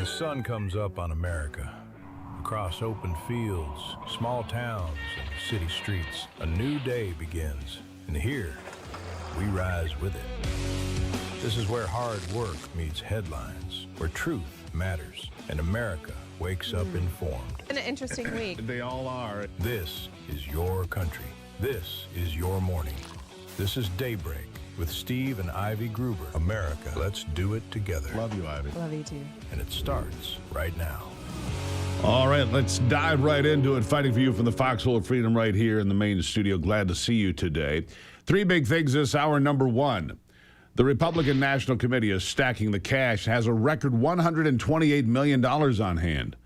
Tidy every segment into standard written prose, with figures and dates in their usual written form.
the sun comes up on America, across open fields, small towns, and city streets, a new day begins. And here, we rise with it. This is where hard work meets headlines, where truth matters, and America wakes up informed. An interesting week. They all are. This is your country. This is your morning. This is Daybreak with Steve and Ivy Gruber. America, let's do it together. Love you, Ivy. Love you too. And it starts right now. All right, let's dive right into it. Fighting for you from the Foxhole of Freedom right here in the main studio. Glad to see you today. Three big things this hour. Number one, the Republican National Committee is stacking the cash, has a record $128 million on hand.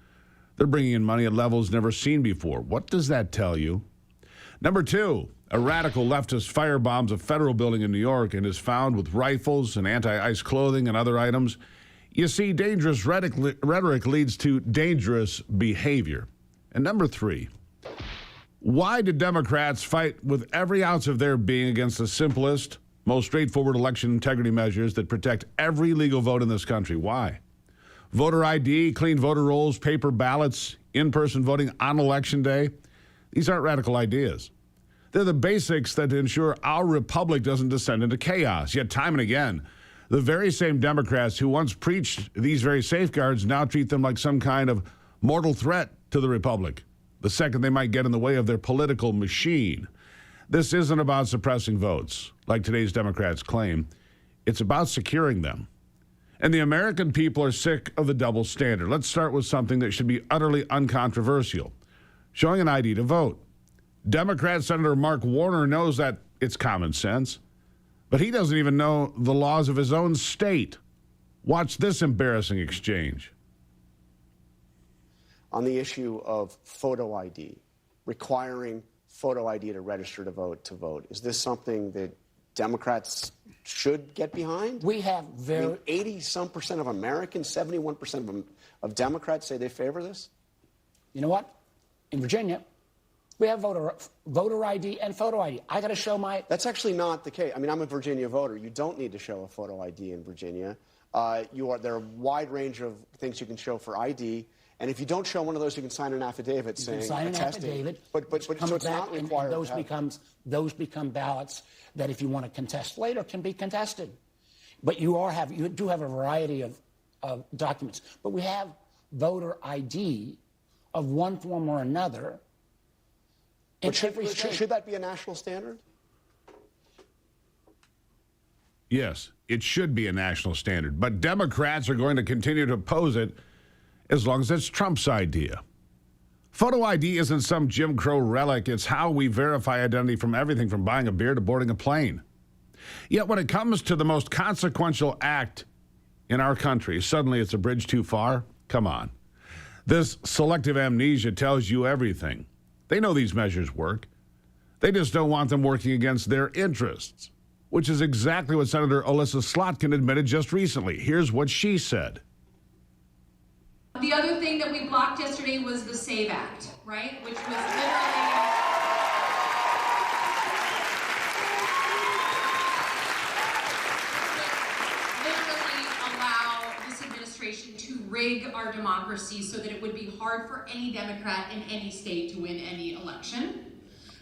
They're bringing in money at levels never seen before. What does that tell you? Number two, a radical leftist firebombs a federal building in New York and is found with rifles and anti-ice clothing and other items. You see, dangerous rhetoric leads to dangerous behavior. And number three, why do Democrats fight with every ounce of their being against the simplest, most straightforward election integrity measures that protect every legal vote in this country? Why? Voter ID, clean voter rolls, paper ballots, in-person voting on Election Day. These aren't radical ideas. They're the basics that ensure our republic doesn't descend into chaos. Yet time and again, the very same Democrats who once preached these very safeguards now treat them like some kind of mortal threat to the republic, the second they might get in the way of their political machine. This isn't about suppressing votes, like today's Democrats claim. It's about securing them. And the American people are sick of the double standard. Let's start with something that should be utterly uncontroversial: showing an ID to vote. Democrat Senator Mark Warner knows that it's common sense, but he doesn't even know the laws of his own state. Watch this embarrassing exchange. On the issue of photo ID, requiring photo ID to register to vote, is this something that Democrats should get behind? We have very... I mean, 80-some% of Americans, 71% of Democrats say they favor this? You know what? In Virginia, we have voter ID and photo ID. I got to show my... That's actually not the case. I mean, I'm a Virginia voter. You don't need to show a photo ID in Virginia. There are a wide range of things you can show for ID. And if you don't show one of those, you can sign an affidavit saying... You can sign an attesting. affidavit. But so it's not required. And those become ballots that, if you want to contest later, can be contested. But you do have a variety of documents. But we have voter ID of one form or another. But should that be a national standard? Yes, it should be a national standard. But Democrats are going to continue to oppose it as long as it's Trump's idea. Photo ID isn't some Jim Crow relic. It's how we verify identity from everything from buying a beer to boarding a plane. Yet when it comes to the most consequential act in our country, suddenly it's a bridge too far? Come on. This selective amnesia tells you everything. They know these measures work. They just don't want them working against their interests, which is exactly what Senator Elissa Slotkin admitted just recently. Here's what she said. The other thing that we blocked yesterday was the SAVE Act, right? Which was literally allow this administration to rig our democracy so that it would be hard for any Democrat in any state to win any election.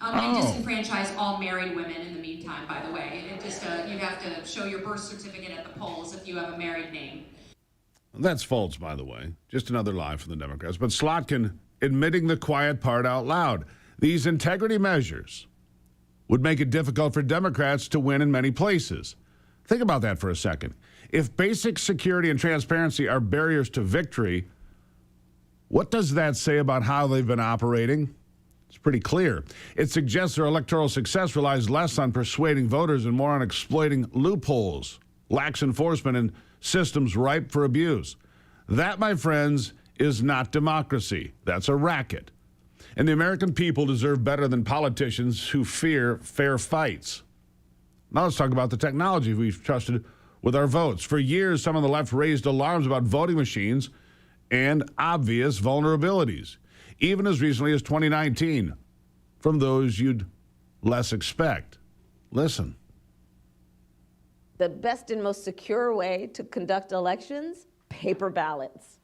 And disenfranchise all married women in the meantime, by the way. It just, you have to show your birth certificate at the polls if you have a married name. That's false, by the way. Just another lie from the Democrats. But Slotkin admitting the quiet part out loud. These integrity measures would make it difficult for Democrats to win in many places. Think about that for a second. If basic security and transparency are barriers to victory, what does that say about how they've been operating? It's pretty clear. It suggests their electoral success relies less on persuading voters and more on exploiting loopholes, lax enforcement, and systems ripe for abuse. That, my friends, is not democracy. That's a racket. And the American people deserve better than politicians who fear fair fights. Now let's talk about the technology we've trusted with our votes. For years, some on the left raised alarms about voting machines and obvious vulnerabilities, even as recently as 2019, from those you'd less expect. Listen. The best and most secure way to conduct elections, paper ballots.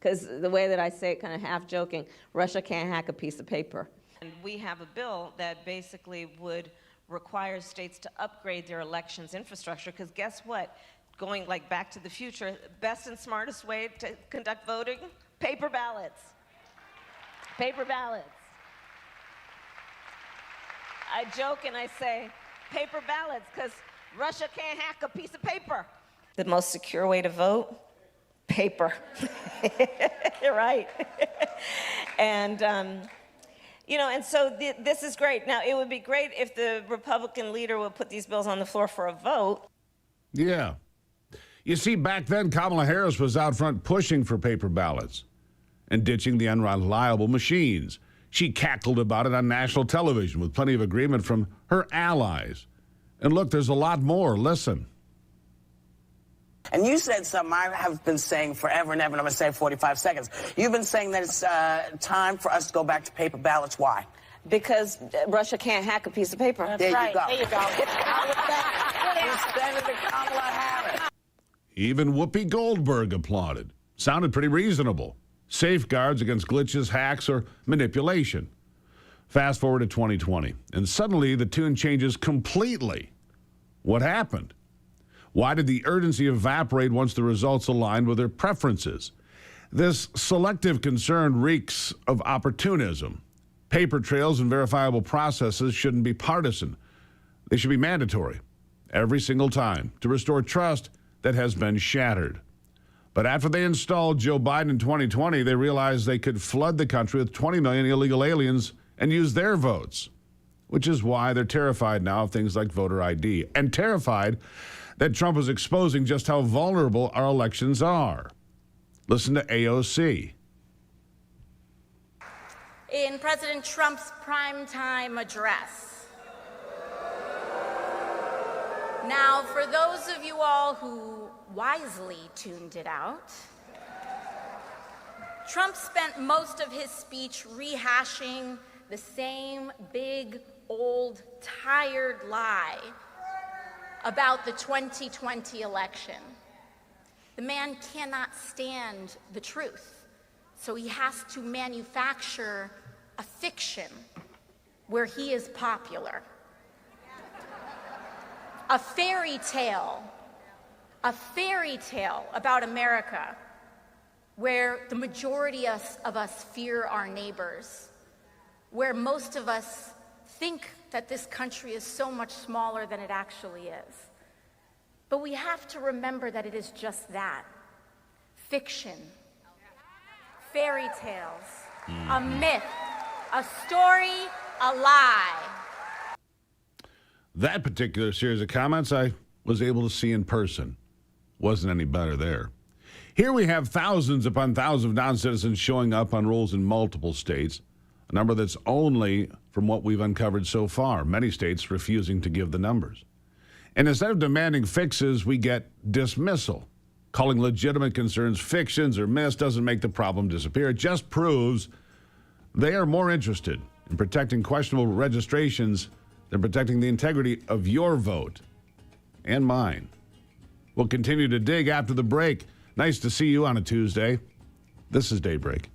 because the way that I say it, kind of half joking, Russia can't hack a piece of paper. And we have a bill that basically would require states to upgrade their elections infrastructure, because guess what? Going like Back to the Future, best and smartest way to conduct voting, paper ballots. Paper ballots. I joke and I say, paper ballots, because Russia can't hack a piece of paper. The most secure way to vote? Paper. You're right. And, you know, and so this is great. Now, it would be great if the Republican leader would put these bills on the floor for a vote. Yeah. You see, back then, Kamala Harris was out front pushing for paper ballots and ditching the unreliable machines. She cackled about it on national television with plenty of agreement from her allies. And look, there's a lot more. Listen. And you said something I have been saying forever and ever, and I'm going to say 45 seconds. You've been saying that it's time for us to go back to paper ballots. Why? Because Russia can't hack a piece of paper. There you go. There you go. He's Senator Kamala Harris. Even Whoopi Goldberg applauded. Sounded pretty reasonable. Safeguards against glitches, hacks, or manipulation. Fast forward to 2020, and suddenly the tune changes completely. What happened? Why did the urgency evaporate once the results aligned with their preferences? This selective concern reeks of opportunism. Paper trails and verifiable processes shouldn't be partisan. They should be mandatory every single time to restore trust that has been shattered. But after they installed Joe Biden in 2020, they realized they could flood the country with 20 million illegal aliens and use their votes, which is why they're terrified now of things like voter ID, and terrified that Trump is exposing just how vulnerable our elections are. Listen to AOC. In President Trump's primetime address. Now, for those of you all who wisely tuned it out, Trump spent most of his speech rehashing the same big, old, tired lie about the 2020 election. The man cannot stand the truth, so he has to manufacture a fiction where he is popular. A fairy tale about America, where the majority of us fear our neighbors, where most of us think that this country is so much smaller than it actually is. But we have to remember that it is just that, fiction, fairy tales, a myth, a story, a lie. That particular series of comments I was able to see in person. Wasn't any better there. Here we have thousands upon thousands of non-citizens showing up on rolls in multiple states, a number that's only from what we've uncovered so far, many states refusing to give the numbers. And instead of demanding fixes, we get dismissal. Calling legitimate concerns fictions or myths doesn't make the problem disappear. It just proves they are more interested in protecting questionable registrations than protecting the integrity of your vote and mine. We'll continue to dig after the break. Nice to see you on a Tuesday. This is Daybreak.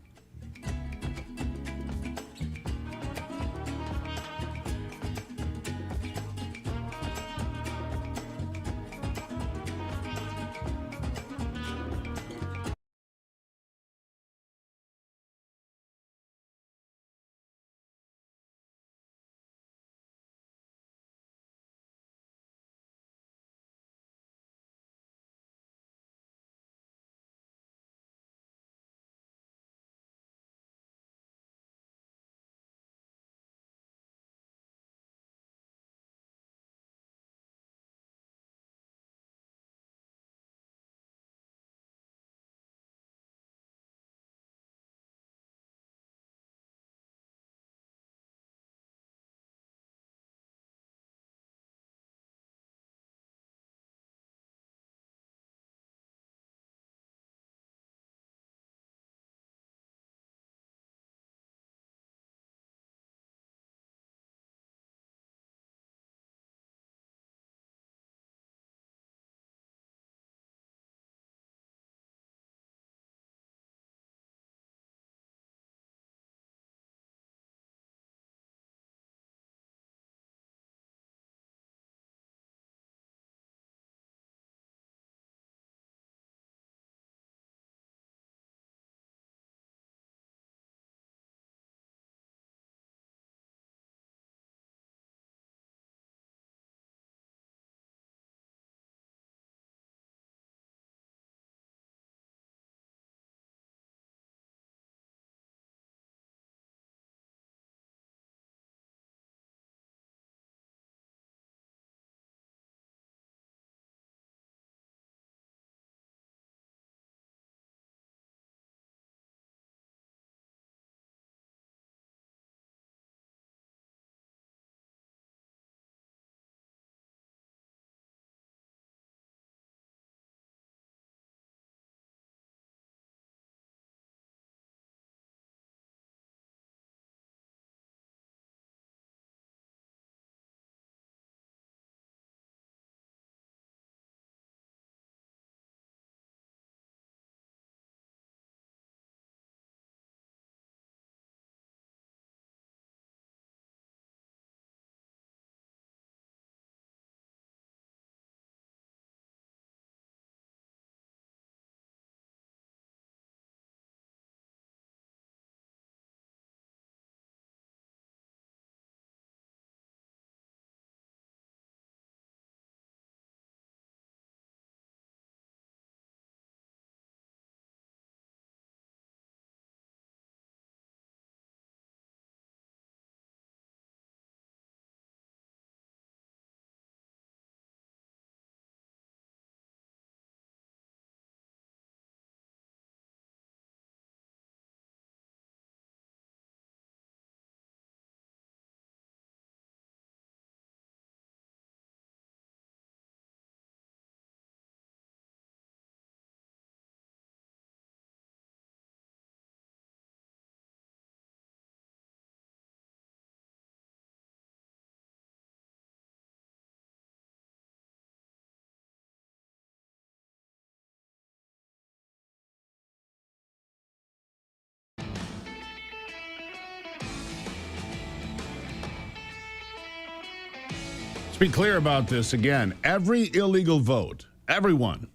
Be clear about this again. Every illegal vote, everyone,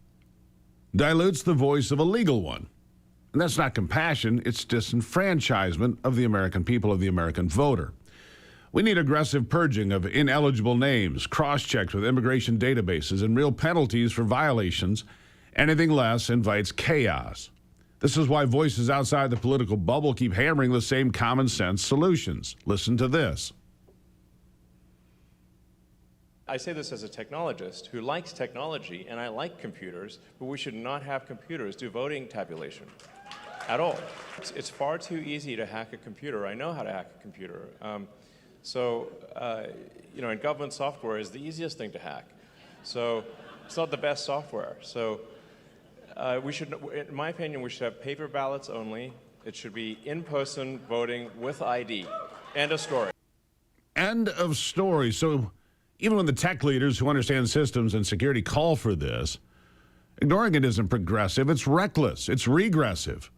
dilutes the voice of a legal one. And that's not compassion, it's disenfranchisement of the American people, of the American voter. We need aggressive purging of ineligible names, cross-checks with immigration databases, and real penalties for violations. Anything less invites chaos. This is why voices outside the political bubble keep hammering the same common sense solutions. Listen to this. I say this as a technologist who likes technology, and I like computers, but we should not have computers do voting tabulation at all. It's far too easy to hack a computer. I know how to hack a computer. And government software is the easiest thing to hack. So it's not the best software. So we should, in my opinion, we should have paper ballots only. It should be in-person voting with ID. End of story. End of story. So even when the tech leaders who understand systems and security call for this, ignoring it isn't progressive, it's reckless, it's regressive.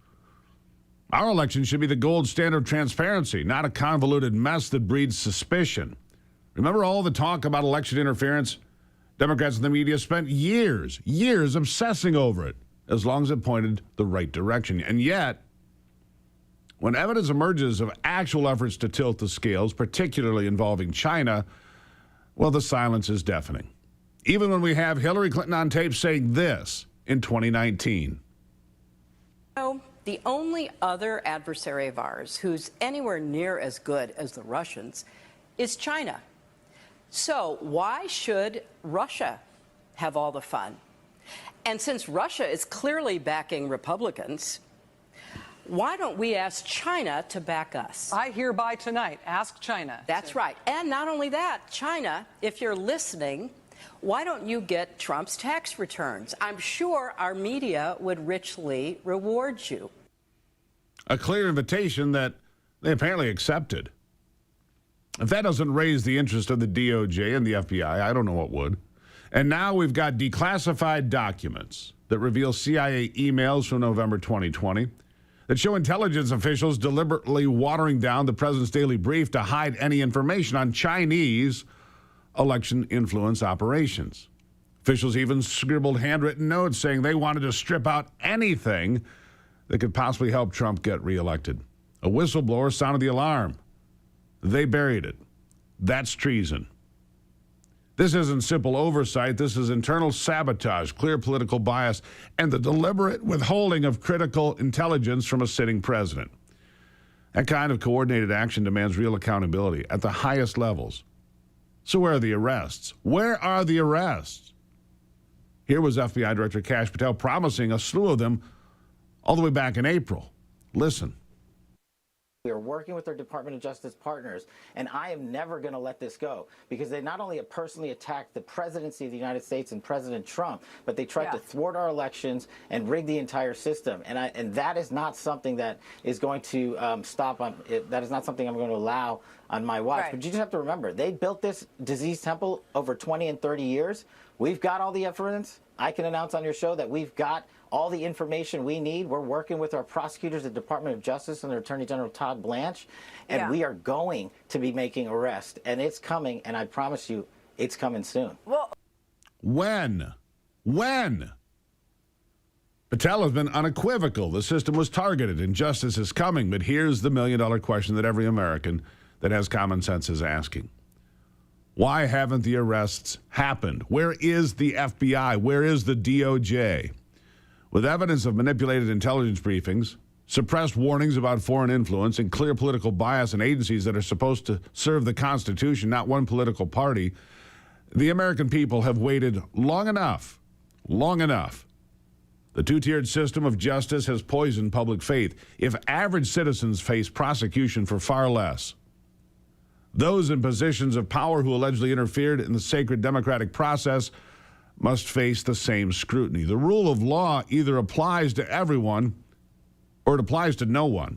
Our election should be the gold standard of transparency, not a convoluted mess that breeds suspicion. Remember all the talk about election interference? Democrats and the media spent years obsessing over it, as long as it pointed the right direction. And yet, when evidence emerges of actual efforts to tilt the scales, particularly involving China, well, the silence is deafening. Even when we have Hillary Clinton on tape saying this in 2019. The only other adversary of ours who's anywhere near as good as the Russians is China. So why should Russia have all the fun? And since Russia is clearly backing Republicans, why don't we ask China to back us? I hereby tonight ask China. That's right. And not only that, China, if you're listening, why don't you get Trump's tax returns? I'm sure our media would richly reward you. A clear invitation that they apparently accepted. If that doesn't raise the interest of the DOJ and the FBI, I don't know what would. And now we've got declassified documents that reveal CIA emails from November 2020 that show intelligence officials deliberately watering down the president's daily brief to hide any information on Chinese election influence operations. Officials even scribbled handwritten notes saying they wanted to strip out anything that could possibly help Trump get reelected. A whistleblower sounded the alarm. They buried it. That's treason. This isn't simple oversight. This is internal sabotage, clear political bias, and the deliberate withholding of critical intelligence from a sitting president. That kind of coordinated action demands real accountability at the highest levels. So where are the arrests? Where are the arrests? Here was FBI Director Kash Patel promising a slew of them all the way back in April. Listen. We are working with our Department of Justice partners, and I am never going to let this go, because they not only have personally attacked the presidency of the United States and President Trump, but they tried to thwart our elections and rig the entire system. And that is not something that is going to stop on it. That is not something I'm going to allow on my watch. Right. But you just have to remember, they built this disease temple over 20 and 30 years. We've got all the evidence. I can announce on your show that we've got all the information we need. We're working with our prosecutors at the Department of Justice and their Attorney General Todd Blanche, and we are going to be making arrests, and it's coming, and I promise you, it's coming soon. Well, when? Patel has been unequivocal. The system was targeted, and justice is coming. But here's the million-dollar question that every American that has common sense is asking. Why haven't the arrests happened? Where is the FBI? Where is the DOJ? With evidence of manipulated intelligence briefings, suppressed warnings about foreign influence, and clear political bias in agencies that are supposed to serve the Constitution, not one political party, the American people have waited long enough. The two-tiered system of justice has poisoned public faith. If average citizens face prosecution for far less, those in positions of power who allegedly interfered in the sacred democratic process must face the same scrutiny. The rule of law either applies to everyone or it applies to no one.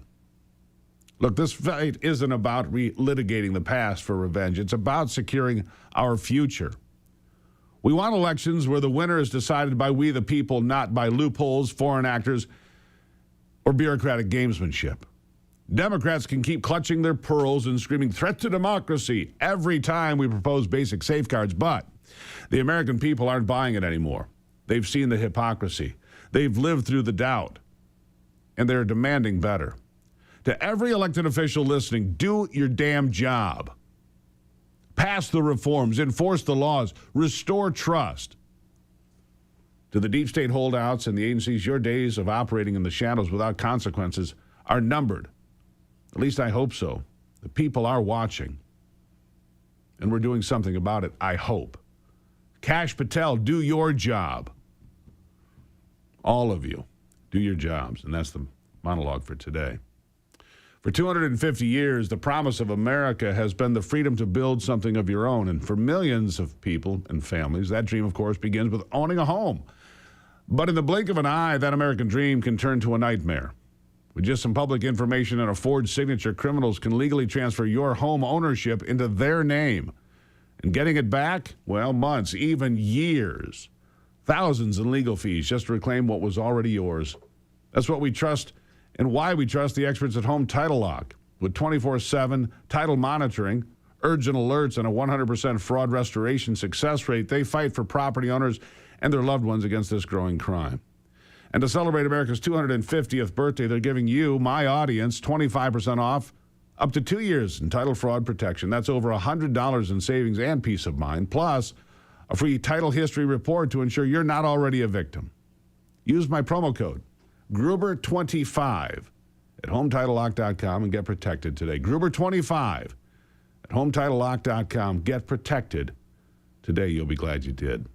Look, this fight isn't about relitigating the past for revenge. It's about securing our future. We want elections where the winner is decided by we the people, not by loopholes, foreign actors, or bureaucratic gamesmanship. Democrats can keep clutching their pearls and screaming threat to democracy every time we propose basic safeguards, but the American people aren't buying it anymore. They've seen the hypocrisy. They've lived through the doubt, and they're demanding better. To every elected official listening, do your damn job. Pass the reforms, enforce the laws, restore trust. To the deep state holdouts and the agencies, your days of operating in the shadows without consequences are numbered. At least I hope so. The people are watching. And we're doing something about it, I hope. Kash Patel, do your job. All of you, do your jobs. And that's the monologue for today. For 250 years, the promise of America has been the freedom to build something of your own. And for millions of people and families, that dream, of course, begins with owning a home. But in the blink of an eye, that American dream can turn to a nightmare. With just some public information and a forged signature, criminals can legally transfer your home ownership into their name. And getting it back? Well, months, even years. Thousands in legal fees just to reclaim what was already yours. That's what we trust and why we trust the experts at Home Title Lock. With 24/7 title monitoring, urgent alerts, and a 100% fraud restoration success rate, they fight for property owners and their loved ones against this growing crime. And to celebrate America's 250th birthday, they're giving you, my audience, 25% off up to 2 years in title fraud protection. That's over $100 in savings and peace of mind, plus a free title history report to ensure you're not already a victim. Use my promo code, Gruber25, at HometitleLock.com and get protected today. Gruber25 at HometitleLock.com. Get protected today. You'll be glad you did.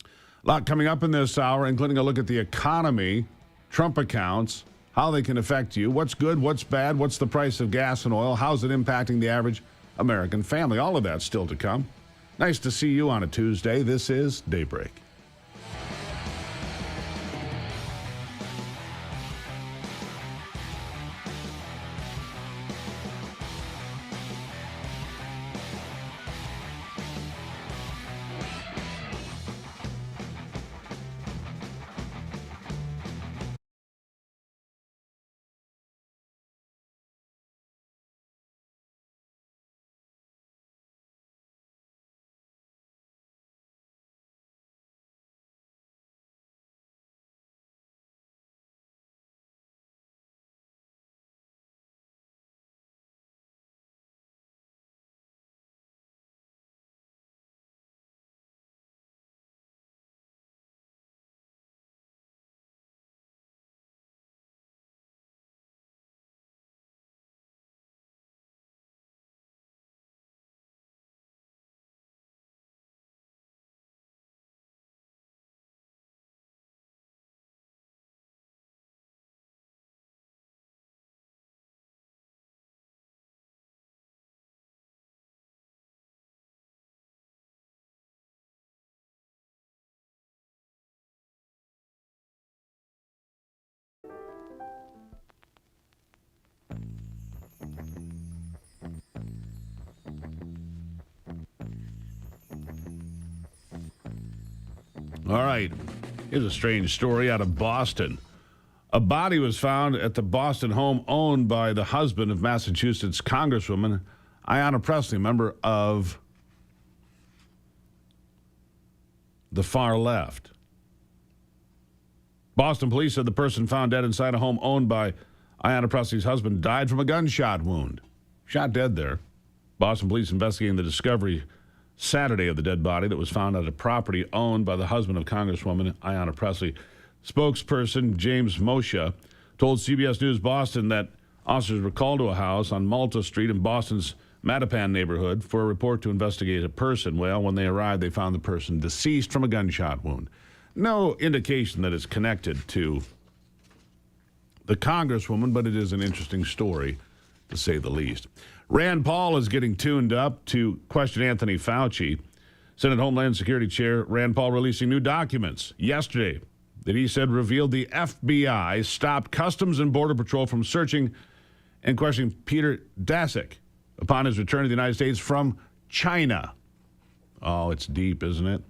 A lot coming up in this hour, including a look at the economy, Trump accounts, how they can affect you, what's good, what's bad, what's the price of gas and oil, how's it impacting the average American family. All of that's still to come. Nice to see you on a Tuesday. This is Daybreak. All right, here's a strange story out of Boston. A body was found at the Boston home owned by the husband of Massachusetts Congresswoman Ayanna Pressley, member of the far left. Boston police said the person found dead inside a home owned by Ayanna Pressley's husband died from a gunshot wound. Shot dead there. Boston police investigating the discovery Saturday of the dead body that was found at a property owned by the husband of Congresswoman Ayanna Pressley. Spokesperson James Moshe told CBS News Boston that officers were called to a house on Malta Street in Boston's Mattapan neighborhood for a report to investigate a person. Well, when they arrived, they found the person deceased from a gunshot wound. No indication that it's connected to the Congresswoman, but it is an interesting story, to say the least. Rand Paul is getting tuned up to question Anthony Fauci. Senate Homeland Security Chair Rand Paul releasing new documents yesterday that he said revealed the FBI stopped Customs and Border Patrol from searching and questioning Peter Daszak upon his return to the United States from China. Oh, it's deep, isn't it?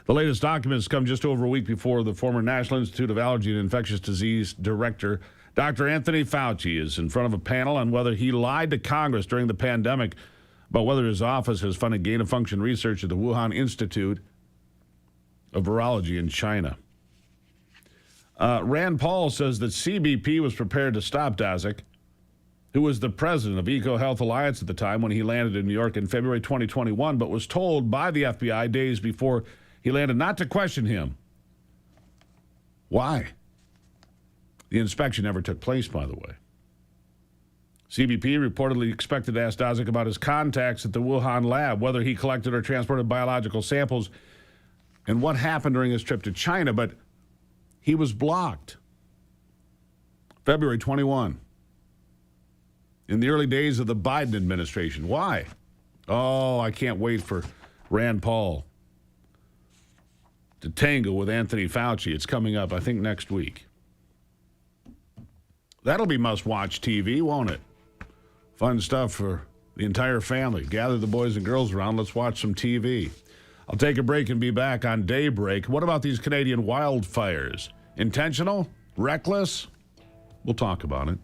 The latest documents come just over a week before the former National Institute of Allergy and Infectious Disease Director Dr. Anthony Fauci is in front of a panel on whether he lied to Congress during the pandemic about whether his office has funded gain-of-function research at the Wuhan Institute of Virology in China. Rand Paul says that CBP was prepared to stop Daszak, who was the president of EcoHealth Alliance at the time when he landed in New York in February 2021, but was told by the FBI days before he landed not to question him. Why? The inspection never took place, by the way. CBP reportedly expected to ask Daszak about his contacts at the Wuhan lab, whether he collected or transported biological samples, and what happened during his trip to China, but he was blocked. February 21. In the early days of the Biden administration. Why? Oh, I can't wait for Rand Paul to tangle with Anthony Fauci. It's coming up, I think, next week. That'll be must-watch TV, won't it? Fun stuff for the entire family. Gather the boys and girls around. Let's watch some TV. I'll take a break and be back on Daybreak. What about these Canadian wildfires? Intentional? Reckless? We'll talk about it.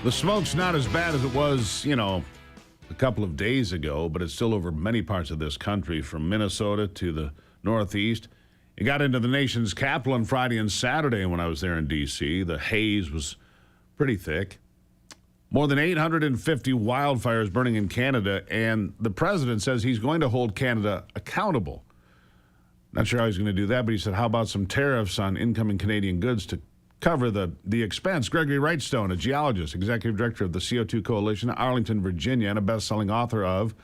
The smoke's not as bad as it was, a couple of days ago, but it's still over many parts of this country, from Minnesota to the Northeast. It got into the nation's capital on Friday and Saturday when I was there in D.C. The haze was pretty thick. More than 850 wildfires burning in Canada, and the president says he's going to hold Canada accountable. Not sure how he's going to do that, but he said, how about some tariffs on incoming Canadian goods to cover the expense? Gregory Wrightstone, a geologist, executive director of the CO2 Coalition, Arlington, Virginia, and a best-selling author of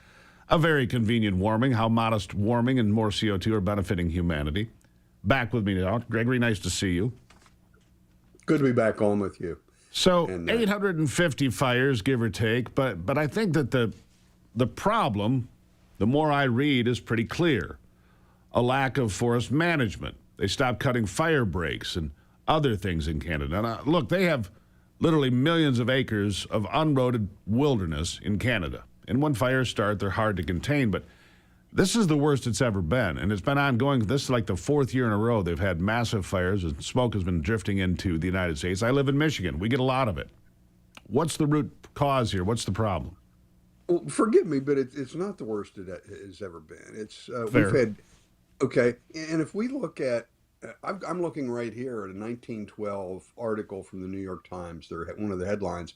A Very Convenient Warming, How Modest Warming and More CO2 Are Benefiting Humanity. Back with me now. Gregory, nice to see you. Good to be back on with you. So 850 fires, give or take, but I think that the problem, the more I read, is pretty clear. A lack of forest management. They stopped cutting fire breaks and other things in Canada. Now, look, they have literally millions of acres of unroaded wilderness in Canada. And when fires start, they're hard to contain, but this is the worst it's ever been, and it's been ongoing. This is like the fourth year in a row they've had massive fires, and smoke has been drifting into the United States. I live in Michigan. We get a lot of it. What's the root cause here? What's the problem? Well, forgive me, but it's not the worst it has ever been. It's Fair. we've had, okay, and if we look at, I'm looking right here at a 1912 article from the New York Times. They're one of the headlines.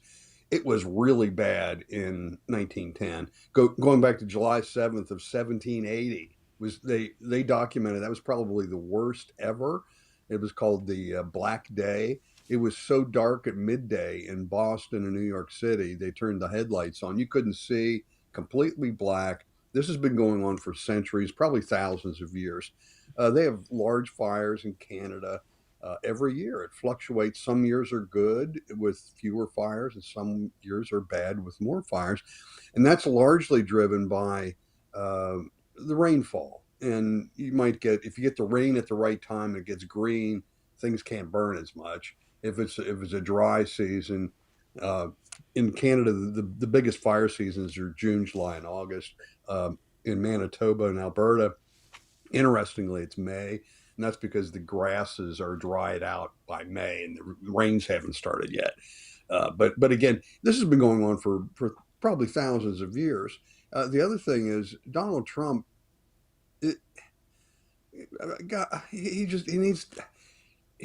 It was really bad in 1910. Going back to July 7th of 1780, was they documented that was probably the worst ever. It was called the Black Day. It was so dark at midday in Boston and New York City, they turned the headlights on. You couldn't see, completely black. This has been going on for centuries, probably thousands of years. They have large fires in Canada. Every year. It fluctuates. Some years are good with fewer fires, and some years are bad with more fires. And that's largely driven by the rainfall. And you might get, if you get the rain at the right time, it gets green, things can't burn as much. If it's a dry season, in Canada, the biggest fire seasons are June, July, and August. In Manitoba and Alberta, interestingly, it's May. And that's because the grasses are dried out by May and the rains haven't started yet. But again, this has been going on for probably thousands of years. The other thing is Donald Trump, he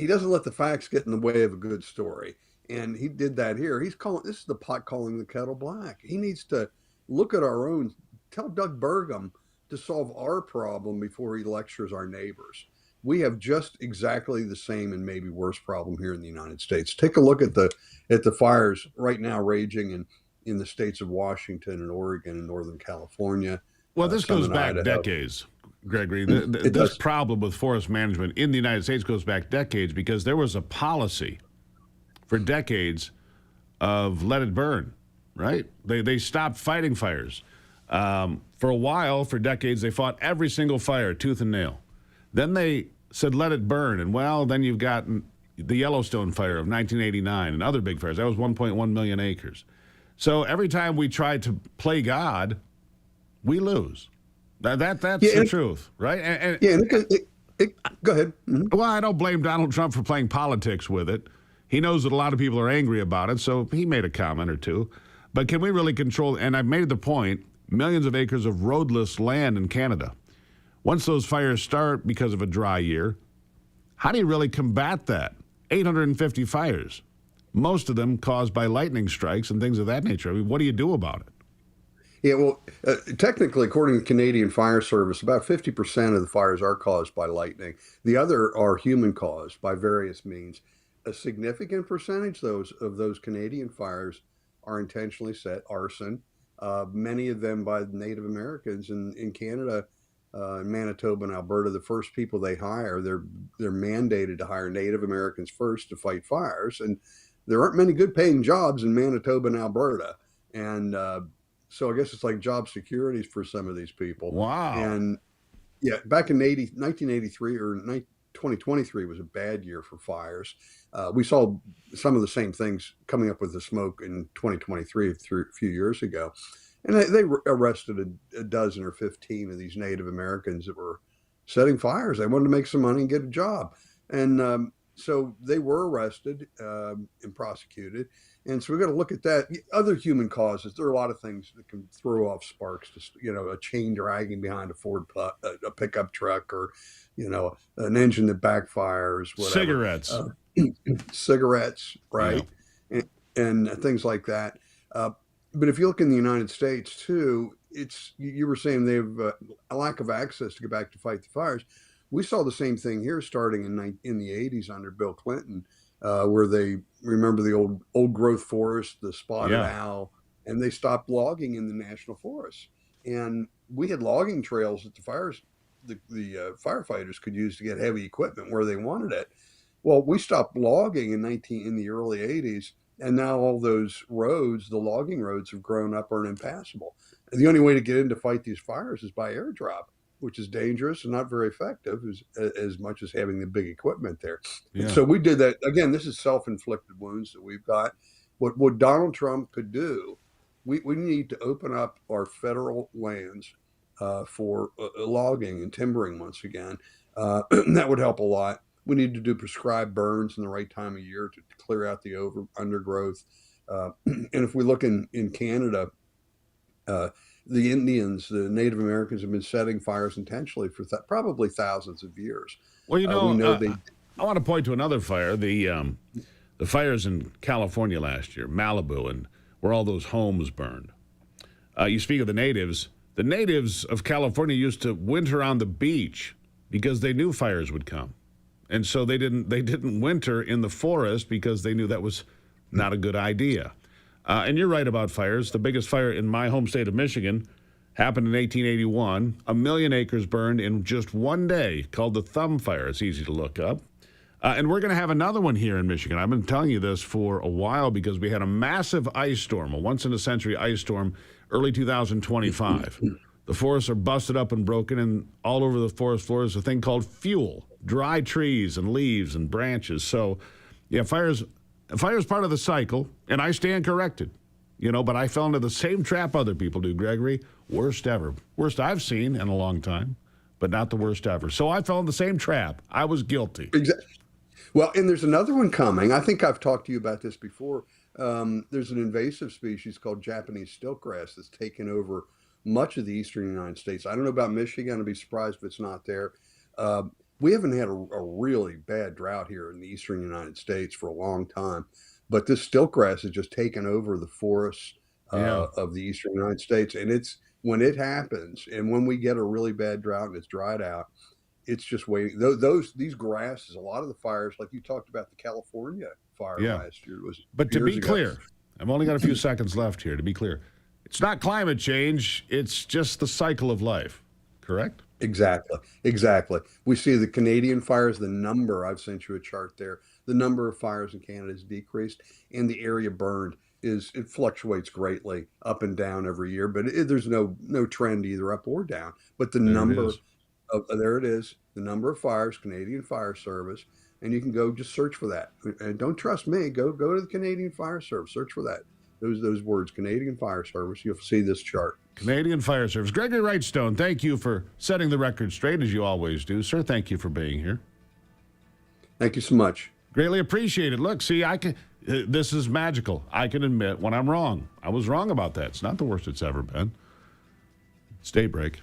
doesn't let the facts get in the way of a good story. And he did that here. This is the pot calling the kettle black. He needs to look at our own, tell Doug Burgum to solve our problem before he lectures our neighbors. We have just exactly the same and maybe worse problem here in the United States. Take a look at the fires right now raging in the states of Washington and Oregon and Northern California. Well, this goes back decades, Gregory. This problem with forest management in the United States goes back decades because there was a policy for decades of let it burn, right? They stopped fighting fires. For a while, for decades, they fought every single fire, tooth and nail. Then they said, let it burn. And well, then you've got the Yellowstone fire of 1989 and other big fires. That was 1.1 million acres. So every time we try to play God, we lose. That's the truth, right? Go ahead. Mm-hmm. Well, I don't blame Donald Trump for playing politics with it. He knows that a lot of people are angry about it, so he made a comment or two. But can we really control, and I've made the point, millions of acres of roadless land in Canada. Once those fires start because of a dry year, how do you really combat that? 850 fires, most of them caused by lightning strikes and things of that nature. I mean, what do you do about it? Yeah, well, technically, according to the Canadian Fire Service, about 50% of the fires are caused by lightning. The other are human caused by various means. A significant percentage of those Canadian fires are intentionally set, arson, many of them by Native Americans in Canada. In Manitoba and Alberta, the first people they hire, they're mandated to hire Native Americans first to fight fires. And there aren't many good paying jobs in Manitoba and Alberta. And so I guess it's like job security for some of these people. Wow. And yeah, back in 1983 or 2023 was a bad year for fires. We saw some of the same things coming up with the smoke in 2023 a few years ago. And they arrested a dozen or 15 of these Native Americans that were setting fires. They wanted to make some money and get a job. And so they were arrested and prosecuted. And so we've got to look at that. Other human causes, there are a lot of things that can throw off sparks. A chain dragging behind a pickup truck, or, an engine that backfires, whatever. Cigarettes, right? Yeah. And things like that. But if you look in the United States too, you were saying they have a lack of access to get back to fight the fires. We saw the same thing here starting in the 80s under Bill Clinton, where they remember the old growth forest, the spotted Yeah. owl, and they stopped logging in the national forests. And we had logging trails that the firefighters could use to get heavy equipment where they wanted it. Well, we stopped logging in the early 80s, and now all those roads, the logging roads, have grown up or are impassable. And the only way to get in to fight these fires is by airdrop, which is dangerous and not very effective as much as having the big equipment there. Yeah. And so we did that. Again, this is self-inflicted wounds that we've got. What Donald Trump could do, we need to open up our federal lands for logging and timbering once again. That would help a lot. We need to do prescribed burns in the right time of year to clear out the undergrowth. And if we look in Canada, the Indians, the Native Americans, have been setting fires intentionally for probably thousands of years. Well, we know they. I want to point to another fire, the fires in California last year, Malibu, and where all those homes burned. You speak of the natives. The natives of California used to winter on the beach because they knew fires would come. And so they didn't winter in the forest because they knew that was not a good idea. And you're right about fires. The biggest fire in my home state of Michigan happened in 1881. 1 million acres burned in just one day, called the Thumb Fire. It's easy to look up. And we're going to have another one here in Michigan. I've been telling you this for a while because we had a massive ice storm, a once-in-a-century ice storm, early 2025. The forests are busted up and broken, and all over the forest floor is a thing called fuel, dry trees and leaves and branches. So, yeah, fire's part of the cycle, and I stand corrected. But I fell into the same trap other people do, Gregory. Worst ever. Worst I've seen in a long time, but not the worst ever. So I fell in the same trap. I was guilty. Exactly. Well, and there's another one coming. I think I've talked to you about this before. There's an invasive species called Japanese stiltgrass that's taken over much of the eastern United States. I don't know about Michigan. I'd be surprised if it's not there. We haven't had a really bad drought here in the eastern United States for a long time, but this stiltgrass has just taken over the forests of the eastern United States. And when it happens, and when we get a really bad drought and it's dried out, it's just waiting. These grasses, a lot of the fires, like you talked about the California fire last year. But to be clear, I've only got a few seconds left here. To be clear, it's not climate change. It's just the cycle of life. Correct? Exactly. We see the Canadian fires, the number, I've sent you a chart there, the number of fires in Canada has decreased, and the area burned it fluctuates greatly up and down every year, but there's no trend either up or down. But the there it is, the number of fires, Canadian Fire Service, and you can go just search for that. And don't trust me, go to the Canadian Fire Service, search for that. Those words, Canadian Fire Service, you'll see this chart. Canadian Fire Service. Gregory Wrightstone, thank you for setting the record straight, as you always do. Sir, thank you for being here. Thank you so much. Greatly appreciated. Look, see, this is magical. I can admit when I'm wrong. I was wrong about that. It's not the worst it's ever been. It's Daybreak.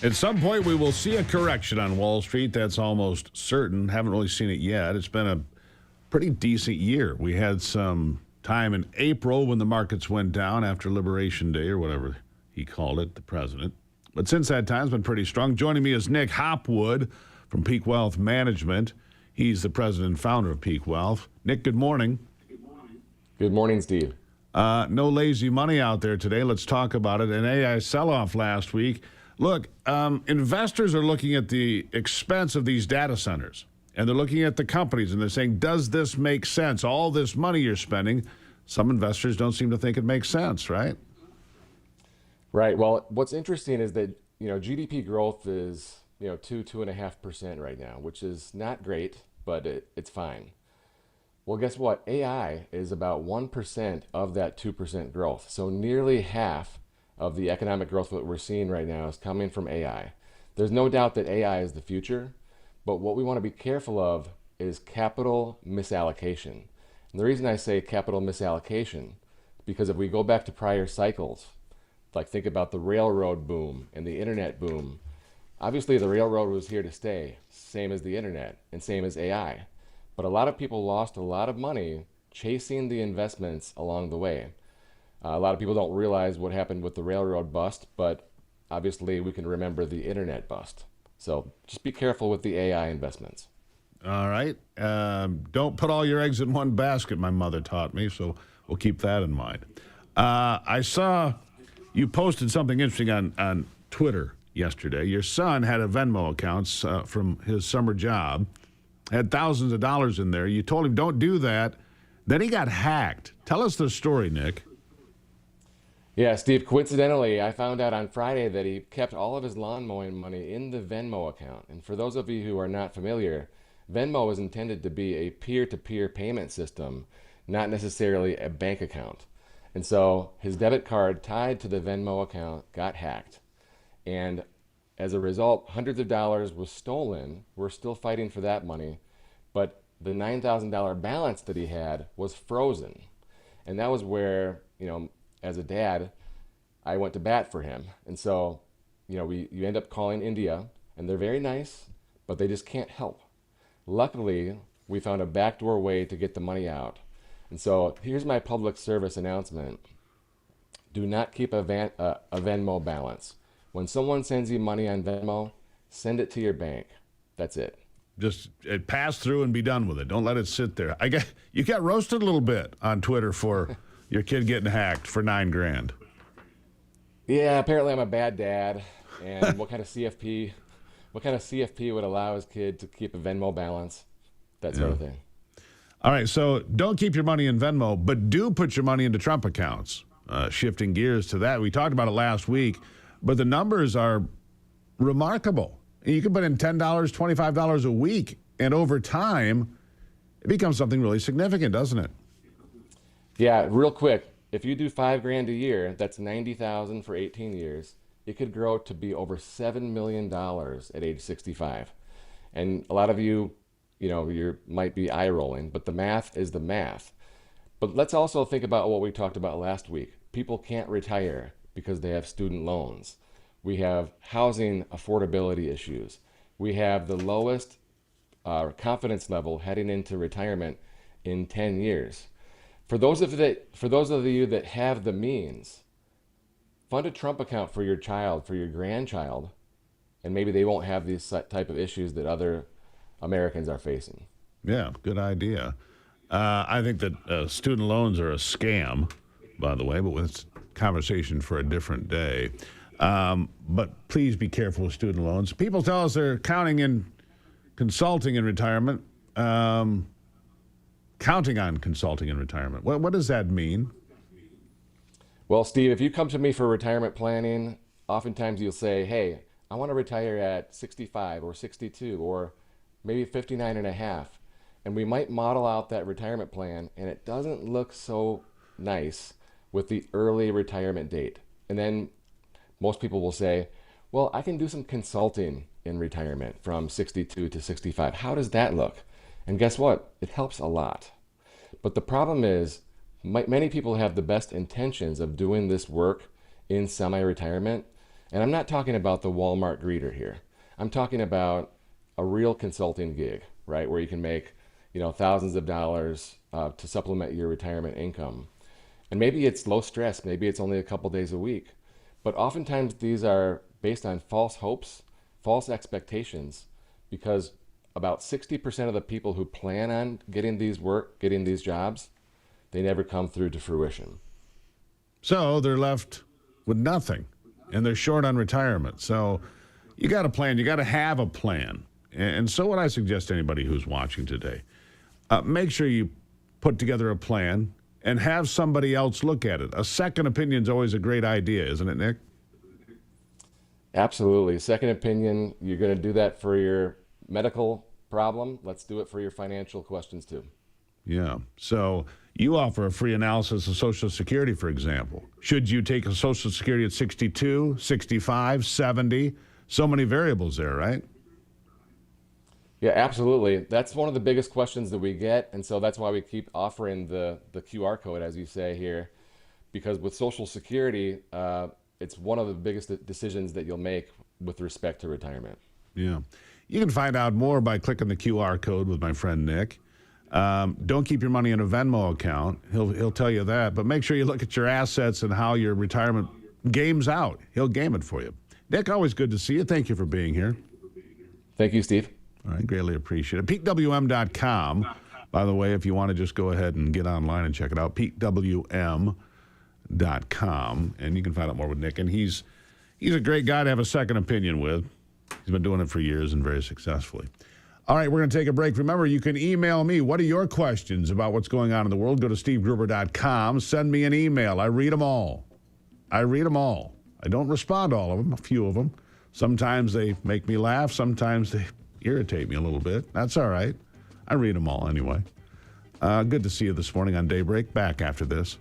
At some point, we will see a correction on Wall Street. That's almost certain. Haven't really seen it yet. It's been a pretty decent year. We had some time in April when the markets went down after Liberation Day or whatever he called it, the president. But since that time, it's been pretty strong. Joining me is Nick Hopwood from Peak Wealth Management. He's the president and founder of Peak Wealth. Nick, good morning. Good morning, Steve. No lazy money out there today. Let's talk about it. An AI sell-off last week. Look, investors are looking at the expense of these data centers, and they're looking at the companies, and they're saying, does this make sense? All this money you're spending, some investors don't seem to think it makes sense, right? Right. Well, what's interesting is that, GDP growth is, 2.5% right now, which is not great, but it's fine. Well, guess what? AI is about 1% of that 2% growth. So nearly half of the economic growth that we're seeing right now is coming from AI. There's no doubt that AI is the future, but what we want to be careful of is capital misallocation. And the reason I say capital misallocation, because if we go back to prior cycles, like think about the railroad boom and the internet boom, obviously the railroad was here to stay, same as the internet and same as AI. But a lot of people lost a lot of money chasing the investments along the way. A lot of people don't realize what happened with the railroad bust, but obviously we can remember the internet bust. So just be careful with the AI investments. All right. Don't put all your eggs in one basket, my mother taught me, so we'll keep that in mind. I saw you posted something interesting on Twitter yesterday. Your son had a Venmo account from his summer job, had thousands of dollars in there. You told him, don't do that. Then he got hacked. Tell us the story, Nick. Yeah, Steve, coincidentally, I found out on Friday that he kept all of his lawn mowing money in the Venmo account. And for those of you who are not familiar, Venmo is intended to be a peer-to-peer payment system, not necessarily a bank account. And so his debit card tied to the Venmo account got hacked. And as a result, hundreds of dollars was stolen. We're still fighting for that money. But the $9,000 balance that he had was frozen. And that was where, as a dad, I went to bat for him. And so, you end up calling India, and they're very nice, but they just can't help. Luckily, we found a backdoor way to get the money out. And so here's my public service announcement. Do not keep a Venmo balance. When someone sends you money on Venmo, send it to your bank. That's it. Just pass through and be done with it. Don't let it sit there. You got roasted a little bit on Twitter for your kid getting hacked for $9,000. Yeah, apparently I'm a bad dad. And what kind of CFP would allow his kid to keep a Venmo balance? That sort of thing. All right, so don't keep your money in Venmo, but do put your money into Trump accounts. Shifting gears to that, we talked about it last week, but the numbers are remarkable. You can put in $10, $25 a week, and over time, it becomes something really significant, doesn't it? Yeah, real quick, if you do $5,000 a year, that's $90,000 for 18 years. It could grow to be over $7 million at age 65. And a lot of you might be eye rolling, but the math is the math. But let's also think about what we talked about last week. People can't retire because they have student loans. We have housing affordability issues. We have the lowest confidence level heading into retirement in 10 years. For those of you that have the means, fund a Trump account for your child, for your grandchild, and maybe they won't have these type of issues that other Americans are facing. Yeah, good idea. I think that student loans are a scam, by the way, but it's a conversation for a different day. But please be careful with student loans. People tell us they're counting on consulting in retirement. What does that mean? Well, Steve, if you come to me for retirement planning, oftentimes you'll say, hey, I want to retire at 65 or 62 or maybe 59 and a half. And we might model out that retirement plan, and it doesn't look so nice with the early retirement date. And then most people will say, well, I can do some consulting in retirement from 62 to 65. How does that look? And guess what? It helps a lot. But the problem is, many people have the best intentions of doing this work in semi-retirement, And I'm not talking about the Walmart greeter here. I'm talking about a real consulting gig, right? Where you can make, thousands of dollars to supplement your retirement income. And maybe it's low stress, maybe it's only a couple days a week. But oftentimes these are based on false hopes, false expectations, because about 60% of the people who plan on getting these jobs, they never come through to fruition. So they're left with nothing, and they're short on retirement. So you got a plan. You got to have a plan. And so what I suggest to anybody who's watching today, make sure you put together a plan and have somebody else look at it. A second opinion is always a great idea, isn't it, Nick? Absolutely. Second opinion, you're going to do that for your medical problem. Let's do it for your financial questions too. Yeah. So you offer a free analysis of Social Security, for example. Should you take a Social Security at 62, 65, 70? So many variables there, right? Yeah, absolutely. That's one of the biggest questions that we get. And so that's why we keep offering the QR code, as you say here, because with Social Security, it's one of the biggest decisions that you'll make with respect to retirement. Yeah. You can find out more by clicking the QR code with my friend Nick. Don't keep your money in a Venmo account. He'll tell you that. But make sure you look at your assets and how your retirement games out. He'll game it for you. Nick, always good to see you. Thank you for being here. Thank you, Steve. All right, greatly appreciate it. PeakWM.com. By the way, if you want to just go ahead and get online and check it out, PeakWM.com. And you can find out more with Nick. And he's a great guy to have a second opinion with. He's been doing it for years and very successfully. All right, we're going to take a break. Remember, you can email me. What are your questions about what's going on in the world? Go to SteveGruber.com. Send me an email. I read them all. I don't respond to all of them, a few of them. Sometimes they make me laugh. Sometimes they irritate me a little bit. That's all right. I read them all anyway. Good to see you this morning on Daybreak. Back after this.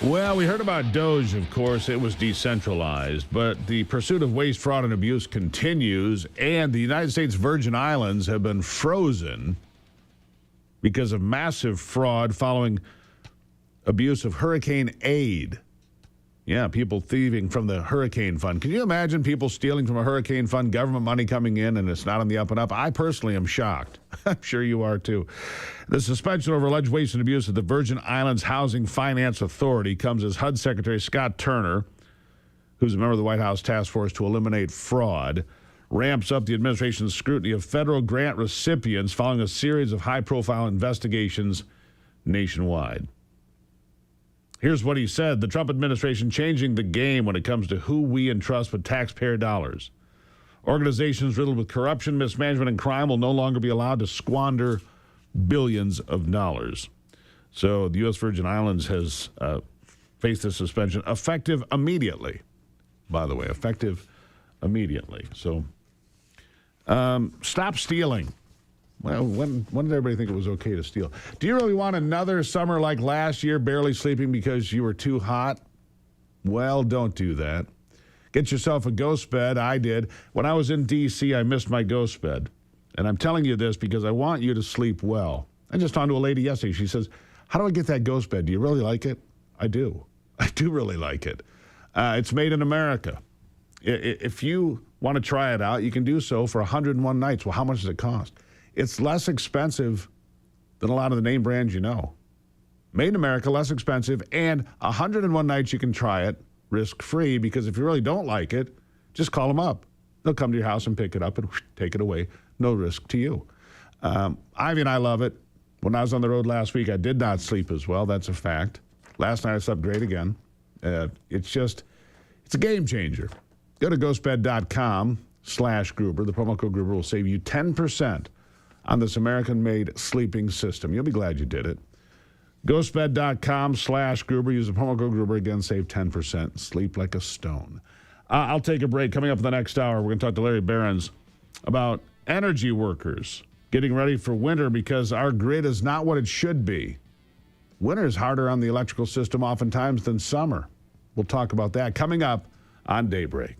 Well, we heard about Doge, of course. It was decentralized, but the pursuit of waste, fraud, and abuse continues, and the United States Virgin Islands have been frozen because of massive fraud following abuse of hurricane aid. Yeah, people thieving from the hurricane fund. Can you imagine people stealing from a hurricane fund, government money coming in, and it's not on the up and up? I personally am shocked. I'm sure you are too. The suspension over alleged waste and abuse of the Virgin Islands Housing Finance Authority comes as HUD Secretary Scott Turner, who's a member of the White House Task Force to Eliminate Fraud, ramps up the administration's scrutiny of federal grant recipients following a series of high-profile investigations nationwide. Here's what he said. The Trump administration changing the game when it comes to who we entrust with taxpayer dollars. Organizations riddled with corruption, mismanagement, and crime will no longer be allowed to squander billions of dollars. So the U.S. Virgin Islands has faced this suspension effective immediately. By the way, effective immediately. So stop stealing. Well, when did everybody think it was okay to steal? Do you really want another summer like last year, barely sleeping because you were too hot? Well, don't do that. Get yourself a ghost bed. I did. When I was in D.C., I missed my ghost bed. And I'm telling you this because I want you to sleep well. I just talked to a lady yesterday. She says, how do I get that ghost bed? Do you really like it? I do. I do really like it. It's made in America. If you want to try it out, you can do so for 101 nights. Well, how much does it cost? It's less expensive than a lot of the name brands you know. Made in America, less expensive, and 101 nights you can try it risk-free, because if you really don't like it, just call them up. They'll come to your house and pick it up and take it away. No risk to you. Ivy and I love it. When I was on the road last week, I did not sleep as well. That's a fact. Last night I slept great again. It's a game changer. Go to ghostbed.com/Gruber. The promo code Gruber will save you 10% on this American-made sleeping system. You'll be glad you did it. Ghostbed.com/Gruber. Use the promo code Gruber. Again, save 10%. Sleep like a stone. I'll take a break. Coming up in the next hour, we're going to talk to Larry Behrens about energy workers getting ready for winter because our grid is not what it should be. Winter is harder on the electrical system oftentimes than summer. We'll talk about that coming up on Daybreak.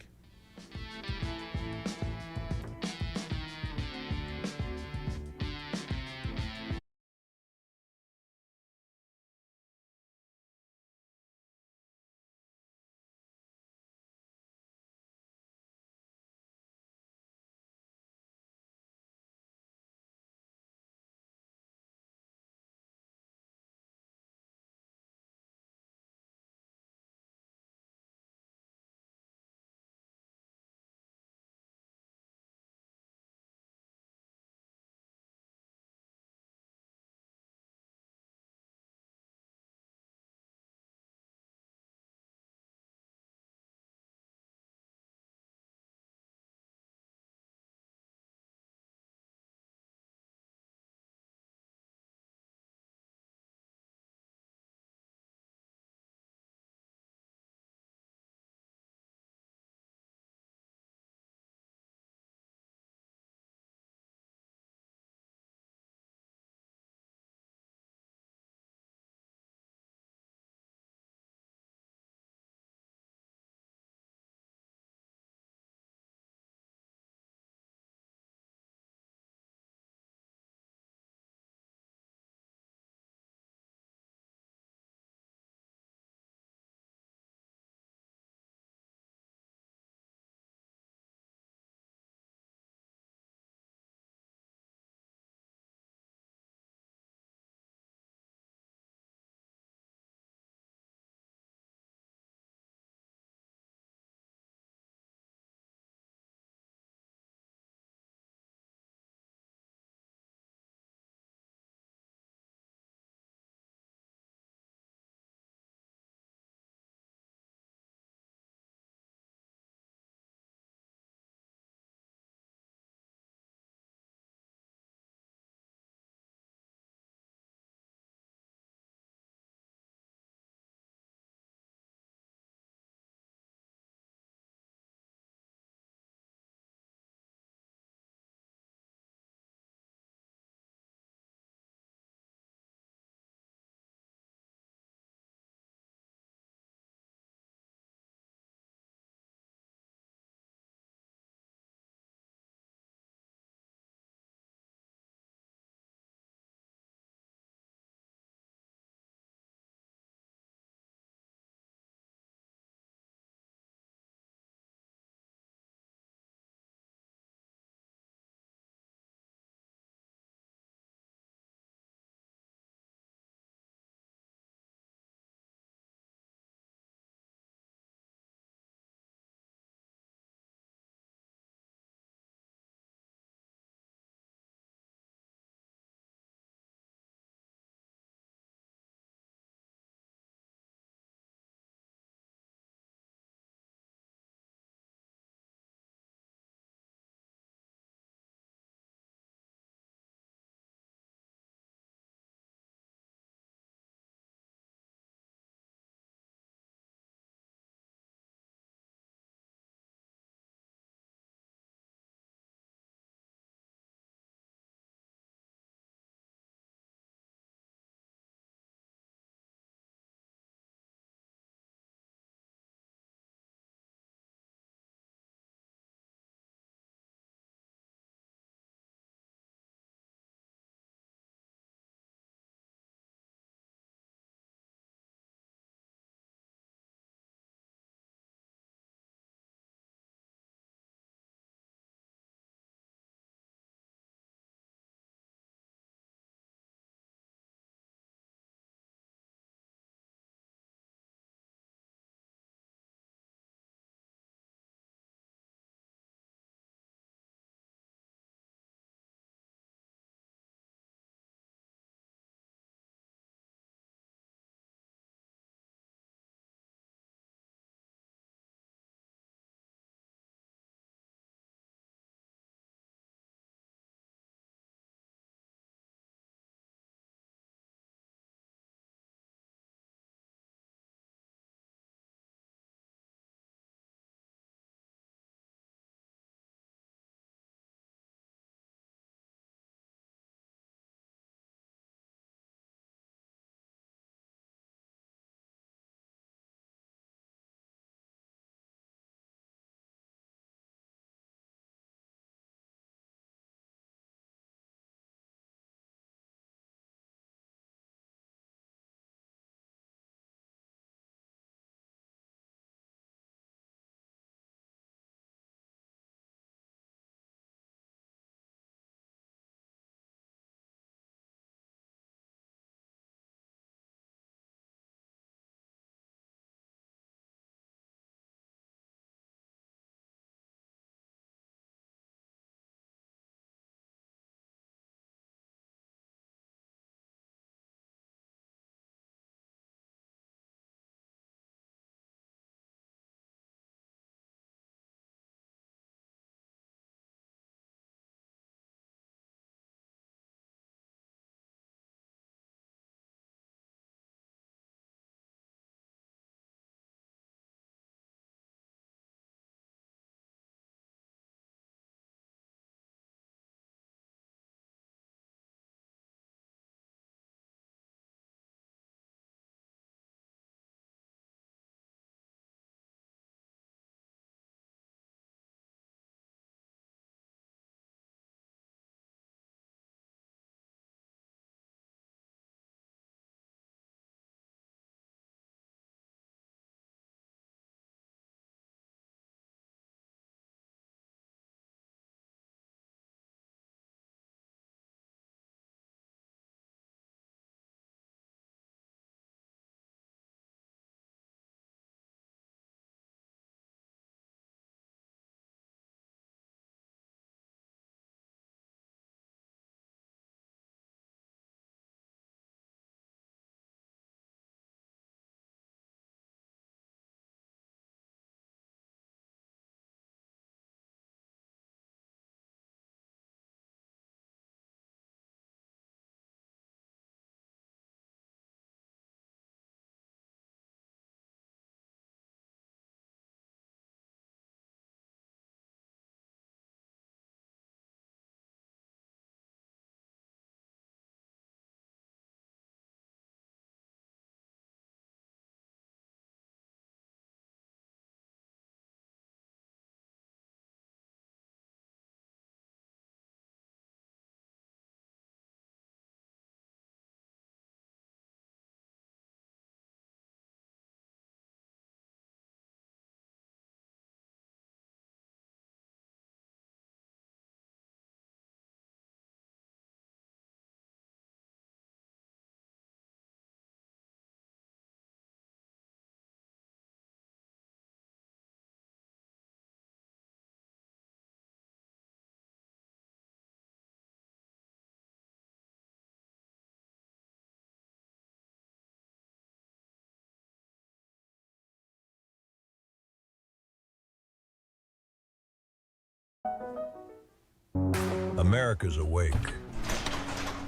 America's awake,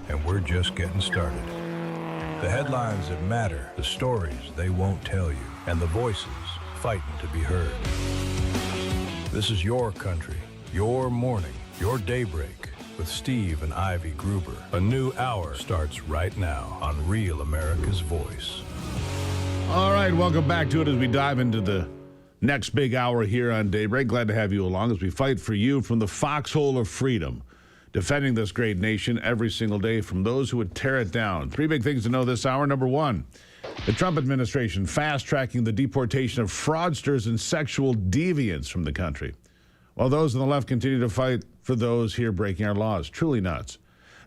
and we're just getting started. The headlines that matter, the stories they won't tell you, and the voices fighting to be heard. This is your country, your morning, your daybreak with Steve and Ivy Gruber. A new hour starts right now on Real America's Voice. All right, welcome back to it as we dive into the next big hour here on Daybreak. Glad to have you along as we fight for you from the foxhole of freedom, defending this great nation every single day from those who would tear it down. Three big things to know this hour. Number one, the Trump administration fast-tracking the deportation of fraudsters and sexual deviants from the country, while those on the left continue to fight for those here breaking our laws. Truly nuts.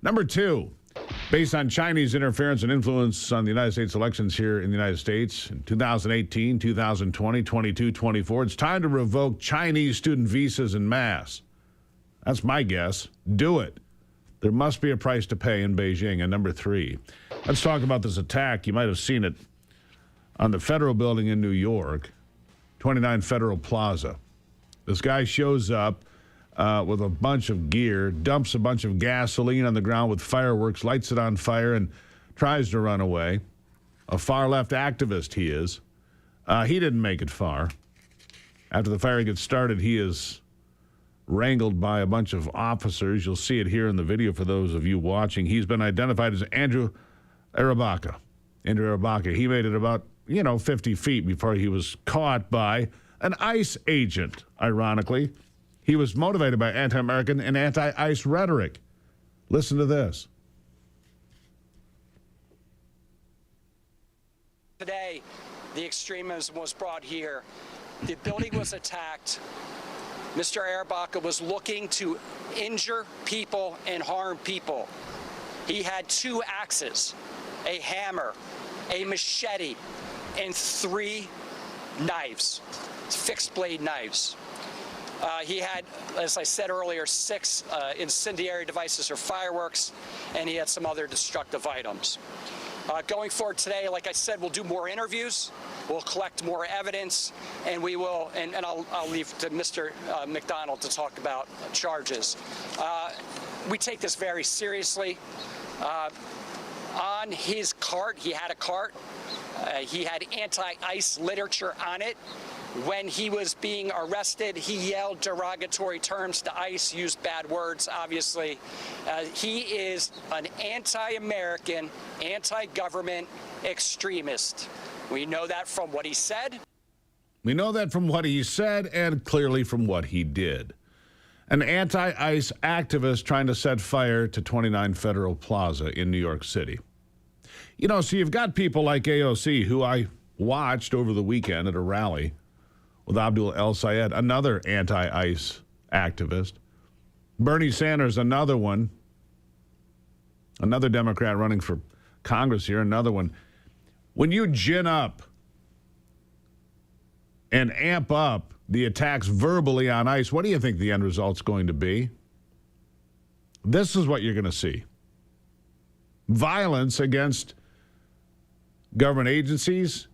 Number two, based on Chinese interference and influence on the United States elections here in the United States in 2018, 2020, 22, 24, it's time to revoke Chinese student visas en masse. That's my guess. Do it. There must be a price to pay in Beijing. And number three, let's talk about this attack. You might have seen it on the Federal Building in New York, 29 Federal Plaza. This guy shows up with a bunch of gear, dumps a bunch of gasoline on the ground with fireworks, lights it on fire, and tries to run away. A far-left activist he is. He didn't make it far. After the fire gets started, he is wrangled by a bunch of officers. You'll see it here in the video for those of you watching. He's been identified as Andrew Arabaka. Andrew Arabaka. He made it about, 50 feet before he was caught by an ICE agent, ironically. He was motivated by anti-American and anti-ICE rhetoric. Listen to this. Today, the extremism was brought here. The building was attacked. Mr. Arabaka was looking to injure people and harm people. He had 2 axes, a hammer, a machete, and 3 knives, fixed blade knives. He had, as I said earlier, 6 incendiary devices or fireworks, and he had some other destructive items. Going forward today, like I said, we'll do more interviews, we'll collect more evidence, and we will, and I'll leave to Mr. McDonald to talk about charges. We take this very seriously. On his cart, he had a cart. He had anti-ICE literature on it. When he was being arrested, he yelled derogatory terms to ICE, used bad words, obviously. He is an anti-American, anti-government extremist. We know that from what he said. We know that from what he said and clearly from what he did. An anti-ICE activist trying to set fire to 29 Federal Plaza in New York City. So you've got people like AOC, who I watched over the weekend at a rally with Abdul El Sayed, another anti-ICE activist. Bernie Sanders, another one. Another Democrat running for Congress here, another one. When you gin up and amp up the attacks verbally on ICE, what do you think the end result's going to be? This is what you're going to see. Violence against government agencies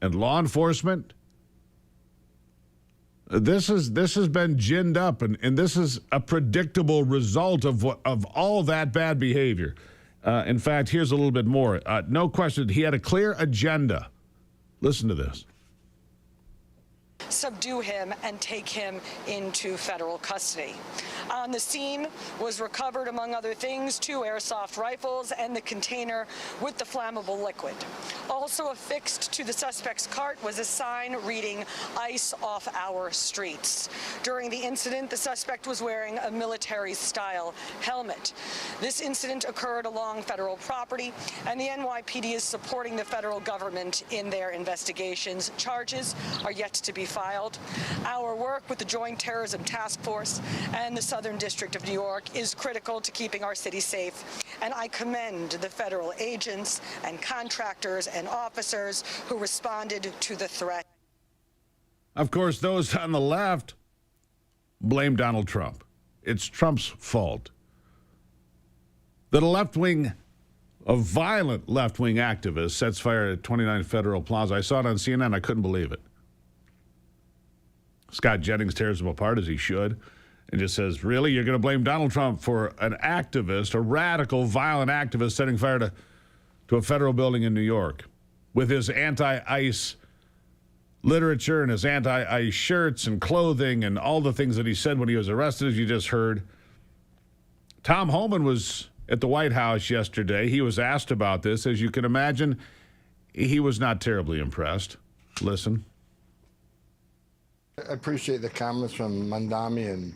and law enforcement. This has been ginned up, and this is a predictable result of all that bad behavior. In fact, here's a little bit more. No question, he had a clear agenda. Listen to this. Subdue him and take him into federal custody. On the scene was recovered, among other things, 2 airsoft rifles and the container with the flammable liquid. Also affixed to the suspect's cart was a sign reading "ICE off our streets." During the incident, the suspect was wearing a military-style helmet. This incident occurred along federal property, and the NYPD is supporting the federal government in their investigations. Charges are yet to be filed. Our work with the Joint Terrorism Task Force and the Southern District of New York is critical to keeping our city safe, and I commend the federal agents and contractors and officers who responded to the threat. Of course, those on the left blame Donald Trump. It's Trump's fault. That a violent left-wing activist sets fire at 29 Federal Plaza. I saw it on CNN. I couldn't believe it. Scott Jennings tears him apart, as he should. and just says, really? You're going to blame Donald Trump for an activist, a radical, violent activist setting fire to a federal building in New York with his anti-ICE literature and his anti-ICE shirts and clothing and all the things that he said when he was arrested, as you just heard. Tom Homan was at the White House yesterday. He was asked about this. As you can imagine, he was not terribly impressed. Listen. I appreciate the comments from Mandami and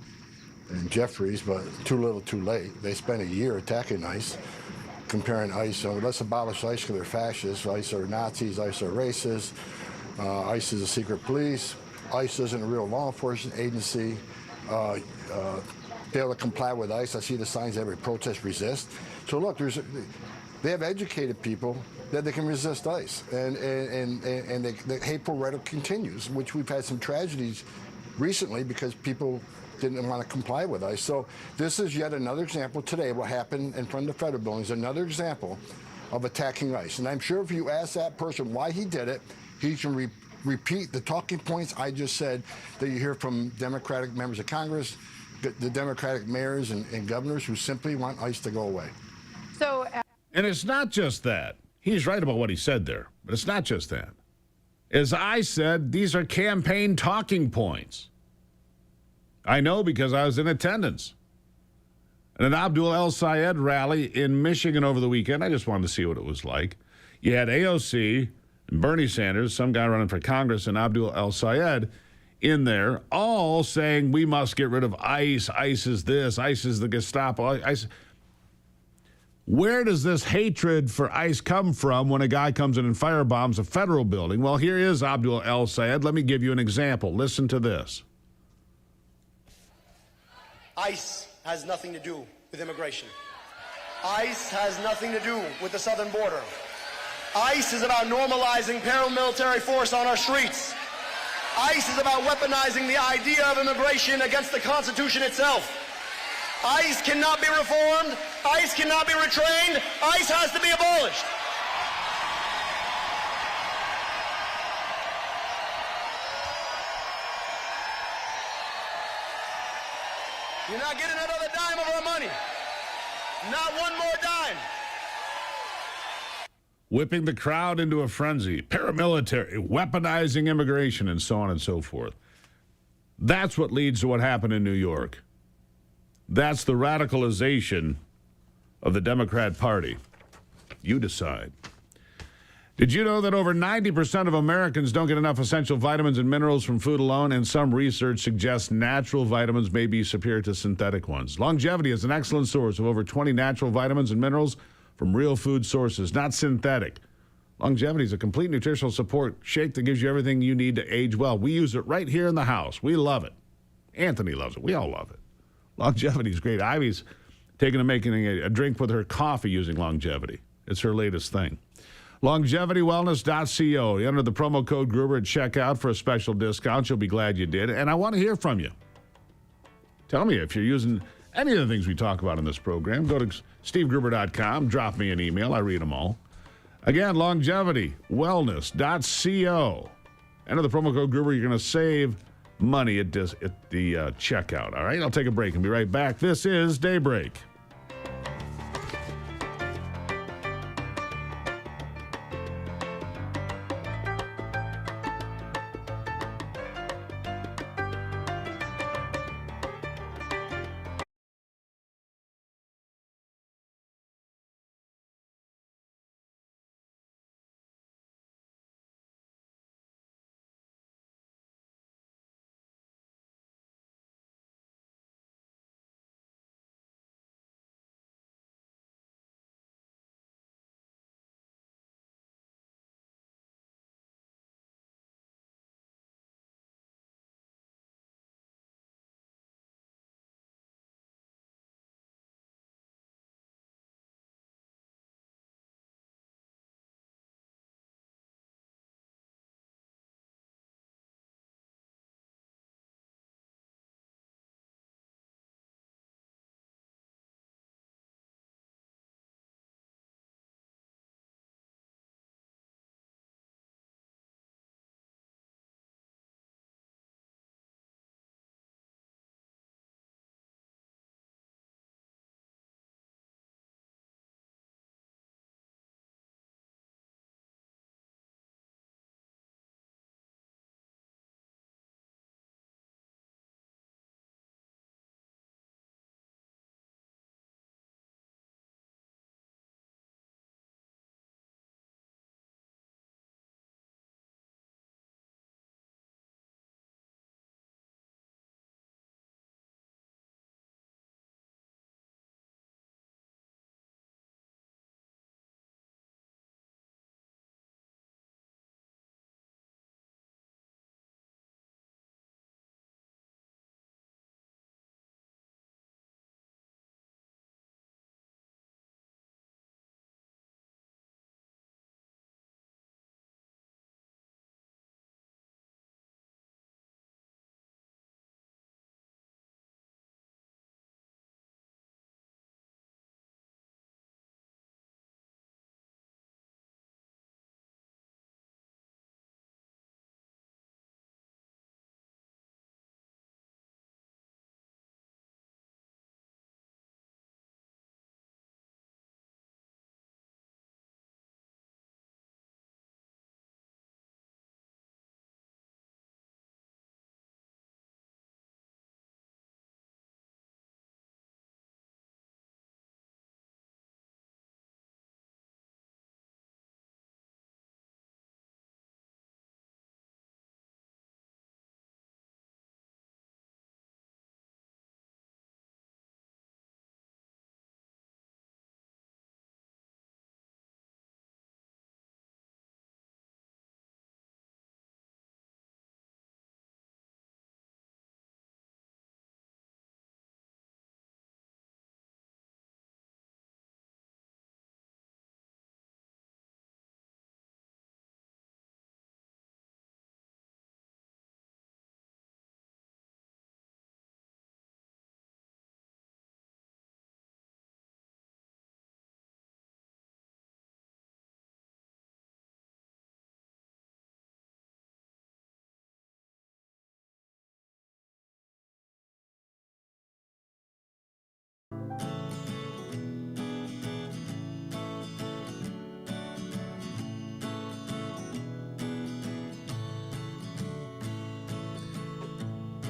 Jeffries, but too little, too late. They spent a year attacking ICE, comparing ICE. So let's abolish ICE because they're fascists. ICE are Nazis. ICE are racist. ICE is a secret police. ICE isn't a real law enforcement agency. Fail to comply with ICE. I see the signs every protest resist. So look, they have educated people that they can resist ICE, and the hateful rhetoric continues, which we've had some tragedies recently because people didn't want to comply with ICE. So this is yet another example today. What happened in front of the federal building is another example of attacking ICE. And I'm sure if you ask that person why he did it, he can repeat the talking points I just said that you hear from Democratic members of Congress, the Democratic mayors and governors who simply want ICE to go away. And it's not just that. He's right about what he said there, but it's not just that. As I said, these are campaign talking points. I know because I was in attendance at an Abdul El Sayed rally in Michigan over the weekend. I just wanted to see what it was like. You had AOC and Bernie Sanders, some guy running for Congress, and Abdul El Sayed in there, all saying we must get rid of ICE. ICE is this. ICE is the Gestapo. ICE. Where does this hatred for ICE come from when a guy comes in and firebombs a federal building? Well, here is Abdul El Sayed. Let me give you an example. Listen to this. ICE has nothing to do with immigration. ICE has nothing to do with the southern border. ICE is about normalizing paramilitary force on our streets. ICE is about weaponizing the idea of immigration against the Constitution itself. ICE cannot be reformed. ICE cannot be retrained. ICE has to be abolished. You're not getting another dime of our money. Not one more dime. Whipping the crowd into a frenzy, paramilitary, weaponizing immigration, and so on and so forth. That's what leads to what happened in New York. That's the radicalization of the Democrat Party. You decide. Did you know that over 90% of Americans don't get enough essential vitamins and minerals from food alone, and some research suggests natural vitamins may be superior to synthetic ones? Longevity is an excellent source of over 20 natural vitamins and minerals from real food sources, not synthetic. Longevity is a complete nutritional support shake that gives you everything you need to age well. We use it right here in the house. We love it. Anthony loves it. We all love it. Longevity is great. Ivy's taken to making a drink with her coffee using Longevity. It's her latest thing. LongevityWellness.co. You enter the promo code Gruber at checkout for a special discount. You'll be glad you did. And I want to hear from you. Tell me if you're using any of the things we talk about in this program. Go to SteveGruber.com. Drop me an email. I read them all. Again, LongevityWellness.co. Enter the promo code Gruber. You're going to save money at the checkout. All right, I'll take a break and be right back. This is Daybreak.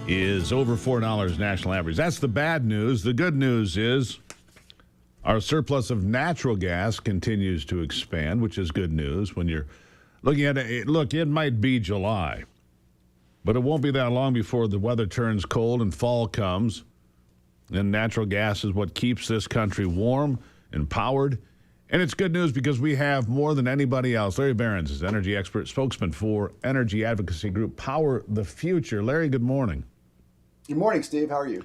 is over $4 national average. That's the bad news. The good news is our surplus of natural gas continues to expand, which is good news when you're looking at it. Look, it might be July, but it won't be that long before the weather turns cold and fall comes. And natural gas is what keeps this country warm and powered. And it's good news because we have more than anybody else. Larry Behrens is energy expert, spokesman for energy advocacy group Power the Future. Larry, good morning. Good morning, Steve. How are you?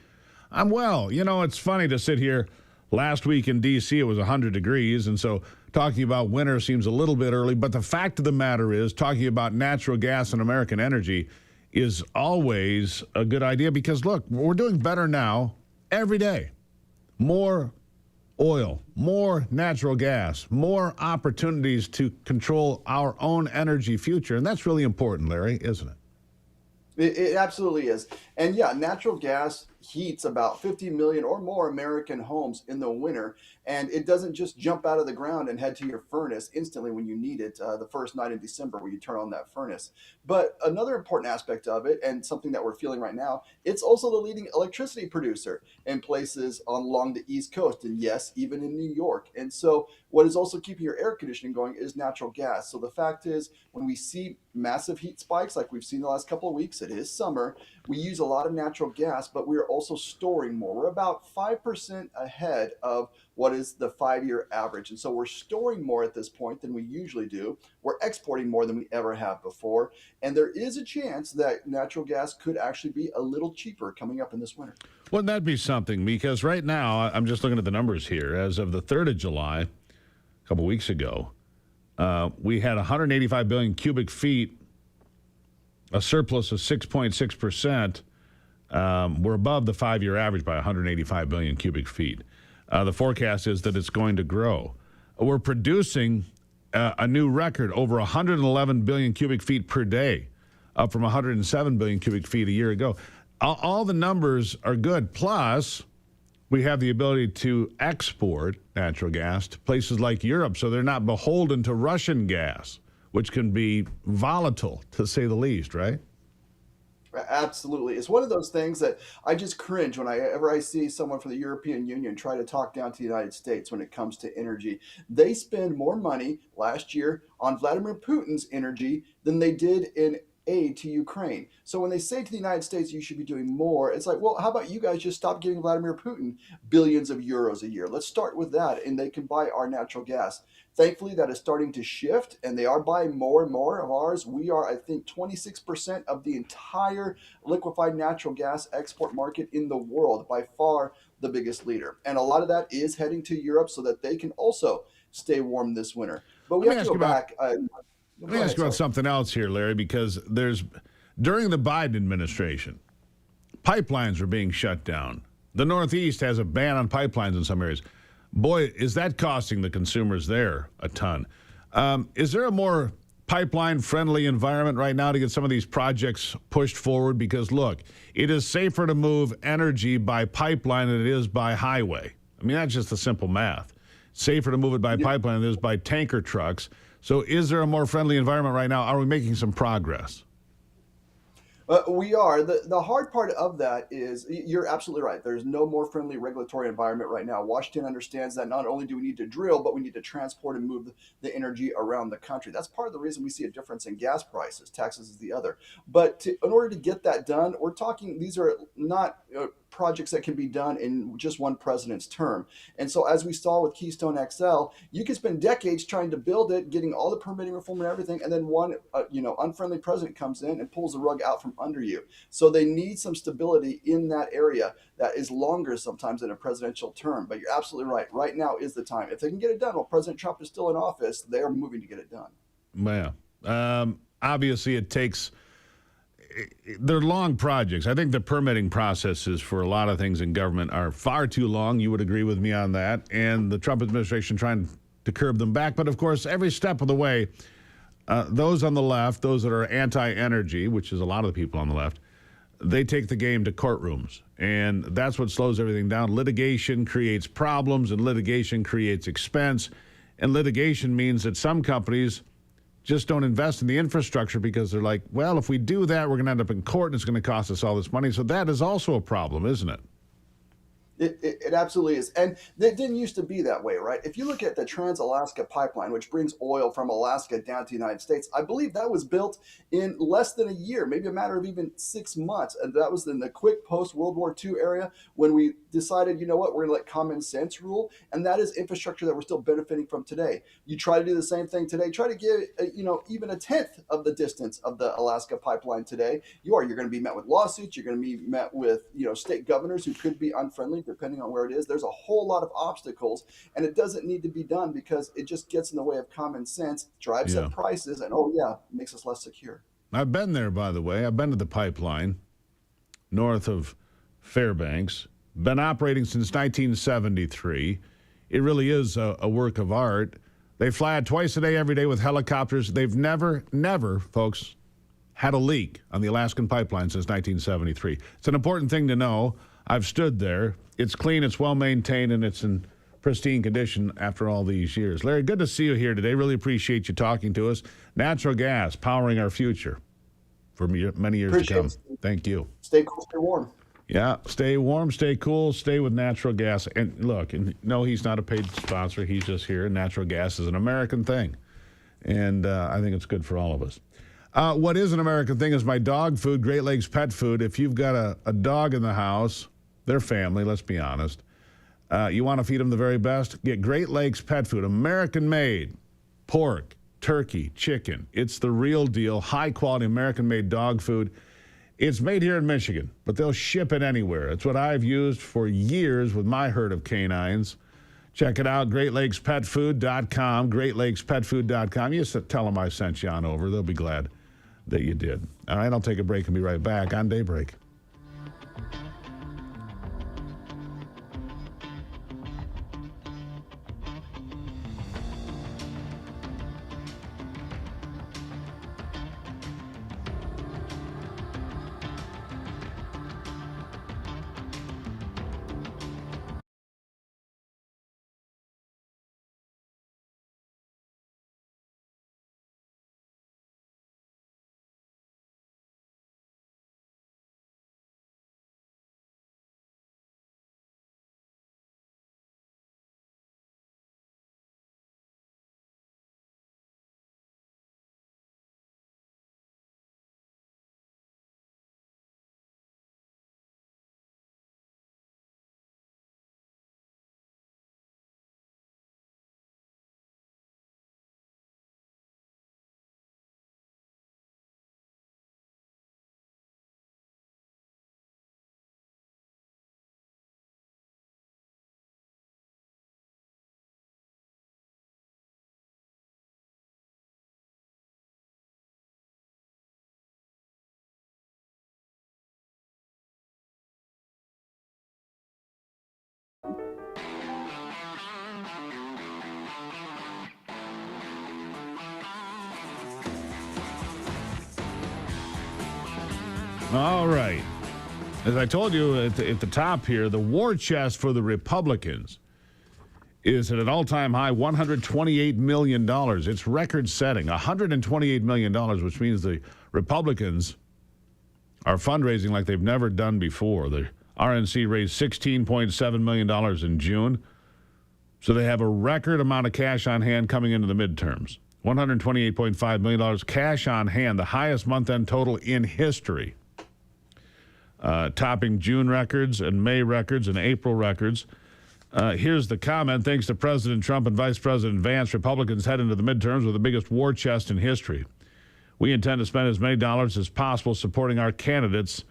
I'm well. You know, it's funny to sit here. Last week in D.C., it was 100 degrees, and so talking about winter seems a little bit early. But the fact of the matter is, talking about natural gas and American energy is always a good idea because, look, we're doing better now every day. More oil, more natural gas, more opportunities to control our own energy future. And that's really important, Larry, isn't it? It absolutely is. And yeah, natural gas heats about 50 million or more American homes in the winter. And it doesn't just jump out of the ground and head to your furnace instantly when you need it the first night in December when you turn on that furnace. But another important aspect of it, and something that we're feeling right now, it's also the leading electricity producer in places along the East Coast. And yes, even in New York. And so what is also keeping your air conditioning going is natural gas. So the fact is, when we see massive heat spikes like we've seen the last couple of weeks, it is summer, we use a lot of natural gas, but we are also storing more. We're about 5% ahead of what is the 5-year average. And so we're storing more at this point than we usually do. We're exporting more than we ever have before. And there is a chance that natural gas could actually be a little cheaper coming up in this winter. Wouldn't that be something? Because right now, I'm just looking at the numbers here. As of the 3rd of July, a couple weeks ago, we had 185 billion cubic feet, a surplus of 6.6%. We're above the 5-year average by 185 billion cubic feet. The forecast is that it's going to grow. We're producing a new record, over 111 billion cubic feet per day, up from 107 billion cubic feet a year ago. All the numbers are good. Plus, we have the ability to export natural gas to places like Europe, so they're not beholden to Russian gas, which can be volatile, to say the least, right? Absolutely. It's one of those things that I just cringe whenever I see someone from the European Union try to talk down to the United States when it comes to energy. They spend more money last year on Vladimir Putin's energy than they did in aid to Ukraine. So when they say to the United States, you should be doing more, it's like, well, how about you guys just stop giving Vladimir Putin billions of euros a year? Let's start with that, and they can buy our natural gas. Thankfully, that is starting to shift, and they are buying more and more of ours. We are, I think, 26% of the entire liquefied natural gas export market in the world, by far the biggest leader. And a lot of that is heading to Europe so that they can also stay warm this winter. But we have to go back. Let me ask you about something else here, Larry, because during the Biden administration, pipelines are being shut down. The Northeast has a ban on pipelines in some areas. Boy, is that costing the consumers there a ton. Is there a more pipeline-friendly environment right now to get some of these projects pushed forward? Because, look, it is safer to move energy by pipeline than it is by highway. I mean, that's just the simple math. Safer to move it by pipeline than it is by tanker trucks. So is there a more friendly environment right now? Are we making some progress? We are. The hard part of that is, you're absolutely right. There's no more friendly regulatory environment right now. Washington understands that not only do we need to drill, but we need to transport and move the energy around the country. That's part of the reason we see a difference in gas prices. Texas is the other. But in order to get that done, we're talking, these are not projects that can be done in just one president's term. And so as we saw with Keystone XL, you can spend decades trying to build it, getting all the permitting reform and everything, and then one unfriendly president comes in and pulls the rug out from under you. So they need some stability in that area that is longer sometimes than a presidential term. But you're absolutely right. Right now is the time. If they can get it done while President Trump is still in office, they are moving to get it done. Yeah. Obviously, they're long projects. I think the permitting processes for a lot of things in government are far too long. You would agree with me on that. And the Trump administration trying to curb them back. But, of course, every step of the way, those on the left, those that are anti-energy, which is a lot of the people on the left, they take the game to courtrooms. And that's what slows everything down. Litigation creates problems, and litigation creates expense. And litigation means that some companies just don't invest in the infrastructure because they're like, well, if we do that, we're going to end up in court and it's going to cost us all this money. So that is also a problem, isn't it? It absolutely is. And it didn't used to be that way, right? If you look at the Trans-Alaska Pipeline, which brings oil from Alaska down to the United States, I believe that was built in less than a year, maybe a matter of even 6 months. And that was in the quick post-World War II area when we decided, you know what, we're going to let common sense rule. And that is infrastructure that we're still benefiting from today. You try to do the same thing today, try to give, even a tenth of the distance of the Alaska Pipeline today. You're going to be met with lawsuits. You're going to be met with, state governors who could be unfriendly, depending on where it is. There's a whole lot of obstacles, and it doesn't need to be done because it just gets in the way of common sense, drives up prices, and makes us less secure. I've been there, by the way. I've been to the pipeline north of Fairbanks. Been operating since 1973. It really is a work of art. They fly it twice a day, every day with helicopters. They've never, folks, had a leak on the Alaskan pipeline since 1973. It's an important thing to know. I've stood there. It's clean, it's well-maintained, and it's in pristine condition after all these years. Larry, good to see you here today. Really appreciate you talking to us. Natural gas, powering our future for many years to come. Thank you. Stay cool, stay warm. Yeah, stay warm, stay cool, stay with natural gas. And look, no, he's not a paid sponsor. He's just here. Natural gas is an American thing, and I think it's good for all of us. What is an American thing is my dog food, Great Lakes Pet Food. If you've got a dog in the house, their family, let's be honest, you want to feed them the very best, get Great Lakes Pet Food, American-made pork, turkey, chicken. It's the real deal, high-quality American-made dog food. It's made here in Michigan, but they'll ship it anywhere. It's what I've used for years with my herd of canines. Check it out, GreatLakesPetFood.com, GreatLakesPetFood.com. You just tell them I sent you on over. They'll be glad that you did. All right, I'll take a break and be right back on Daybreak. All right. As I told you at the top here, the war chest for the Republicans is at an all-time high, $128 million. It's record-setting, $128 million, which means the Republicans are fundraising like they've never done before. The RNC raised $16.7 million in June, so they have a record amount of cash on hand coming into the midterms. $128.5 million cash on hand, the highest month-end total in history. Topping June records and May records and April records. Here's the comment. Thanks to President Trump and Vice President Vance, Republicans head into the midterms with the biggest war chest in history. We intend to spend as many dollars as possible supporting our candidates,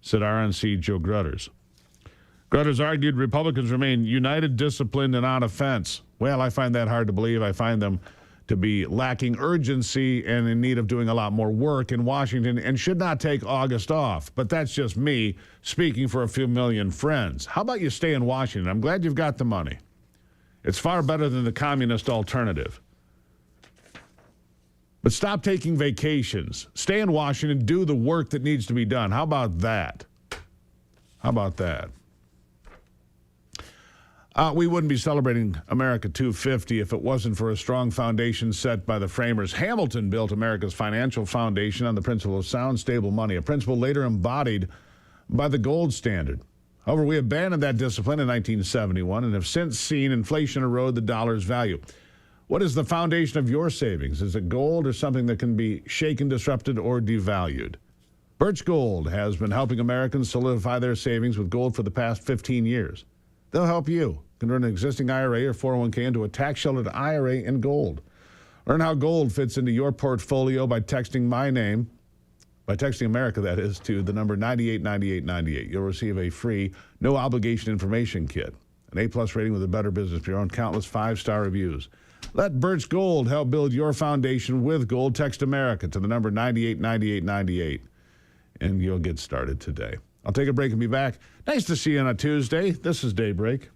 said RNC Joe Grutters. Grutters argued Republicans remain united, disciplined, and on offense. Well, I find that hard to believe. I find them to be lacking urgency and in need of doing a lot more work in Washington and should not take August off. But that's just me speaking for a few million friends. How about you stay in Washington? I'm glad you've got the money. It's far better than the communist alternative. But stop taking vacations. Stay in Washington, do the work that needs to be done. How about that? How about that? We wouldn't be celebrating America 250 if it wasn't for a strong foundation set by the framers. Hamilton built America's financial foundation on the principle of sound, stable money, a principle later embodied by the gold standard. However, we abandoned that discipline in 1971 and have since seen inflation erode the dollar's value. What is the foundation of your savings? Is it gold or something that can be shaken, disrupted, or devalued? Birch Gold has been helping Americans solidify their savings with gold for the past 15 years. They'll help you convert an existing IRA or 401k into a tax-sheltered IRA in gold. Learn how gold fits into your portfolio by texting my name, by texting America, that is, to the number 989898. You'll receive a free, no-obligation information kit, an A-plus rating with a Better Business Bureau, and countless 5-star reviews. Let Birch Gold help build your foundation with gold. Text America to the number 989898, and you'll get started today. I'll take a break and be back. Nice to see you on a Tuesday. This is Daybreak.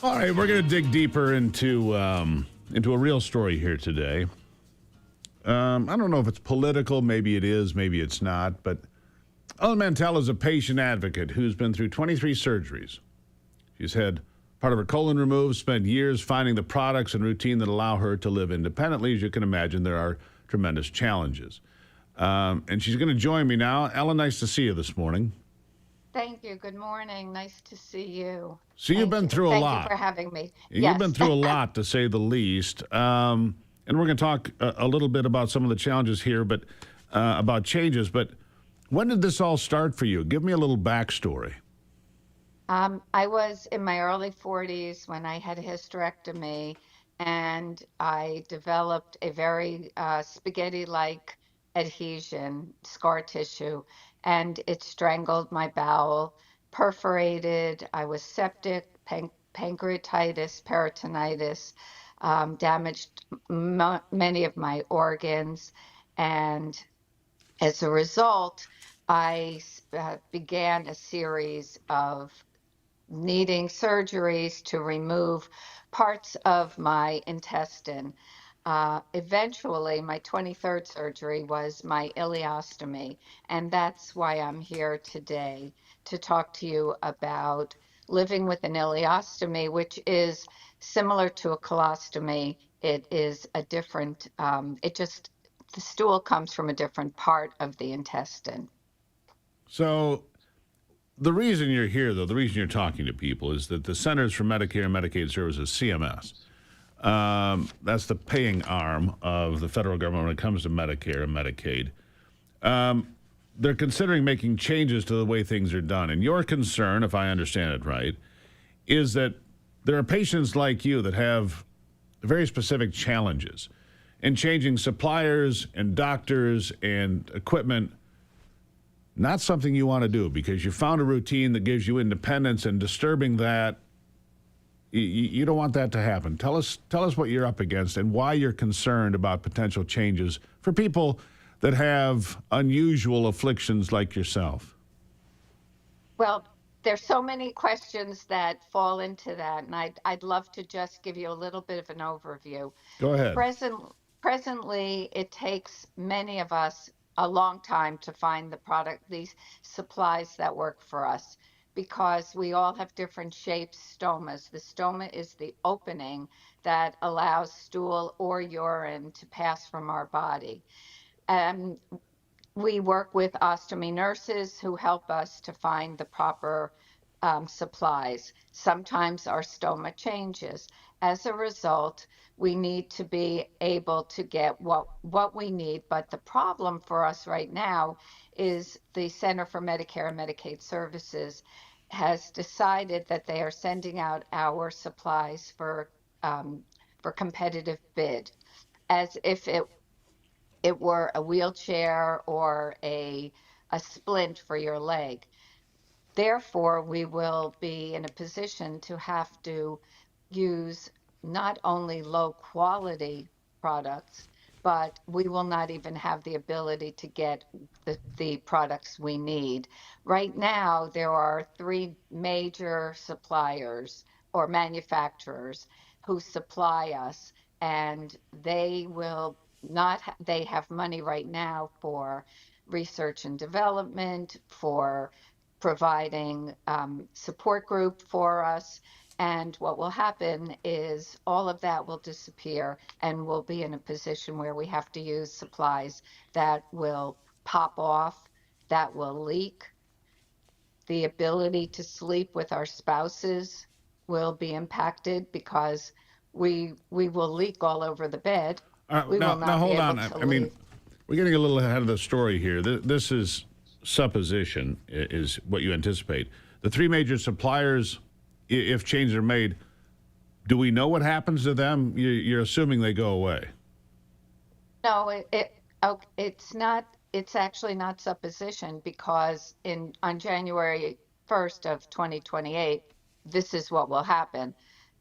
All right, we're going to dig deeper into a real story here today. I don't know if it's political. Maybe it is. Maybe it's not. But Ellen Mantell is a patient advocate who's been through 23 surgeries. She's had part of her colon removed, spent years finding the products and routine that allow her to live independently. As you can imagine, there are tremendous challenges. And she's going to join me now. Ellen, nice to see you this morning. Thank you. Good morning. Nice to see you. So you've been through a lot. Thank you for having me. You've been through a lot, to say the least. And we're going to talk a little bit about some of the challenges here, but about changes. But when did this all start for you? Give me a little backstory. I was in my early 40s when I had a hysterectomy, and I developed a very spaghetti-like adhesion, scar tissue, and it strangled my bowel, perforated. I was septic, pancreatitis, peritonitis, damaged many of my organs, and as a result, I began a series of needing surgeries to remove parts of my intestine. Eventually, my 23rd surgery was my ileostomy, and that's why I'm here today to talk to you about living with an ileostomy, which is similar to a colostomy. It is a different, the stool comes from a different part of the intestine. So the reason you're here, though, the reason you're talking to people is that the Centers for Medicare and Medicaid Services, CMS, that's the paying arm of the federal government when it comes to Medicare and Medicaid. They're considering making changes to the way things are done. And your concern, if I understand it right, is that there are patients like you that have very specific challenges. And changing suppliers and doctors and equipment, not something you want to do because you found a routine that gives you independence, and disturbing that, you don't want that to happen. Tell us what you're up against and why you're concerned about potential changes for people that have unusual afflictions like yourself. Well, there's so many questions that fall into that, and I'd love to just give you a little bit of an overview. Go ahead. Presently, it takes many of us a long time to find these supplies that work for us, because we all have different shapes, stomas. The stoma is the opening that allows stool or urine to pass from our body. We work with ostomy nurses who help us to find the proper supplies. Sometimes our stoma changes. As a result, we need to be able to get what we need. But the problem for us right now is the Center for Medicare and Medicaid Services has decided that they are sending out our supplies for competitive bid, as if it were a wheelchair or a splint for your leg. Therefore, we will be in a position to have to use not only low quality products, but we will not even have the ability to get the products we need. Right now, there are 3 major suppliers or manufacturers who supply us, and they will not, they have money right now for research and development, for providing support group for us. And what will happen is all of that will disappear, and we'll be in a position where we have to use supplies that will pop off, that will leak. The ability to sleep with our spouses will be impacted because we will leak all over the bed. Now hold on. I mean, we're getting a little ahead of the story here. This is supposition, is what you anticipate. The 3 major suppliers, if changes are made, do we know what happens to them? You're assuming they go away. No, it's not. It's actually not supposition, because on January 1st of 2028, this is what will happen.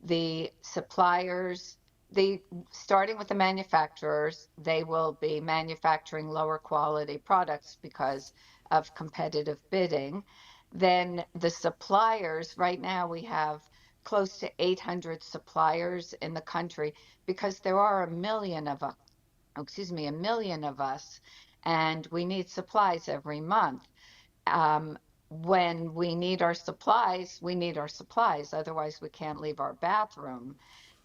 The suppliers, starting with the manufacturers, they will be manufacturing lower quality products because of competitive bidding. Then the suppliers, right now we have close to 800 suppliers in the country, because there are a million of us, and we need supplies every month. When we need our supplies, otherwise we can't leave our bathroom.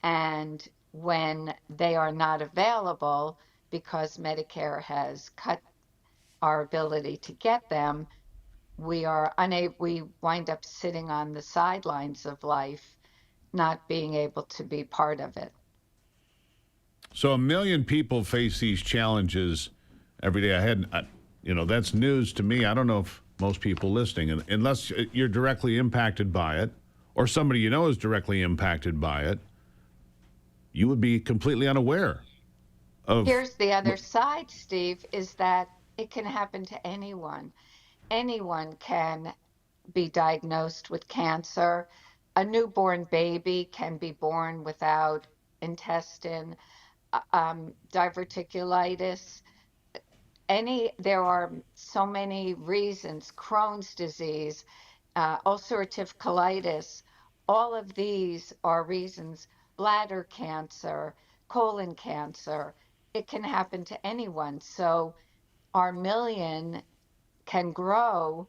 And when they are not available, because Medicare has cut our ability to get them, we wind up sitting on the sidelines of life, not being able to be part of it. So 1 million people face these challenges every day. That's news to me. I don't know if most people listening, unless you're directly impacted by it, or somebody you know is directly impacted by it, you would be completely unaware of. Here's the other side, Steve, is that it can happen to anyone. Anyone can be diagnosed with cancer. A newborn baby can be born without intestine, diverticulitis. There are so many reasons, Crohn's disease, ulcerative colitis, all of these are reasons, bladder cancer, colon cancer, it can happen to anyone. So our million can grow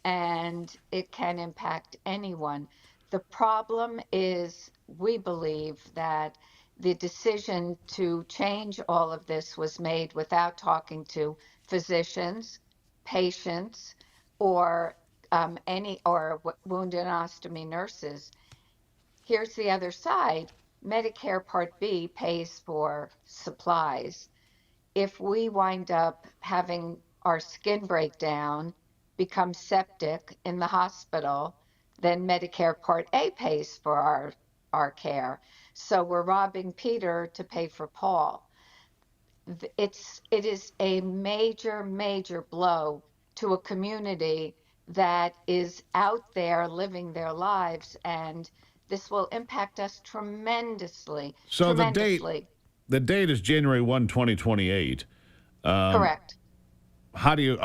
and it can impact anyone. The problem is, we believe that the decision to change all of this was made without talking to physicians, patients, or wound and ostomy nurses. Here's the other side. Medicare Part B pays for supplies. If we wind up having our skin break down, become septic in the hospital, then Medicare Part A pays for our care. So we're robbing Peter to pay for Paul. It is a major, major blow to a community that is out there living their lives, and this will impact us tremendously. So tremendously. the date is January 1, 2028. Correct. How do you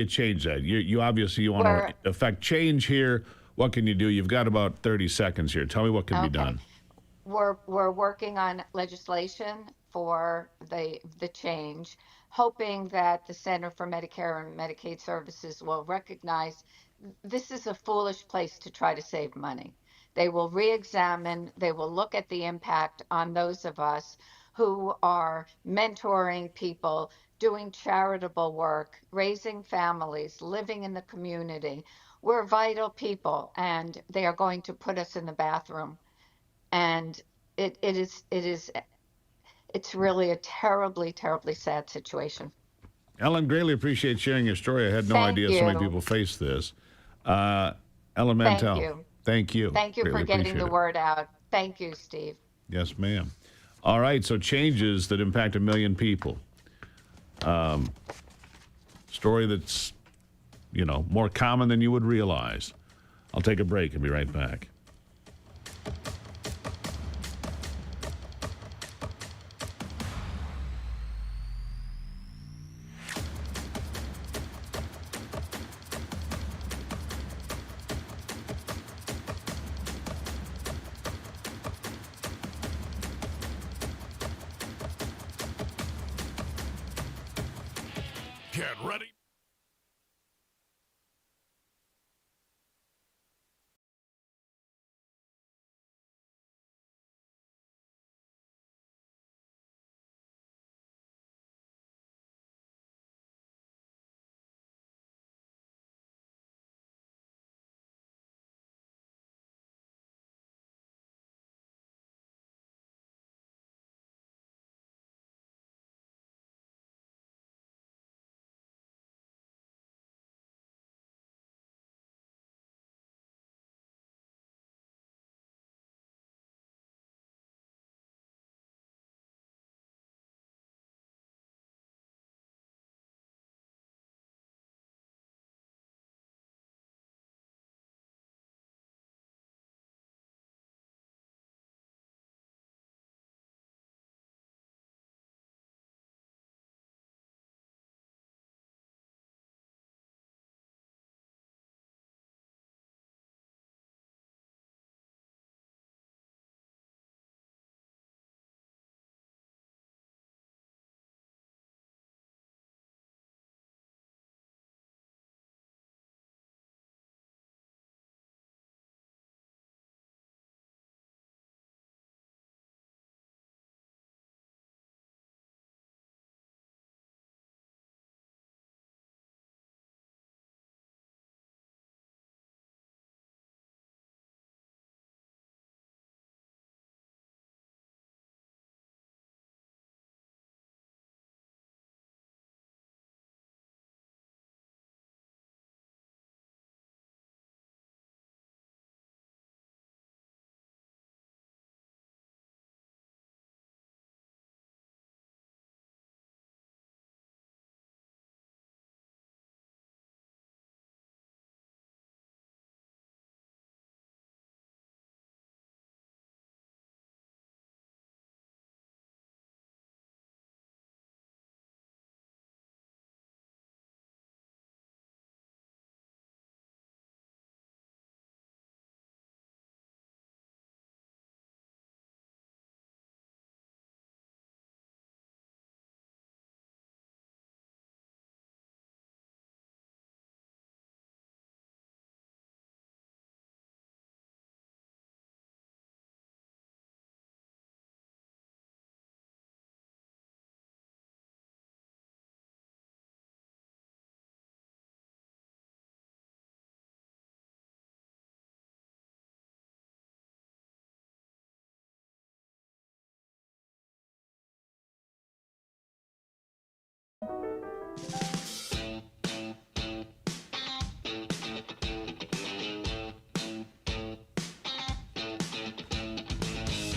change that? You obviously want to affect change here. What can you do? You've got about 30 seconds here. Tell me what can be done. We're working on legislation for the change, hoping that the Center for Medicare and Medicaid Services will recognize this is a foolish place to try to save money. They will re-examine, they will look at the impact on those of us who are mentoring people, doing charitable work, raising families, living in the community. We're vital people, and they are going to put us in the bathroom. And it's really a terribly, terribly sad situation. Ellen, greatly appreciate sharing your story. I had no idea so many people face this. Ellen Mantell. Thank you. Thank you. Thank you Greatly for getting appreciate the it. word out. Thank you, Steve. Yes, ma'am. All right, so changes that impact 1 million people. Story that's, more common than you would realize. I'll take a break and be right back. Get ready.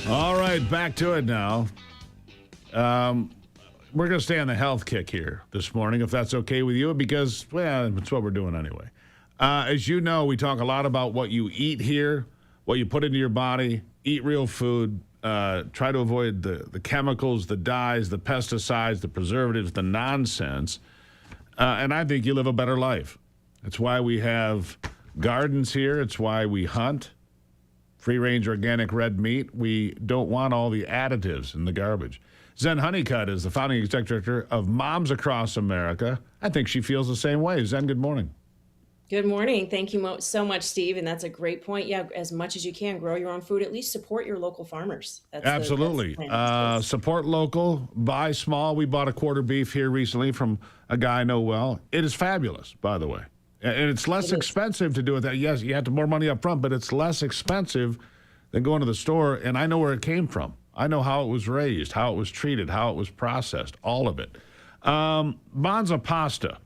All right, back to it now. We're going to stay on the health kick here this morning, if that's okay with you, because, well, it's what we're doing anyway. As you know, we talk a lot about what you eat here, what you put into your body, eat real food, try to avoid the chemicals, the dyes, the pesticides, the preservatives, the nonsense. And I think you live a better life. It's why we have gardens here. It's why we hunt. Free-range organic red meat. We don't want all the additives in the garbage. Zen Honeycutt is the founding executive director of Moms Across America. I think she feels the same way. Zen, good morning. Good morning. Thank you so much, Steve. And that's a great point. Yeah, as much as you can, grow your own food. At least support your local farmers. Absolutely. Support local, buy small. We bought a quarter beef here recently from a guy I know well. It is fabulous, by the way. And it's less expensive to do it that. Yes, you have to more money up front, but it's less expensive than going to the store. And I know where it came from. I know how it was raised, how it was treated, how it was processed, all of it. Banza Pasta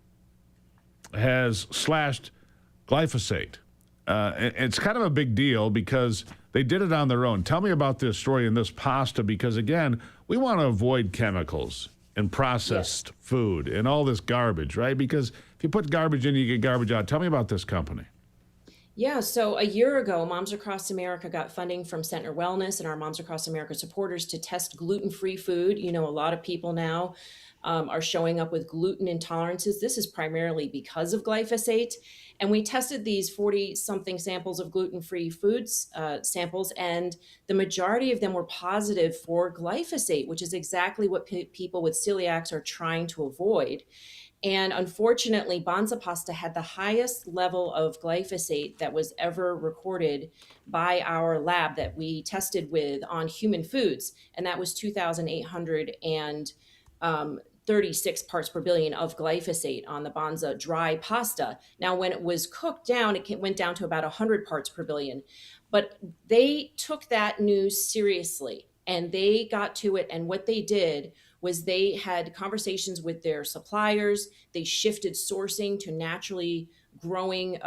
has slashed glyphosate. It's kind of a big deal because they did it on their own. Tell me about this story and this pasta, because, again, we want to avoid chemicals and processed food and all this garbage, right? Because if you put garbage in, you get garbage out. Tell me about this company. Yeah, so a year ago, Moms Across America got funding from Centner Wellness and our Moms Across America supporters to test gluten-free food. You know, a lot of people now are showing up with gluten intolerances. This is primarily because of glyphosate. And we tested these 40-something samples of gluten-free foods samples, and the majority of them were positive for glyphosate, which is exactly what people with celiacs are trying to avoid. And unfortunately, Banza Pasta had the highest level of glyphosate that was ever recorded by our lab that we tested with on human foods, and that was 2,836 parts per billion of glyphosate on the Banza dry pasta. Now, when it was cooked down, it went down to about 100 parts per billion. But they took that news seriously, and they got to it, and what they did was they had conversations with their suppliers. They shifted sourcing to naturally growing,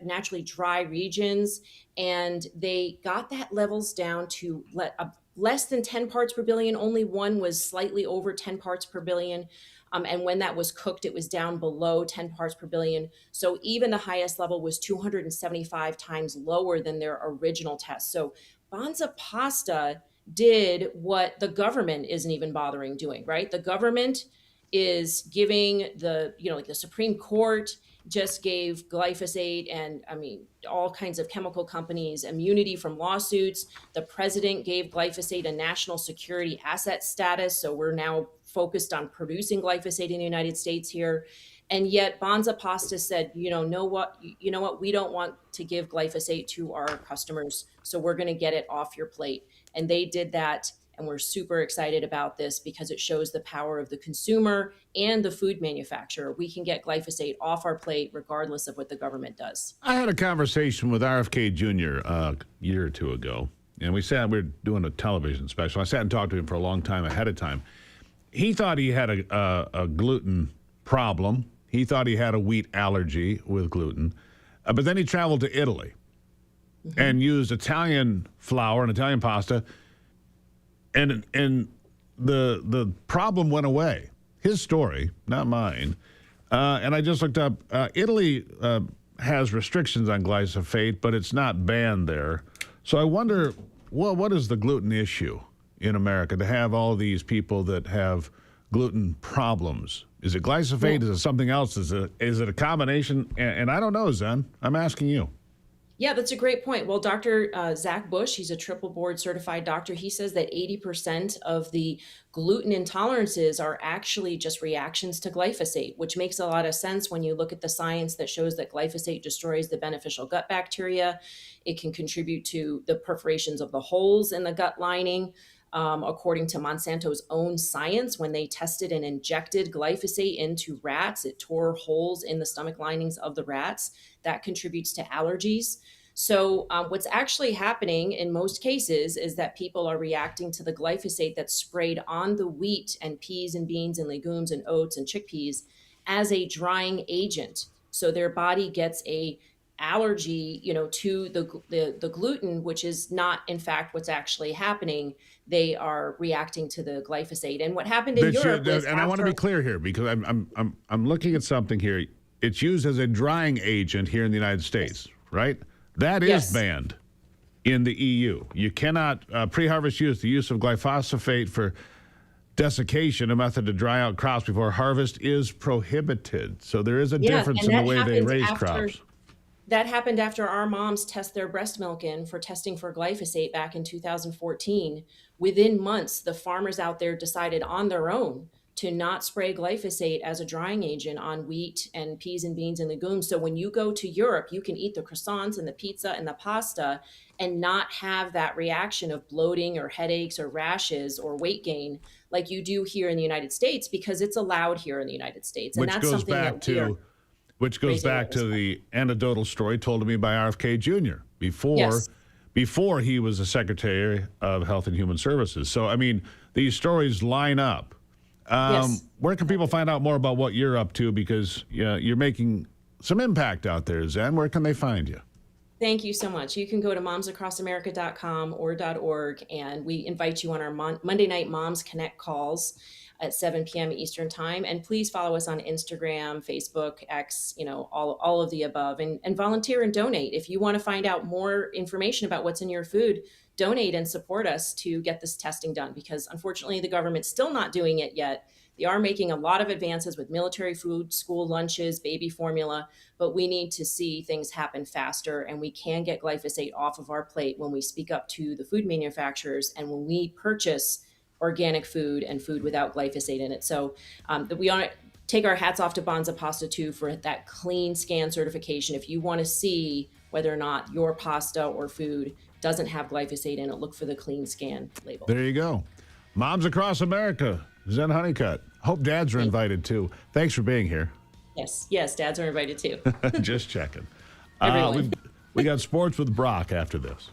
naturally dry regions, and they got that levels down to less than 10 parts per billion. Only one was slightly over 10 parts per billion. And when that was cooked, it was down below 10 parts per billion. So even the highest level was 275 times lower than their original test. So Banza Pasta did what the government isn't even bothering doing, right? The government is giving like the Supreme Court just gave glyphosate and all kinds of chemical companies immunity from lawsuits. The president gave glyphosate a national security asset status. So we're now focused on producing glyphosate in the United States here. And yet Banza Pasta said, you know what, we don't want to give glyphosate to our customers. So we're going to get it off your plate. And they did that. And we're super excited about this because it shows the power of the consumer and the food manufacturer. We can get glyphosate off our plate regardless of what the government does. I had a conversation with RFK Jr. A year or two ago, and we were doing a television special. I sat and talked to him for a long time ahead of time. He thought he had a gluten problem. He thought he had a wheat allergy with gluten. But then he traveled to Italy and used Italian flour and Italian pasta, and the problem went away. His story, not mine. And I just looked up, Italy has restrictions on glyphosate, but it's not banned there. So I wonder, what is the gluten issue in America to have all these people that have gluten problems? Is it glyphosate? Is it something else? Is it a combination? And I don't know, Zen. I'm asking you. Yeah, that's a great point. Well, Dr. Zach Bush, he's a triple board certified doctor. He says that 80% of the gluten intolerances are actually just reactions to glyphosate, which makes a lot of sense when you look at the science that shows that glyphosate destroys the beneficial gut bacteria. It can contribute to the perforations of the holes in the gut lining. According to Monsanto's own science, when they tested and injected glyphosate into rats, it tore holes in the stomach linings of the rats. That contributes to allergies. So, what's actually happening in most cases is that people are reacting to the glyphosate that's sprayed on the wheat and peas and beans and legumes and oats and chickpeas as a drying agent. So their body gets a allergy, to the gluten, which is not in fact what's actually happening. They are reacting to the glyphosate. And what happened in Europe was and I want to be clear here because I'm looking at something here. It's used as a drying agent here in the United States, right? That is banned in the EU. You cannot pre-harvest use. The use of glyphosate for desiccation, a method to dry out crops before harvest, is prohibited. So there is a difference in the way they raise crops. That happened after our moms test their breast milk in for testing for glyphosate back in 2014. Within months, the farmers out there decided on their own to not spray glyphosate as a drying agent on wheat and peas and beans and legumes. So when you go to Europe, you can eat the croissants and the pizza and the pasta and not have that reaction of bloating or headaches or rashes or weight gain like you do here in the United States, because it's allowed here in the United States. And that's something that which goes back to the anecdotal story told to me by RFK Jr. before he was the Secretary of Health and Human Services. So, I mean, these stories line up. Where can people find out more about what you're up to? Because you're making some impact out there, Zen. Where can they find you? Thank you so much. You can go to momsacrossamerica.com or .org, and we invite you on our Monday night Moms Connect calls at 7 p.m. Eastern time. And please follow us on Instagram, Facebook, X, all of the above, and volunteer and donate. If you want to find out more information about what's in your food, donate and support us to get this testing done, because unfortunately the government's still not doing it yet. They are making a lot of advances with military food, school lunches, baby formula, but we need to see things happen faster, and we can get glyphosate off of our plate when we speak up to the food manufacturers and when we purchase organic food and food without glyphosate in it. So we want to take our hats off to Banza Pasta too for that clean scan certification. If you want to see whether or not your pasta or food doesn't have glyphosate in it, look for the clean scan label. There you go. Moms across America, Zen Honeycutt. Hope dads are invited too. Thanks for being here. Yes, dads are invited too. Just checking. We got sports with Brock after this.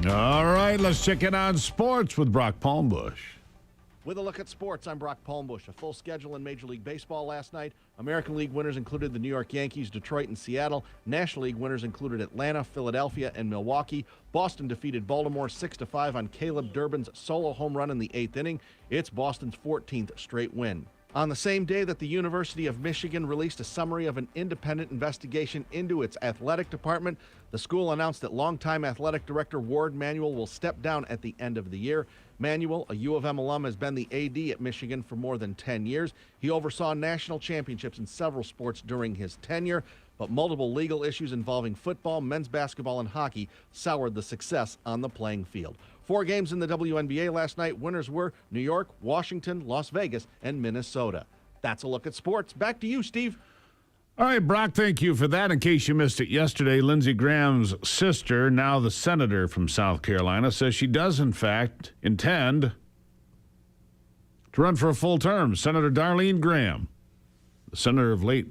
All right, let's check in on sports with Brock Palmbush. With a look at sports, I'm Brock Palmbush. A full schedule in Major League Baseball last night. American League winners included the New York Yankees, Detroit, and Seattle. National League winners included Atlanta, Philadelphia, and Milwaukee. Boston defeated Baltimore 6-5 on Caleb Durbin's solo home run in the 8th inning. It's Boston's 14th straight win. On the same day that the University of Michigan released a summary of an independent investigation into its athletic department, the school announced that longtime athletic director Ward Manuel will step down at the end of the year. Manuel, a U of M alum, has been the AD at Michigan for more than 10 years. He oversaw national championships in several sports during his tenure, but multiple legal issues involving football, men's basketball, and hockey soured the success on the playing field. 4 games in the WNBA last night. Winners were New York, Washington, Las Vegas, and Minnesota. That's a look at sports. Back to you, Steve. All right, Brock, thank you for that. In case you missed it yesterday, Lindsey Graham's sister, now the senator from South Carolina, says she does, in fact, intend to run for a full term. Senator Darlene Graham, the senator of late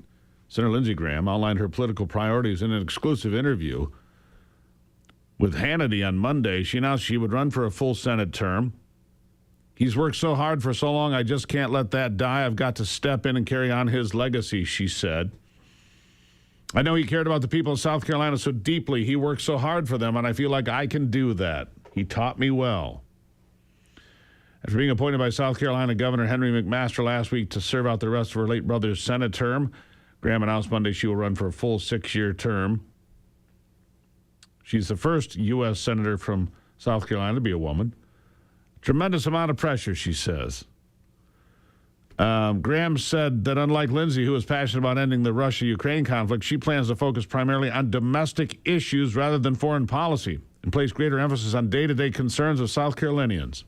Senator Lindsey Graham, outlined her political priorities in an exclusive interview with Hannity on Monday. She announced she would run for a full Senate term. He's worked so hard for so long, I just can't let that die. I've got to step in and carry on his legacy, she said. I know he cared about the people of South Carolina so deeply. He worked so hard for them, and I feel like I can do that. He taught me well. After being appointed by South Carolina Governor Henry McMaster last week to serve out the rest of her late brother's Senate term, Graham announced Monday she will run for a full 6-year term. She's the first U.S. senator from South Carolina to be a woman. Tremendous amount of pressure, she says. Graham said that unlike Lindsey, who is passionate about ending the Russia-Ukraine conflict, she plans to focus primarily on domestic issues rather than foreign policy and place greater emphasis on day-to-day concerns of South Carolinians.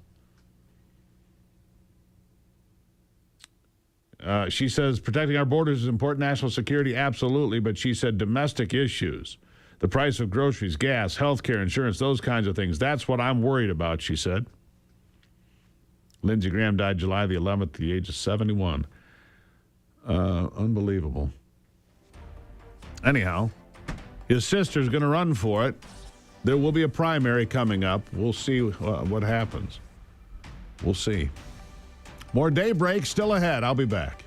She says protecting our borders is important, national security, absolutely, but she said domestic issues, the price of groceries, gas, health care, insurance, those kinds of things, that's what I'm worried about, she said. Lindsey Graham died July the 11th at the age of 71. Unbelievable. Anyhow, his sister's going to run for it. There will be a primary coming up. We'll see what happens. We'll see. More Daybreak still ahead. I'll be back.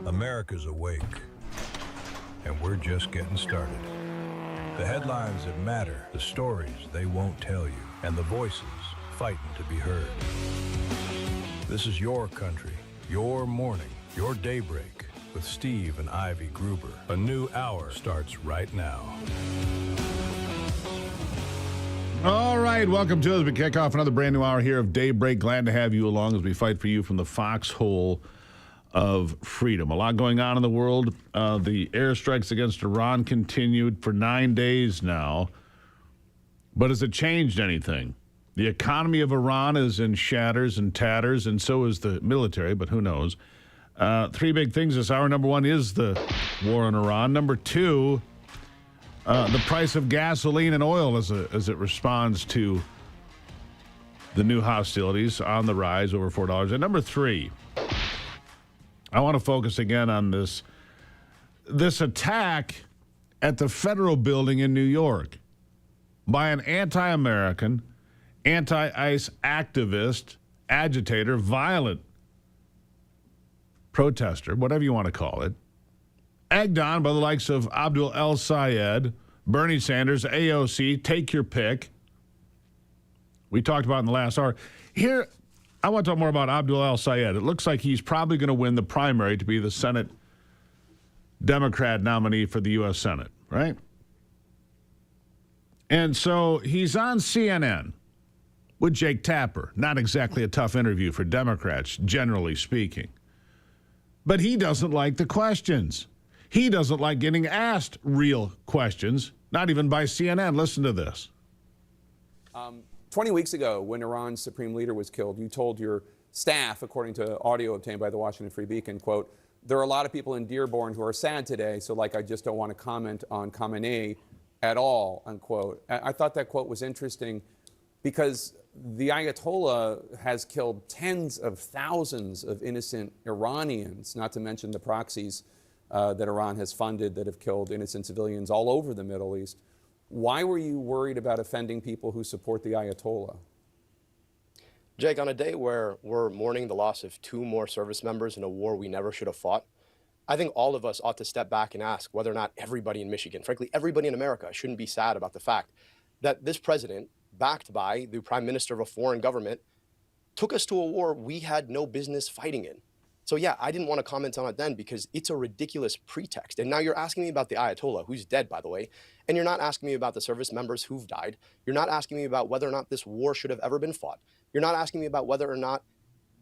America's awake, and we're just getting started. The headlines that matter, the stories they won't tell you, and the voices fighting to be heard. This is your country, your morning, your daybreak with Steve and Ivy Gruber. A new hour starts right now. All right, welcome to as we kick off another brand new hour here of Daybreak. Glad to have you along as we fight for you from the foxhole of freedom. A lot going on in the world. The airstrikes against Iran continued for 9 days now. But has it changed anything? The economy of Iran is in shatters and tatters, and so is the military, but who knows? Three big things this hour. Number one is the war in Iran. Number two, the price of gasoline and oil as it responds to the new hostilities on the rise over $4. And number three, I want to focus again on this attack at the federal building in New York by an anti-American, anti-ICE activist, agitator, violent protester, whatever you want to call it, egged on by the likes of Abdul El-Sayed, Bernie Sanders, AOC, take your pick. We talked about in the last hour. Here, I want to talk more about Abdul El-Sayed. It looks like he's probably going to win the primary to be the Senate Democrat nominee for the U.S. Senate, right? And so he's on CNN with Jake Tapper. Not exactly a tough interview for Democrats, generally speaking. But he doesn't like the questions. He doesn't like getting asked real questions, not even by CNN. Listen to this. 20 weeks ago, when Iran's supreme leader was killed, you told your staff, according to audio obtained by the Washington Free Beacon, quote, "There are a lot of people in Dearborn who are sad today, so I just don't want to comment on Khamenei at all," unquote. I thought that quote was interesting because the Ayatollah has killed tens of thousands of innocent Iranians, not to mention the proxies that Iran has funded that have killed innocent civilians all over the Middle East. Why were you worried about offending people who support the Ayatollah? Jake, on a day where we're mourning the loss of 2 more service members in a war we never should have fought, I think all of us ought to step back and ask whether or not everybody in Michigan, frankly, everybody in America, shouldn't be sad about the fact that this president, backed by the prime minister of a foreign government, took us to a war we had no business fighting in. So yeah, I didn't want to comment on it then because it's a ridiculous pretext. And now you're asking me about the Ayatollah, who's dead, by the way, and you're not asking me about the service members who've died. You're not asking me about whether or not this war should have ever been fought. You're not asking me about whether or not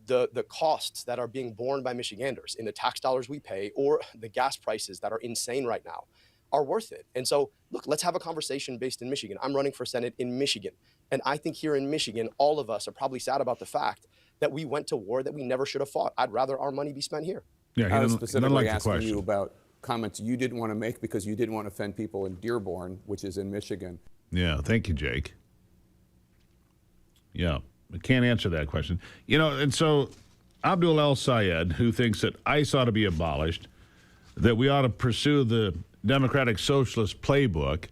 the costs that are being borne by Michiganders in the tax dollars we pay or the gas prices that are insane right now are worth it. And so, look, let's have a conversation based in Michigan. I'm running for Senate in Michigan. And I think here in Michigan, all of us are probably sad about the fact that we went to war that we never should have fought. I'd rather our money be spent here. Yeah, I was specifically asking you about comments you didn't want to make because you didn't want to offend people in Dearborn, which is in Michigan. Yeah, thank you, Jake. Yeah, I can't answer that question. You know, and so Abdul El-Sayed, who thinks that ICE ought to be abolished, that we ought to pursue the Democratic Socialist playbook,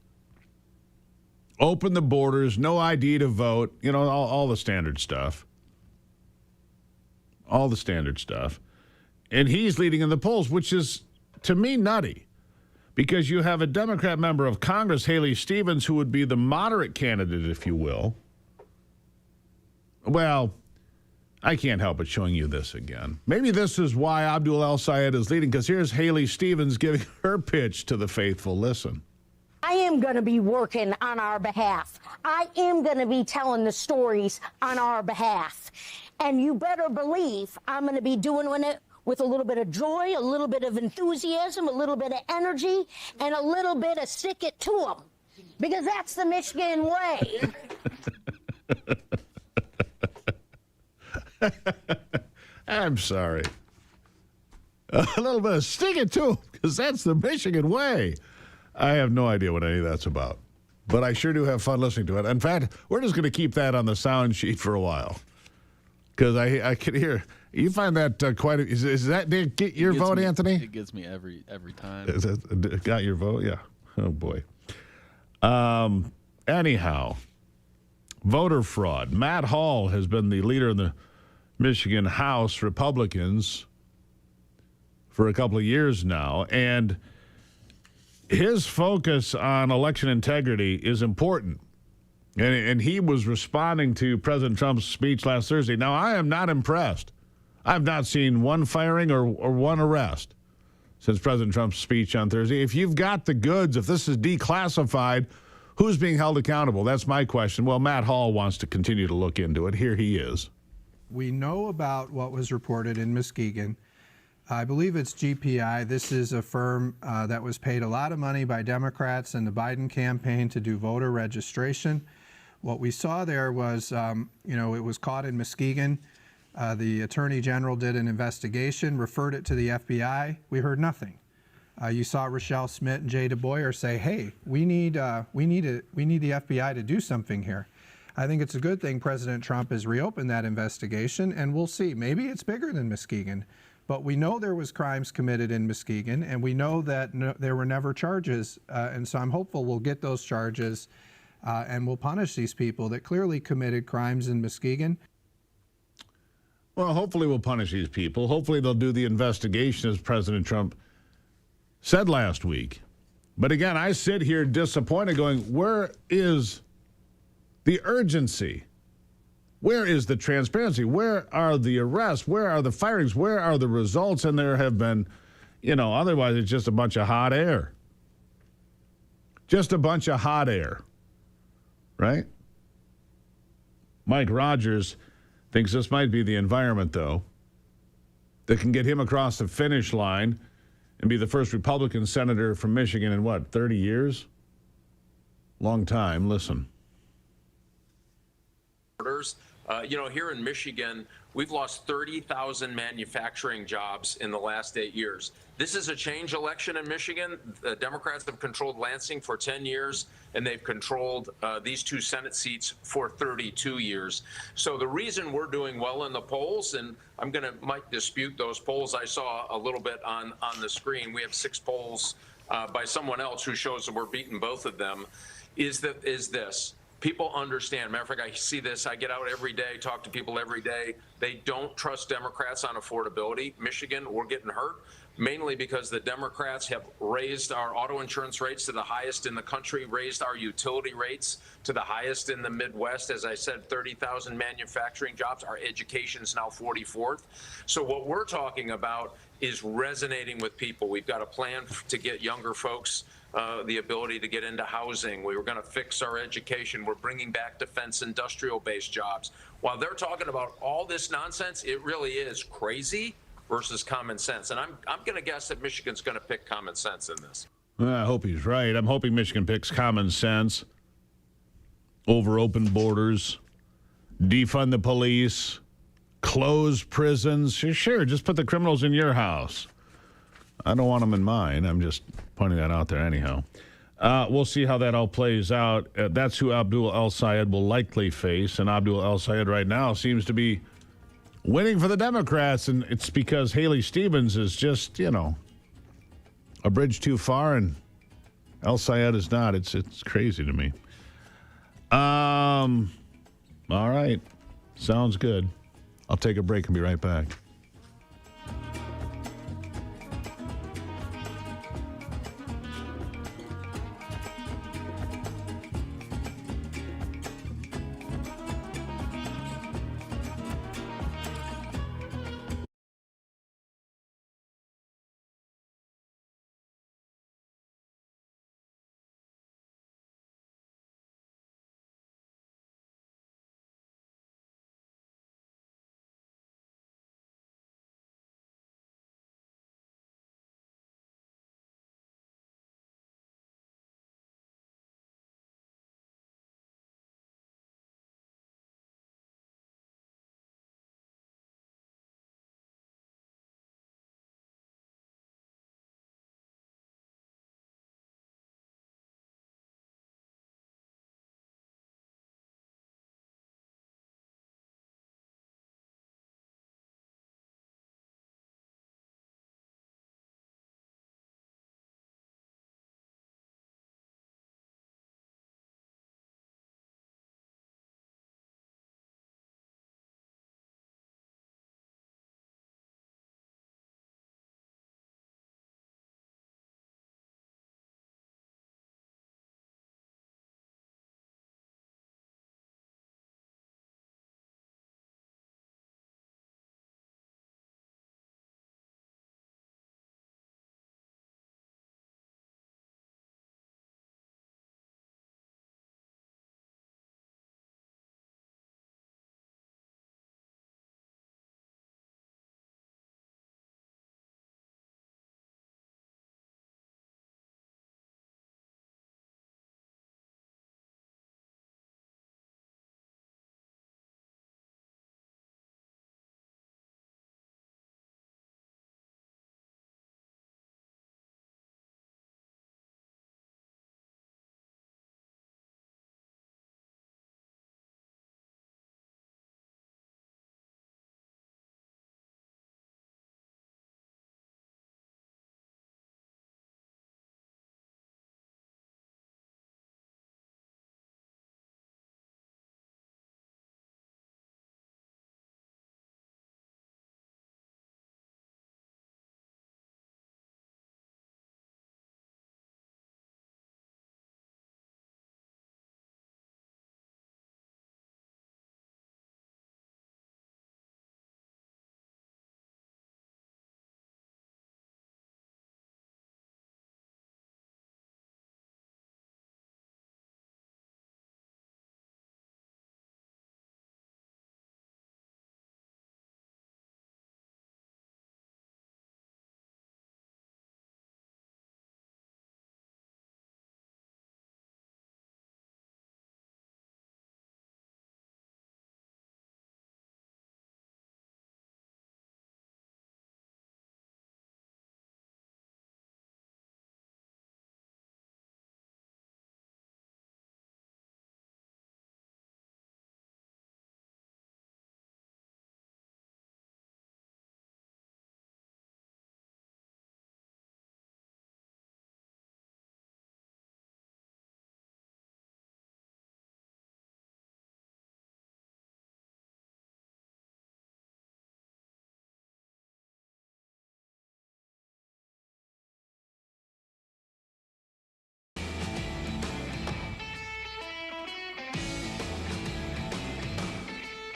open the borders, no ID to vote, you know, all the standard stuff. All the standard stuff. And he's leading in the polls, which is, to me, nutty. Because you have a Democrat member of Congress, Haley Stevens, who would be the moderate candidate, if you will. Well, I can't help but showing you this again. Maybe this is why Abdul El-Sayed is leading, because here's Haley Stevens giving her pitch to the faithful. Listen. I am going to be working on our behalf. I am going to be telling the stories on our behalf. And you better believe I'm going to be doing it with a little bit of joy, a little bit of enthusiasm, a little bit of energy, and a little bit of stick it to them. Because that's the Michigan way. I'm sorry. A little bit of stick it to them, because that's the Michigan way. I have no idea what any of that's about. But I sure do have fun listening to it. In fact, we're just going to keep that on the sound sheet for a while. Because I can hear, you find that quite, is that, did it get your vote, Anthony? It gets me every time. Is that, got your vote? Yeah. Oh, boy. Anyhow, voter fraud. Matt Hall has been the leader in the Michigan House Republicans for a couple of years now, and his focus on election integrity is important. And he was responding to President Trump's speech last Thursday. Now, I am not impressed. I've not seen one firing or one arrest since President Trump's speech on Thursday. If you've got the goods, if this is declassified, who's being held accountable? That's my question. Well, Matt Hall wants to continue to look into it. Here he is. We know about what was reported in Muskegon. I believe it's GPI. This is a firm that was paid a lot of money by Democrats and the Biden campaign to do voter registration. What we saw there was, it was caught in Muskegon. The Attorney General did an investigation, referred it to the FBI. We heard nothing. You saw Rochelle Smith and Jay DeBoyer say, "Hey, we need the FBI to do something here." I think it's a good thing President Trump has reopened that investigation, and we'll see. Maybe it's bigger than Muskegon, but we know there was crimes committed in Muskegon, and we know that there were never charges, and so I'm hopeful we'll get those charges, and we'll punish these people that clearly committed crimes in Muskegon. Well, hopefully we'll punish these people. Hopefully they'll do the investigation, as President Trump said last week. But again, I sit here disappointed going, where is the urgency? Where is the transparency? Where are the arrests? Where are the firings? Where are the results? And there have been, otherwise it's just a bunch of hot air. Just a bunch of hot air, right? Mike Rogers thinks this might be the environment, though, that can get him across the finish line and be the first Republican senator from Michigan in 30 years? Long time. Listen. Here in Michigan, we've lost 30,000 manufacturing jobs in the last 8 years. This is a change election in Michigan. The Democrats have controlled Lansing for 10 years, and they've controlled these 2 Senate seats for 32 years. So the reason we're doing well in the polls, and might dispute those polls I saw a little bit on the screen. We have 6 polls by someone else who shows that we're beating both of them, is this. People understand. Matter of fact, I see this. I get out every day, talk to people every day. They don't trust Democrats on affordability. Michigan, we're getting hurt, mainly because the Democrats have raised our auto insurance rates to the highest in the country, raised our utility rates to the highest in the Midwest. As I said, 30,000 manufacturing jobs. Our education is now 44th. So what we're talking about is resonating with people. We've got a plan to get younger folks the ability to get into housing. We were going to fix our education. We're bringing back defense industrial-based jobs. While they're talking about all this nonsense, it really is crazy versus common sense. And I'm going to guess that Michigan's going to pick common sense in this. I hope he's right. I'm hoping Michigan picks common sense over open borders, defund the police, close prisons. Sure, just put the criminals in your house. I don't want them in mine. I'm just pointing that out there anyhow. We'll see how that all plays out. That's who Abdul El-Sayed will likely face. And Abdul El-Sayed right now seems to be winning for the Democrats. And it's because Haley Stevens is just, a bridge too far. And El-Sayed is not. It's crazy to me. All right. Sounds good. I'll take a break and be right back.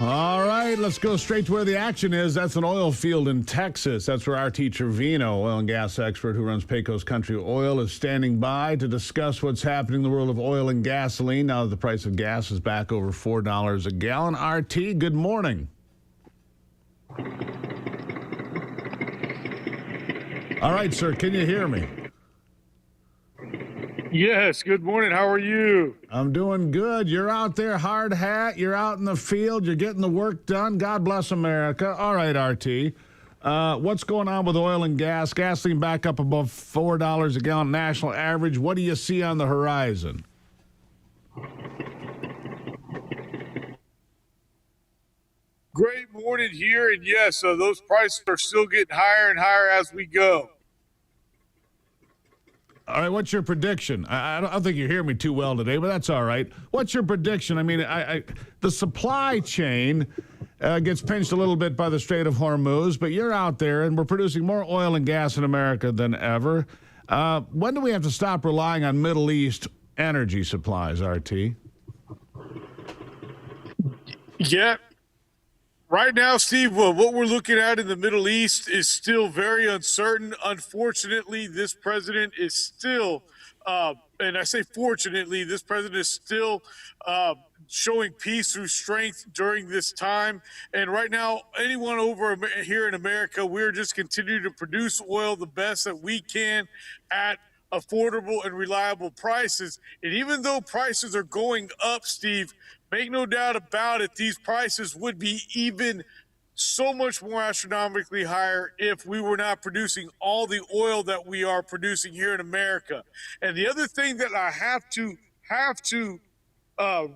All right, let's go straight to where the action is. That's an oil field in Texas. That's where R.T. Trevino, oil and gas expert who runs Pecos Country Oil, is standing by to discuss what's happening in the world of oil and gasoline now that the price of gas is back over $4 a gallon. R.T., good morning. All right, sir, can you hear me? Yes, good morning. How are you? I'm doing good. You're out there, hard hat. You're out in the field. You're getting the work done. God bless America. All right, RT. What's going on with oil and gas? Gasoline back up above $4 a gallon national average. What do you see on the horizon? Great morning here. And yes, those prices are still getting higher and higher as we go. All right, what's your prediction? I don't think you hear me too well today, but that's all right. What's your prediction? I mean, the supply chain gets pinched a little bit by the Strait of Hormuz, but you're out there, and we're producing more oil and gas in America than ever. When do we have to stop relying on Middle East energy supplies, RT? Yeah. Right now, Steve, what we're looking at in the Middle East is still very uncertain. Unfortunately, this president is still, and I say fortunately, this president is still showing peace through strength during this time. And right now, anyone over here in America, we're just continuing to produce oil the best that we can at affordable and reliable prices. And even though prices are going up, Steve, make no doubt about it, these prices would be even so much more astronomically higher if we were not producing all the oil that we are producing here in America. And the other thing that I have to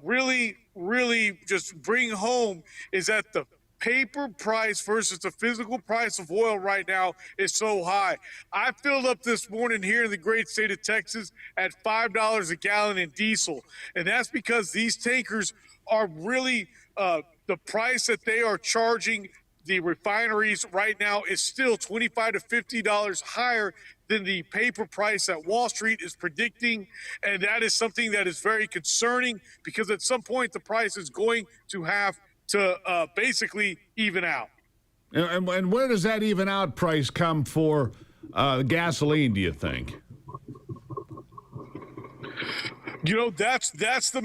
really just bring home is that the paper price versus the physical price of oil right now is so high. I filled up this morning here in the great state of Texas at $5 a gallon in diesel. And that's because these tankers are really, the price that they are charging the refineries right now is still $25 to $50 higher than the paper price that Wall Street is predicting. And that is something that is very concerning because at some point the price is going to have to basically even out. And where does that even out price come for gasoline, do you think? You know, that's the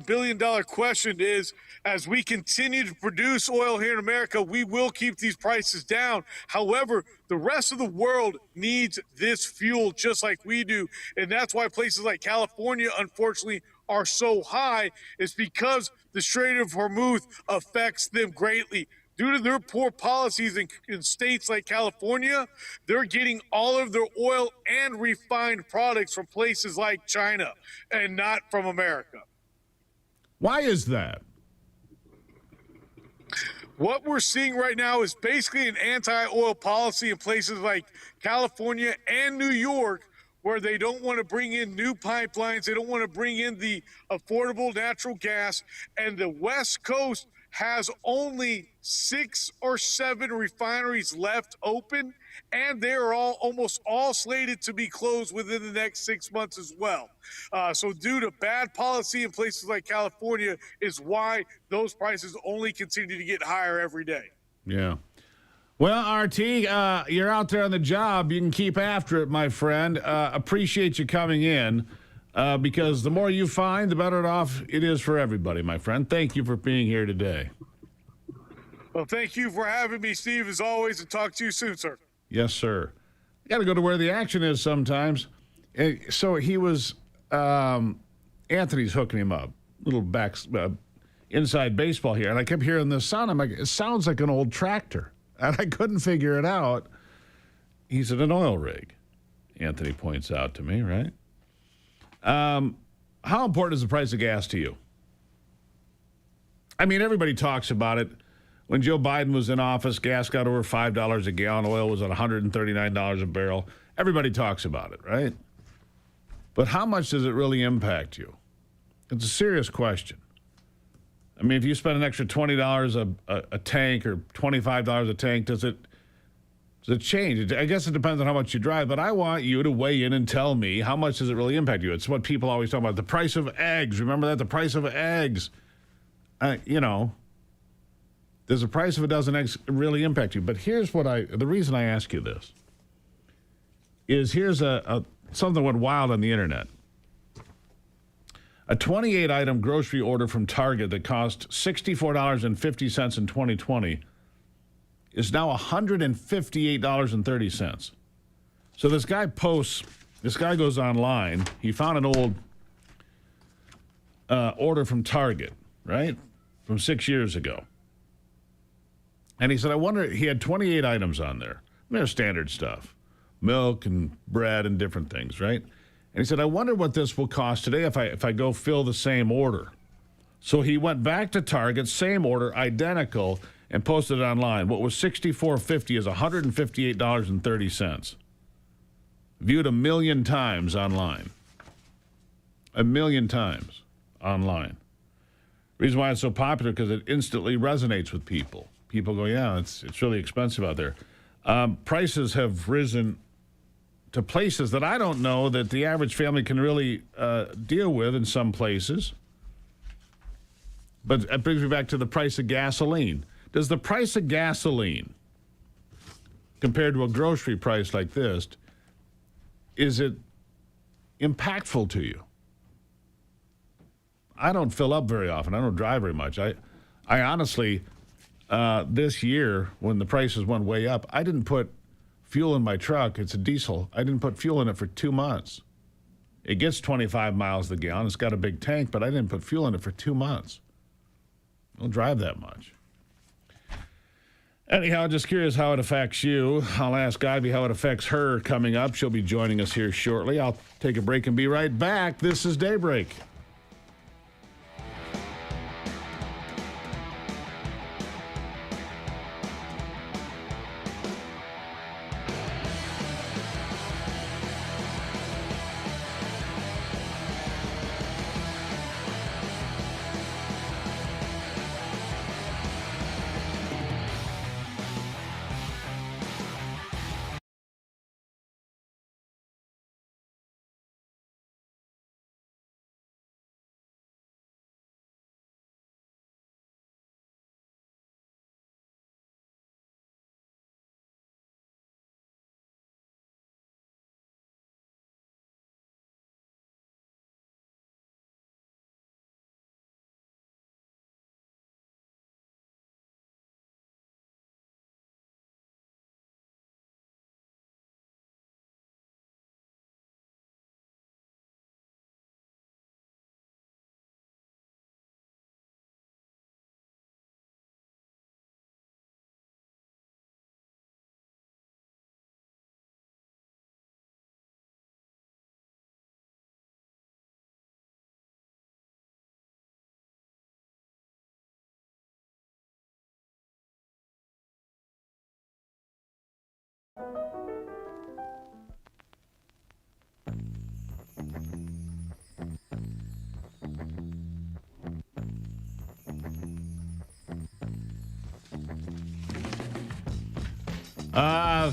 billion dollar question is, as we continue to produce oil here in America, we will keep these prices down. However, the rest of the world needs this fuel just like we do. And that's why places like California, unfortunately, are so high, is because the Strait of Hormuz affects them greatly. Due to their poor policies in states like California, they're getting all of their oil and refined products from places like China and not from America. Why is that? What we're seeing right now is basically an anti-oil policy in places like California and New York, where they don't want to bring in new pipelines. They don't want to bring in the affordable natural gas. And the West Coast has only 6 or 7 refineries left open, and they're almost all slated to be closed within the next 6 months as well. So due to bad policy in places like California is why those prices only continue to get higher every day. Yeah. Well, RT, you're out there on the job. You can keep after it, my friend. Appreciate you coming in because the more you find, the better off it is for everybody, my friend. Thank you for being here today. Well, thank you for having me, Steve, as always, and talk to you soon, sir. Yes, sir. You got to go to where the action is sometimes. So he was, Anthony's hooking him up, little back, inside baseball here. And I kept hearing this sound. I'm like, it sounds like an old tractor. And I couldn't figure it out. He's at an oil rig, Anthony points out to me, right? How important is the price of gas to you? I mean, everybody talks about it. When Joe Biden was in office, gas got over $5 a gallon. Oil was at $139 a barrel. Everybody talks about it, right? But how much does it really impact you? It's a serious question. I mean, if you spend an extra $20 a tank or $25 a tank, does it change? I guess it depends on how much you drive, but I want you to weigh in and tell me how much does it really impact you. It's what people always talk about, the price of eggs. Remember that? The price of eggs. You know, Does the price of a dozen eggs really impact you? But here's the reason I ask you this is here's something went wild on the internet. A 28-item grocery order from Target that cost $64.50 in 2020 is now $158.30. So this guy goes online. He found an old order from Target, right, from 6 years ago. And he said, I wonder, he had 28 items on there. There's standard stuff, milk and bread and different things, right? And he said, I wonder what this will cost today if I go fill the same order. So he went back to Target, same order, identical, and posted it online. What was $64.50 is $158.30. Viewed 1 million times online. 1 million times online. Reason why it's so popular, because it instantly resonates with people. People go, yeah, it's really expensive out there. Prices have risen to places that I don't know that the average family can really deal with in some places. But it brings me back to the price of gasoline. Does the price of gasoline, compared to a grocery price like this, is it impactful to you? I don't fill up very often. I don't drive very much. I honestly, this year, when the prices went way up, I didn't put fuel in my truck. It's a diesel. I didn't put fuel in it for 2 months. It gets 25 miles the gallon. It's got a big tank, but I didn't put fuel in it for 2 months. I don't drive that much. Anyhow, just curious how it affects you. I'll ask Ivy how it affects her coming up. She'll be joining us here shortly. I'll take a break and be right back. This is Daybreak.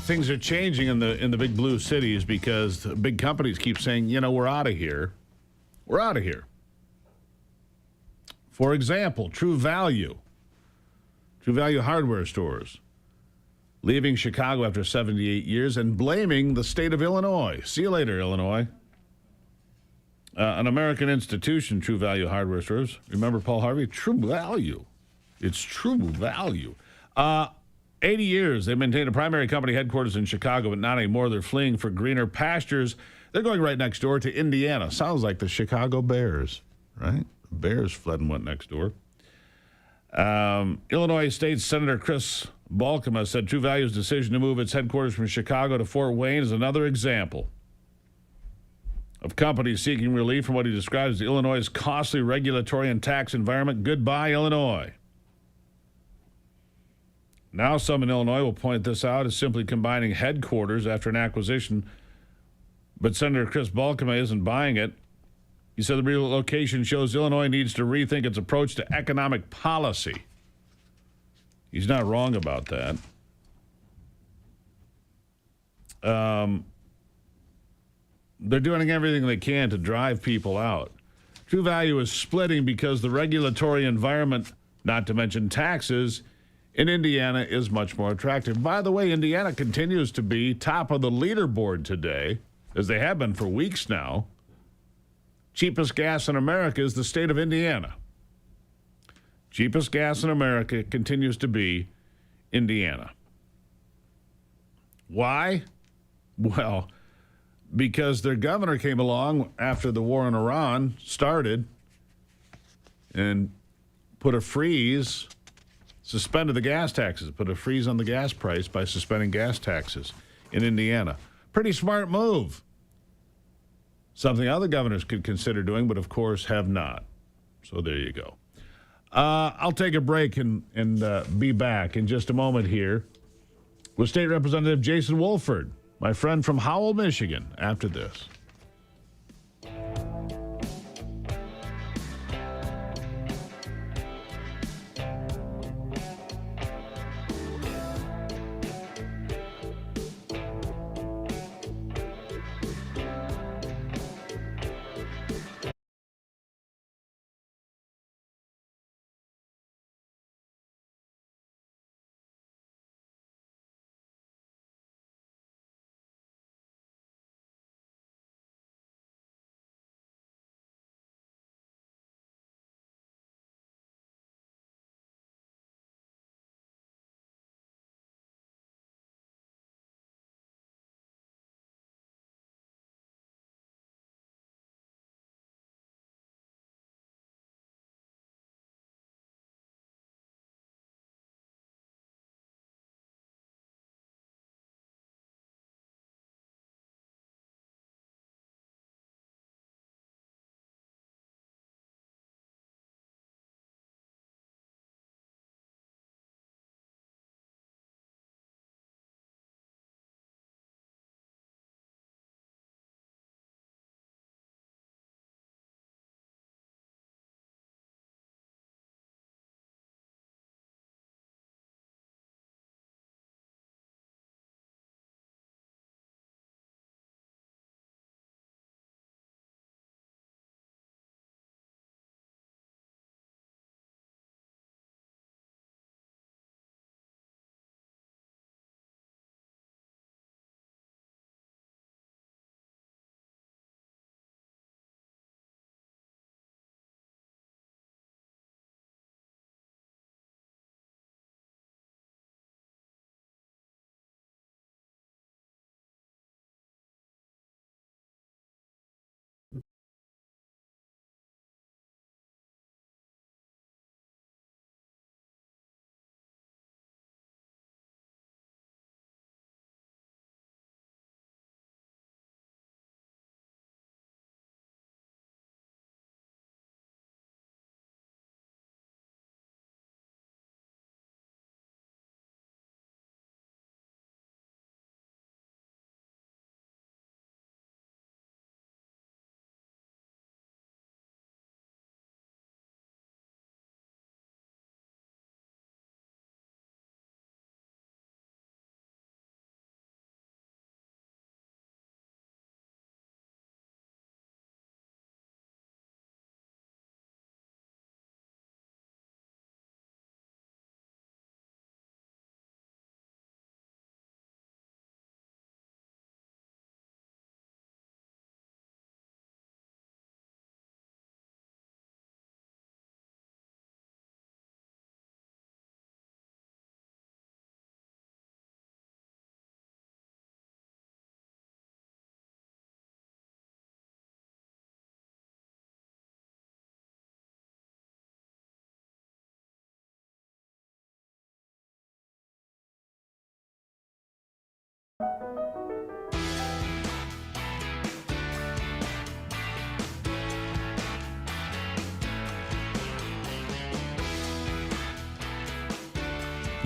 Things are changing in the big blue cities because the big companies keep saying, we're out of here. We're out of here. For example, True Value hardware stores, leaving Chicago after 78 years and blaming the state of Illinois. See you later, Illinois. An American institution, True Value hardware stores. Remember Paul Harvey? True Value. It's True Value. 80 years, they maintained a primary company headquarters in Chicago, but not anymore. They're fleeing for greener pastures. They're going right next door to Indiana. Sounds like the Chicago Bears, right? The Bears fled and went next door. Illinois State Senator Chris Balkema said True Value's decision to move its headquarters from Chicago to Fort Wayne is another example of companies seeking relief from what he describes as Illinois' costly regulatory and tax environment. Goodbye, Illinois. Now some in Illinois will point this out as simply combining headquarters after an acquisition, but Senator Chris Balkema isn't buying it. He said the relocation shows Illinois needs to rethink its approach to economic policy. He's not wrong about that. They're doing everything they can to drive people out. True Value is splitting because the regulatory environment, not to mention taxes, in Indiana is much more attractive. By the way, Indiana continues to be top of the leaderboard today, as they have been for weeks now. Cheapest gas in America is the state of Indiana. Cheapest gas in America continues to be Indiana. Why? Well, because their governor came along after the war in Iran started and put a freeze, suspended the gas taxes, put a freeze on the gas price by suspending gas taxes in Indiana. Pretty smart move. Something other governors could consider doing, but of course have not. So there you go. I'll take a break and be back in just a moment here with State Representative Jason Wolford, my friend from Howell, Michigan, after this.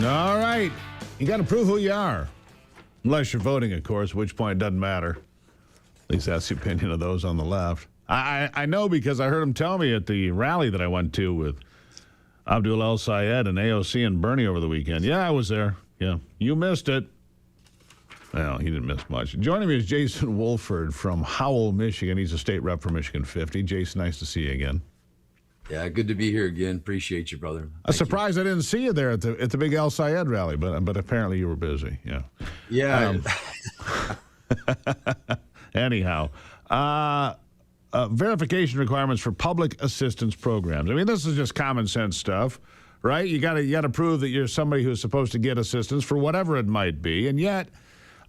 All right. You got to prove who you are. Unless you're voting, of course, at which point it doesn't matter. At least that's the opinion of those on the left. I know because I heard him tell me at the rally that I went to with Abdul El Sayed and AOC and Bernie over the weekend. Yeah, I was there. Yeah. You missed it. Well, he didn't miss much. Joining me is Jason Wolford from Howell, Michigan. He's a state rep for Michigan 50. Jason, nice to see you again. Yeah, good to be here again. Appreciate you, brother. I'm surprised I didn't see you there at the big El Sayed rally, but apparently you were busy. Yeah. Yeah. Anyhow, verification requirements for public assistance programs. I mean, this is just common sense stuff, right? You got to prove that you're somebody who's supposed to get assistance for whatever it might be, and yet,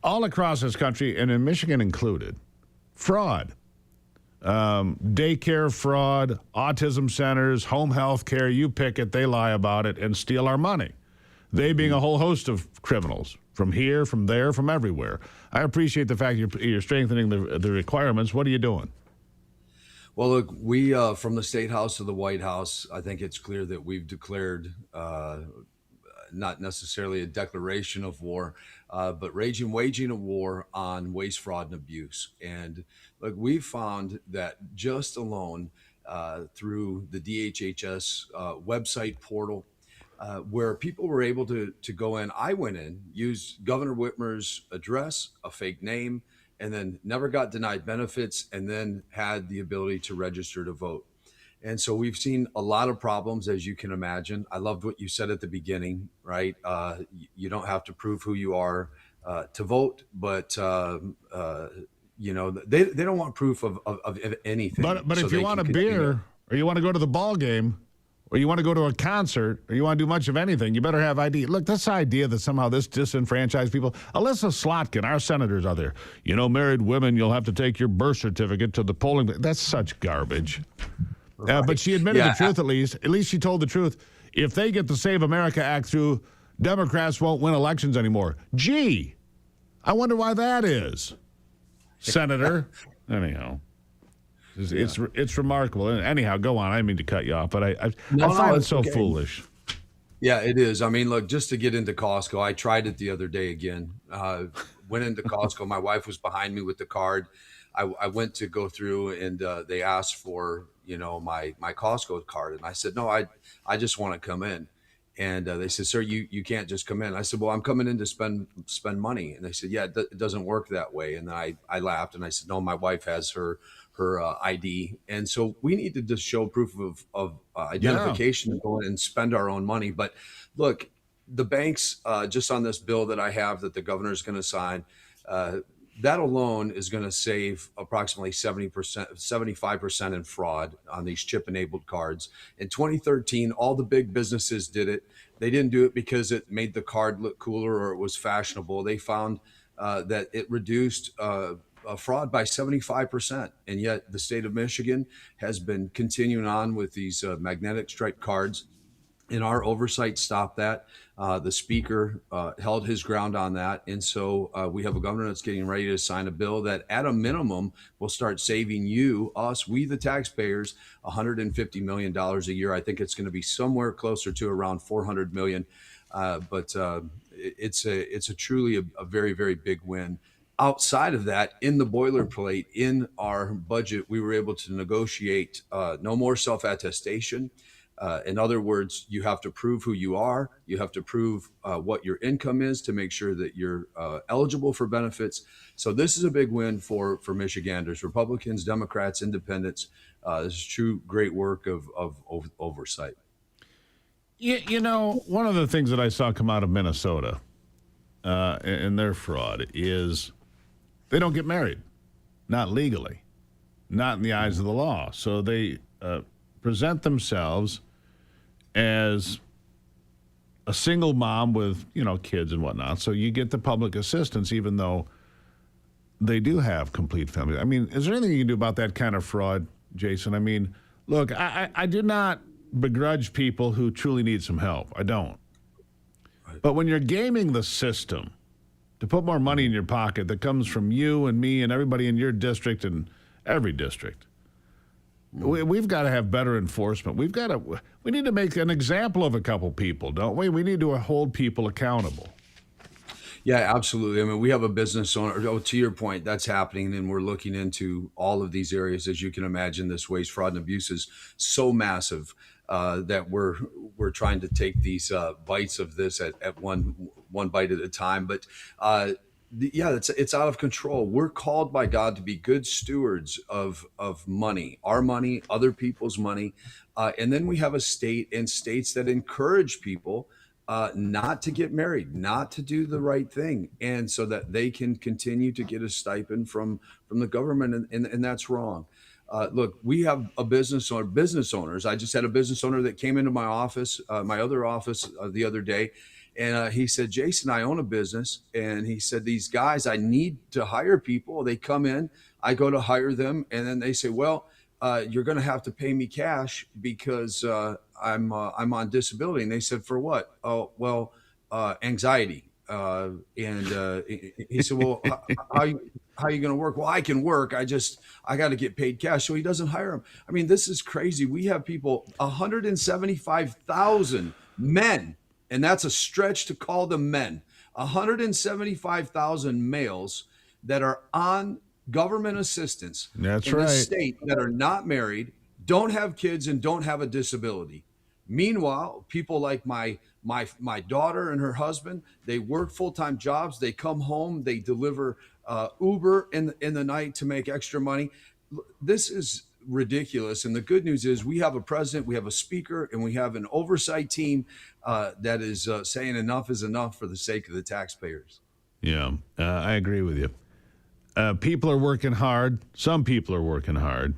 all across this country, and in Michigan included, fraud. Daycare fraud, autism centers, home health care, you pick it, they lie about it and steal our money. They being a whole host of criminals from here, from there, from everywhere. I appreciate the fact you're strengthening the requirements. What are you doing? Well, look, we from the State House to the White House, I think it's clear that we've declared not necessarily a declaration of war, but waging a war on waste, fraud, and abuse. And look, we've found that just alone through the DHHS website portal, where people were able to go in, I went in, used Governor Whitmer's address, a fake name, and then never got denied benefits, and then had the ability to register to vote. And so we've seen a lot of problems, as you can imagine. I loved what you said at the beginning, right? You don't have to prove who you are to vote, but you know, they don't want proof of anything. But so if you want a beer, or you want to go to the ball game, or you want to go to a concert, or you want to do much of anything, you better have ID. Look, this idea that somehow this disenfranchised people. Alyssa Slotkin, our senators out there, you know, married women, you'll have to take your birth certificate to the polling. That's such garbage. Right. But she admitted the truth at least. At least she told the truth. If they get the Save America Act through, Democrats won't win elections anymore. Gee, I wonder why that is, Senator. Anyhow, it's remarkable. Anyhow, go on. I didn't mean to cut you off, but I find it so foolish. Yeah, it is. I mean, look, just to get into Costco, I tried it the other day again. Went into Costco. My wife was behind me with the card. I went to go through, and they asked for, you know, my Costco card. And I said, no, I just want to come in. And they said, sir, you can't just come in. I said, well, I'm coming in to spend money. And they said, yeah, it doesn't work that way. And then I laughed and I said, no, my wife has her ID. And so we need to just show proof of identification to go in and spend our own money. But look, the banks, just on this bill that I have that the governor is going to sign, that alone is going to save approximately 75% in fraud on these chip-enabled cards. In 2013, all the big businesses did it. They didn't do it because it made the card look cooler or it was fashionable. They found that it reduced fraud by 75%. And yet the state of Michigan has been continuing on with these magnetic stripe cards. And our oversight stopped that. The speaker held his ground on that. And so we have a governor that's getting ready to sign a bill that at a minimum will start saving we the taxpayers, $150 million a year. I think it's going to be somewhere closer to around $400 million. But it's a truly a very, very big win. Outside of that, in the boilerplate, in our budget, we were able to negotiate no more self-attestation. In other words, you have to prove who you are. You have to prove what your income is to make sure that you're eligible for benefits. So this is a big win for Michiganders, Republicans, Democrats, Independents. This is true great work of oversight. You know, one of the things that I saw come out of Minnesota in their fraud is they don't get married, not legally, not in the eyes of the law. So they present themselves as a single mom with, you know, kids and whatnot. So you get the public assistance, even though they do have complete families. I mean, is there anything you can do about that kind of fraud, Jason? I mean, look, I do not begrudge people who truly need some help. I don't. Right. But when you're gaming the system to put more money in your pocket that comes from you and me and everybody in your district and every district, we've got to have better enforcement. We need to make an example of a couple people, don't we? We need to hold people accountable. Yeah, absolutely. I mean, we have a business owner. To your point, that's happening, and we're looking into all of these areas. As you can imagine, this waste, fraud, and abuse is so massive that we're trying to take these bites of this at one bite at a time. But Yeah, it's out of control. We're called by God to be good stewards of money, our money, other people's money, and then we have a state and states that encourage people not to get married, not to do the right thing, and so that they can continue to get a stipend from the government, and that's wrong. Look, we have a business owners. I just had a business owner that came into my office, my other office, the other day, and he said, Jason, I own a business. And he said, these guys, I need to hire people. They come in, I go to hire them. And then they say, well, you're going to have to pay me cash because I'm on disability. And they said, for what? Oh, well, anxiety. He said, well, how are you going to work? Well, I can work. I got to get paid cash. So he doesn't hire them. I mean, this is crazy. We have people, 175,000 men, and that's a stretch to call them men, 175,000 males that are on government assistance That's in right. the state that are not married, don't have kids, and don't have a disability. Meanwhile, people like my daughter and her husband, they work full-time jobs. They come home, they deliver Uber in the night to make extra money. This is ridiculous. And the good news is we have a president, we have a speaker, and we have an oversight team that is saying enough is enough for the sake of the taxpayers. Yeah, I agree with you. People are working hard. Some people are working hard.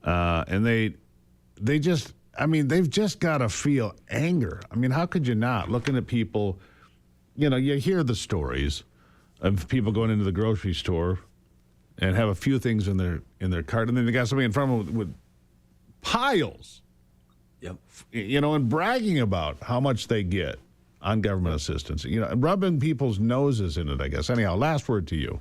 And they just, I mean, they've just got to feel anger. I mean, how could you not? Looking at people, you know, you hear the stories of people going into the grocery store and have a few things in their cart, and then they got somebody in front of them with piles. Yep. You know, and bragging about how much they get on government assistance. You know, and rubbing people's noses in it, I guess. Anyhow, last word to you.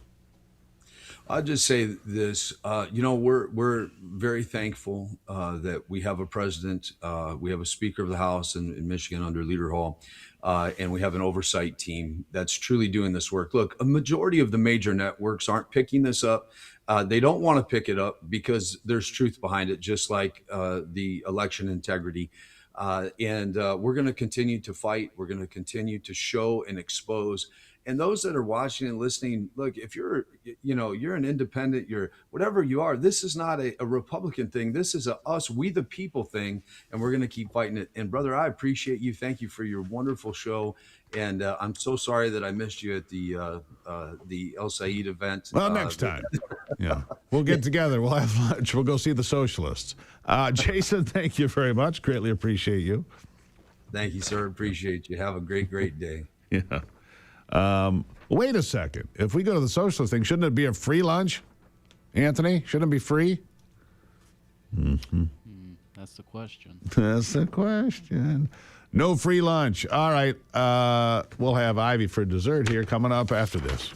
I'll just say this, you know, we're very thankful that we have a president, we have a Speaker of the House in Michigan under Leader Hall, and we have an oversight team that's truly doing this work. Look, a majority of the major networks aren't picking this up. They don't want to pick it up because there's truth behind it, just like the election integrity. And we're going to continue to fight. We're going to continue to show and expose. And those that are watching and listening, look, if you're an independent, you're whatever you are, this is not a Republican thing. This is a us, we the people thing, and we're going to keep fighting it. And brother, I appreciate you. Thank you for your wonderful show. And I'm so sorry that I missed you at the El Said event. Well, next time. Yeah. We'll get together. We'll have lunch. We'll go see the socialists. Jason, thank you very much. Greatly appreciate you. Thank you, sir. Appreciate you. Have a great day. Yeah. Wait a second. If we go to the socialist thing, shouldn't it be a free lunch, Anthony? Shouldn't it be free? Mm-hmm. That's the question. That's the question. No free lunch. All right. We'll have Ivy for dessert here coming up after this.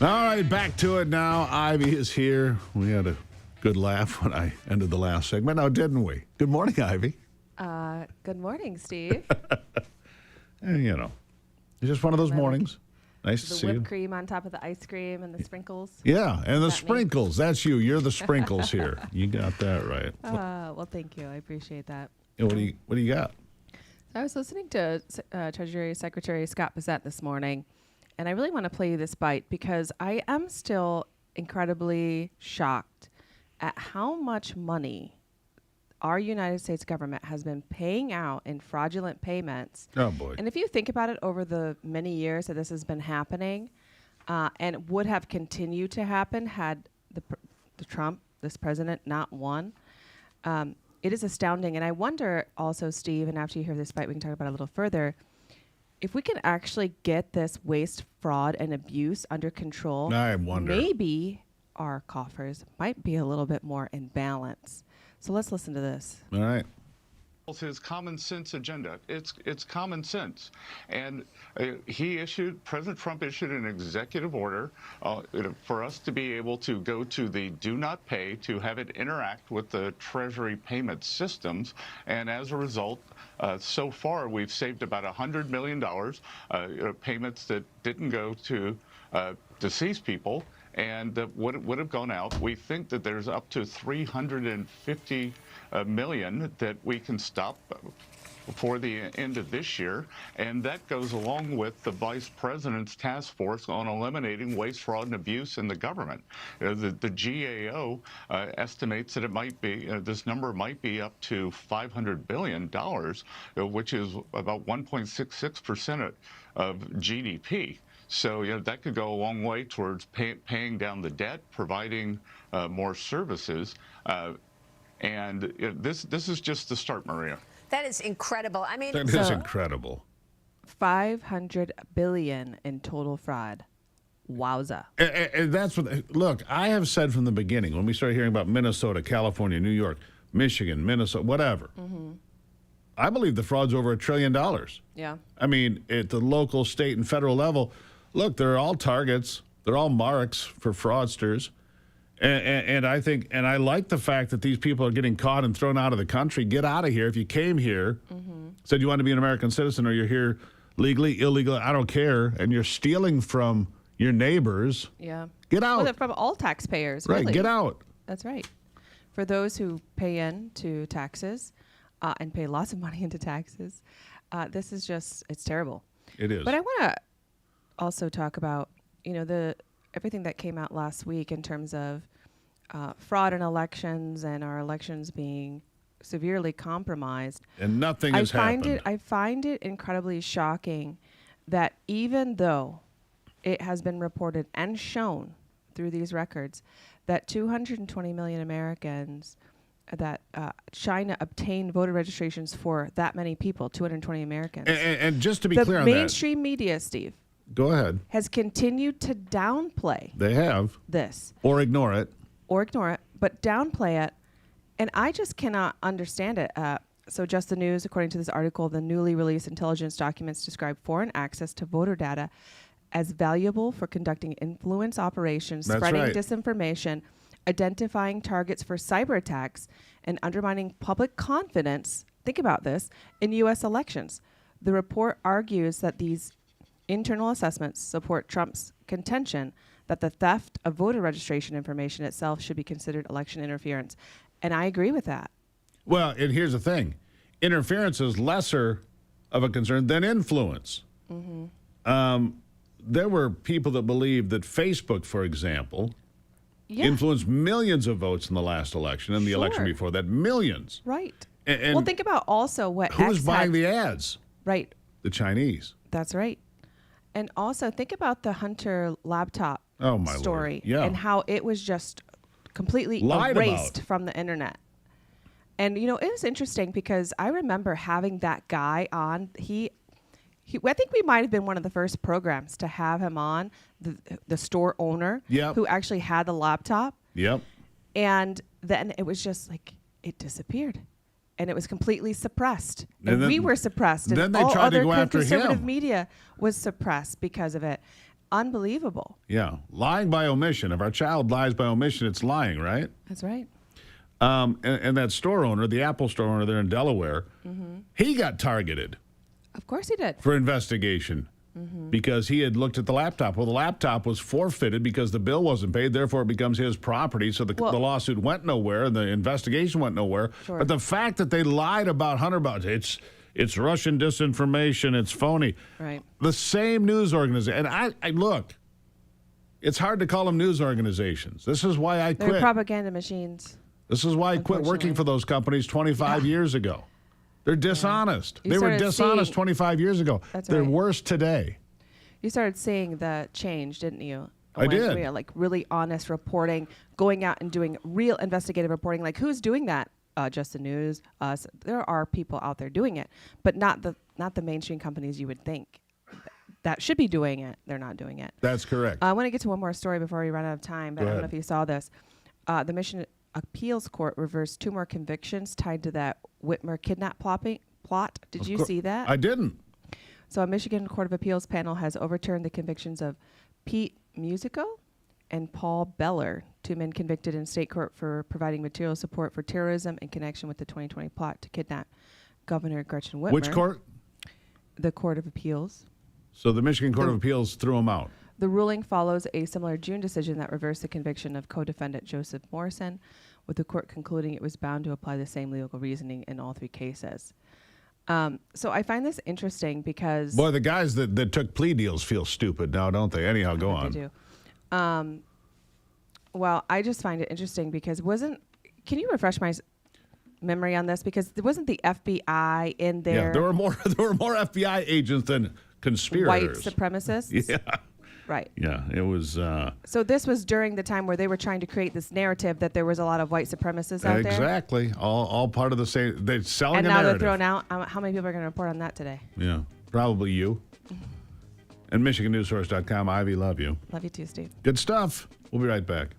All right, back to it now. Ivy is here. We had a good laugh when I ended the last segment, now didn't we? Good morning, Ivy. Good morning, Steve. You know, it's just one of those mornings. Nice to The see you. whipped cream on top of the ice cream and the sprinkles. Yeah, and the Is that me? sprinkles. That's you. You're the sprinkles here. You got that right. Well, thank you. I appreciate that. What do you got? I was listening to Treasury Secretary Scott Bessent this morning, and I really want to play you this bite because I am still incredibly shocked at how much money our United States government has been paying out in fraudulent payments. Oh, boy. And if you think about it over the many years that this has been happening, and would have continued to happen had this president not won, it is astounding. And I wonder also, Steve, and after you hear this bite, we can talk about it a little further, if we can actually get this waste, fraud, and abuse under control, I wonder. maybe our coffers might be a little bit more in balance. So let's listen to this. All right. His common sense agenda. It's common sense, and President Trump issued an executive order for us to be able to go to the do not pay to have it interact with the Treasury payment systems, and as a result, so far we've saved about $100 million payments that didn't go to deceased people. And that would have gone out. We think that there's up to 350 million that we can stop before the end of this year, and that goes along with the Vice President's task force on eliminating waste, fraud, and abuse in the government. The GAO estimates that it might be this number might be up to $500 billion, which is about 1.66% of GDP. So that could go a long way towards paying down the debt, providing more services, and this is just the start, Maria. That is incredible. I mean, That is incredible. 500 billion in total fraud. Wowza. And that's what. Look, I have said from the beginning when we started hearing about Minnesota, California, New York, Michigan, Minnesota, whatever. Mm-hmm. I believe the fraud's over $1 trillion. Yeah. I mean, at the local, state, and federal level, look, they're all targets. They're all marks for fraudsters. And I think, and I like the fact that these people are getting caught and thrown out of the country. Get out of here. If you came here, said you want to be an American citizen, or you're here legally, illegally, I don't care, and you're stealing from your neighbors, Yeah. get out. Well, from all taxpayers. Right, really. get out. That's right. For those who pay into taxes and pay lots of money into taxes, this is just, it's terrible. It is. But I want to also talk about, everything that came out last week in terms of fraud in elections and our elections being severely compromised. And nothing has happened. I find it incredibly shocking that even though it has been reported and shown through these records that 220 million Americans, that China obtained voter registrations for that many people, 220 Americans. And just to be clear on that. The mainstream media, Steve, Go ahead. has continued to downplay They have. this. Or ignore it. But downplay it. And I just cannot understand it. So Just the News, according to this article, the newly released intelligence documents describe foreign access to voter data as valuable for conducting influence operations, That's spreading right. disinformation, identifying targets for cyber attacks, and undermining public confidence, think about this, in U.S. elections. The report argues that these internal assessments support Trump's contention that the theft of voter registration information itself should be considered election interference. And I agree with that. Well, and here's the thing. Interference is lesser of a concern than influence. There were people that believed that Facebook, for example, influenced millions of votes in the last election and the election before that. Millions. Right. And well, think about also what who was X buying had- the ads? Right. The Chinese. That's right. And also think about the Hunter laptop Oh, my Lord. story Yeah. and how it was just completely Lied erased about. from the internet. And it was interesting because I remember having that guy on. I think we might have been one of the first programs to have him on, the store owner Yep. who actually had the laptop. Yep. And then it was just like it disappeared. And it was completely suppressed. And And then- we were suppressed. And then they all tried to other go after conservative him. media was suppressed because of it. unbelievable. Yeah. Lying by omission. If our child lies by omission, it's lying, right? That's right. And that store owner, the Apple store owner there in Delaware, he got targeted Of course he did. for investigation because he had looked at the laptop. Well, the laptop was forfeited because the bill wasn't paid. Therefore, it becomes his property. So the lawsuit went nowhere and the investigation went nowhere. Sure. But the fact that they lied about Hunter Biden, it's Russian disinformation. It's phony. Right. The same news organization. And I look, it's hard to call them news organizations. This is why I They're quit. propaganda machines. This is why I quit working for those companies 25 years ago. They're dishonest. You They were started dishonest seeing- 25 years ago. That's They're right. worse today. You started seeing the change, didn't you? I did. We are like really honest reporting, going out and doing real investigative reporting. Like who's doing that? Just the News, us. There are people out there doing it, but not the mainstream companies you would think that should be doing it. They're not doing it. That's correct. I want to get to one more story before we run out of time, but Go I don't know ahead. if you saw this. The Michigan Appeals Court reversed 2 more convictions tied to that Whitmer kidnap plot. Did you see that? I didn't. So a Michigan Court of Appeals panel has overturned the convictions of Pete Musico and Paul Beller, 2 men convicted in state court for providing material support for terrorism in connection with the 2020 plot to kidnap Governor Gretchen Whitmer. Which court? The Court of Appeals. So the Michigan Court of Appeals threw them out. The ruling follows a similar June decision that reversed the conviction of co-defendant Joseph Morrison, with the court concluding it was bound to apply the same legal reasoning in all 3 cases. So I find this interesting because... Boy, the guys that took plea deals feel stupid now, don't they? Anyhow, go on. They do. Well, I just find it interesting because can you refresh my memory on this? Because there wasn't the FBI in there. Yeah, there were more FBI agents than conspirators. White supremacists? Yeah. Right. Yeah, it was... So this was during the time where they were trying to create this narrative that there was a lot of white supremacists out there? Exactly. All part of the same... They're selling And a now narrative. they're thrown out. How many people are going to report on that today? Yeah, probably you. And MichiganNewsSource.com. Ivy, love you. Love you too, Steve. Good stuff. We'll be right back.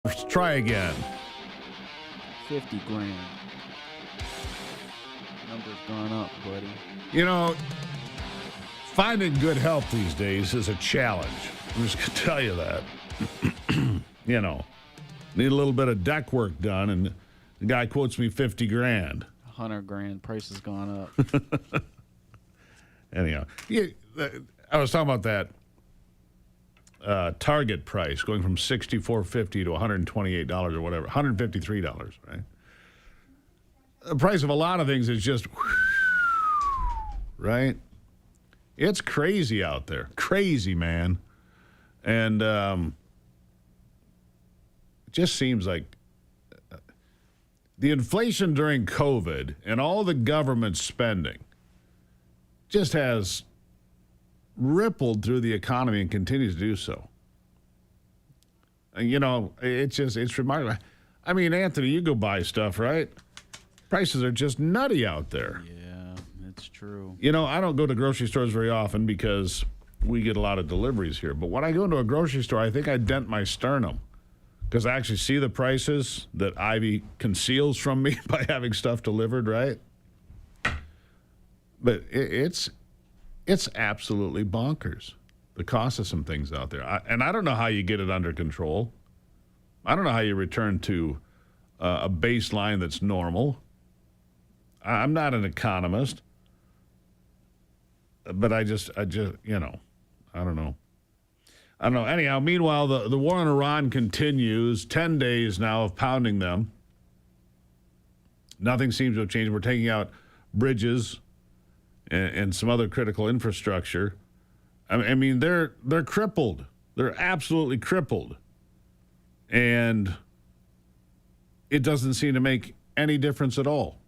Let's try again. 50 grand. Number's gone up, buddy. You know, Finding good help these days is a challenge. I'm just going to tell you that. You know, need a little bit of deck work done, and the guy quotes me $50,000. $100,000. Price has gone up. Anyhow, I was talking about that Target price going from $64.50 to $128 or whatever, $153, right? The price of a lot of things is just, right? It's crazy out there. Crazy, man. And it just seems like the inflation during COVID and all the government spending just has rippled through the economy and continues to do so. And, you know, it's remarkable. I mean, Anthony, you go buy stuff, right? Prices are just nutty out there. Yeah, it's true. You know, I don't go to grocery stores very often because we get a lot of deliveries here. But when I go into a grocery store, I think I dent my sternum because I actually see the prices that Ivy conceals from me by having stuff delivered, right? But it's absolutely bonkers, the cost of some things out there. And I don't know how you get it under control. I don't know how you return to a baseline that's normal. I'm not an economist, but I just, you know, I don't know. Anyhow, meanwhile, the war in Iran continues. 10 days now of pounding them. Nothing seems to have changed. We're taking out bridges and some other critical infrastructure. I mean, they're crippled. They're absolutely crippled. And it doesn't seem to make any difference at all.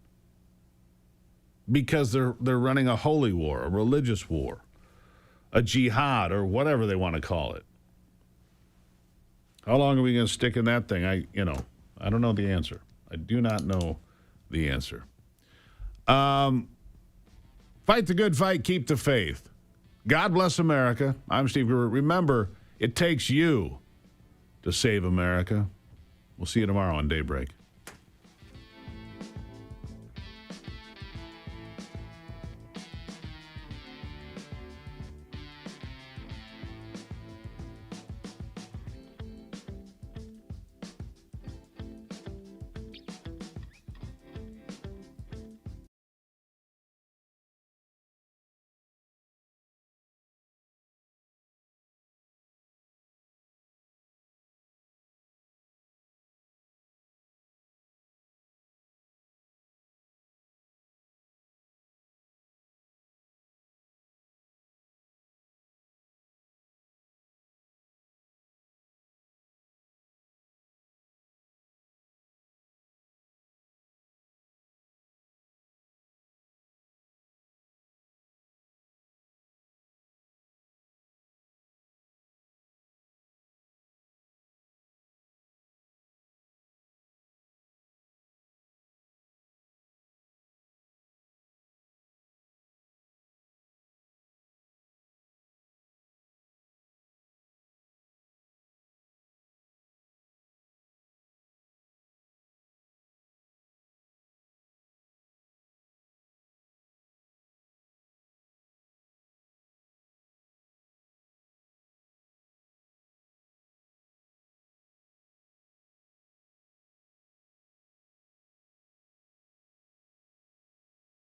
Because they're running a holy war, a religious war, a jihad, or whatever they want to call it. How long are we going to stick in that thing? I don't know the answer. I do not know the answer. Fight the good fight, keep the faith. God bless America. I'm Steve Gruber. Remember, it takes you to save America. We'll see you tomorrow on Daybreak.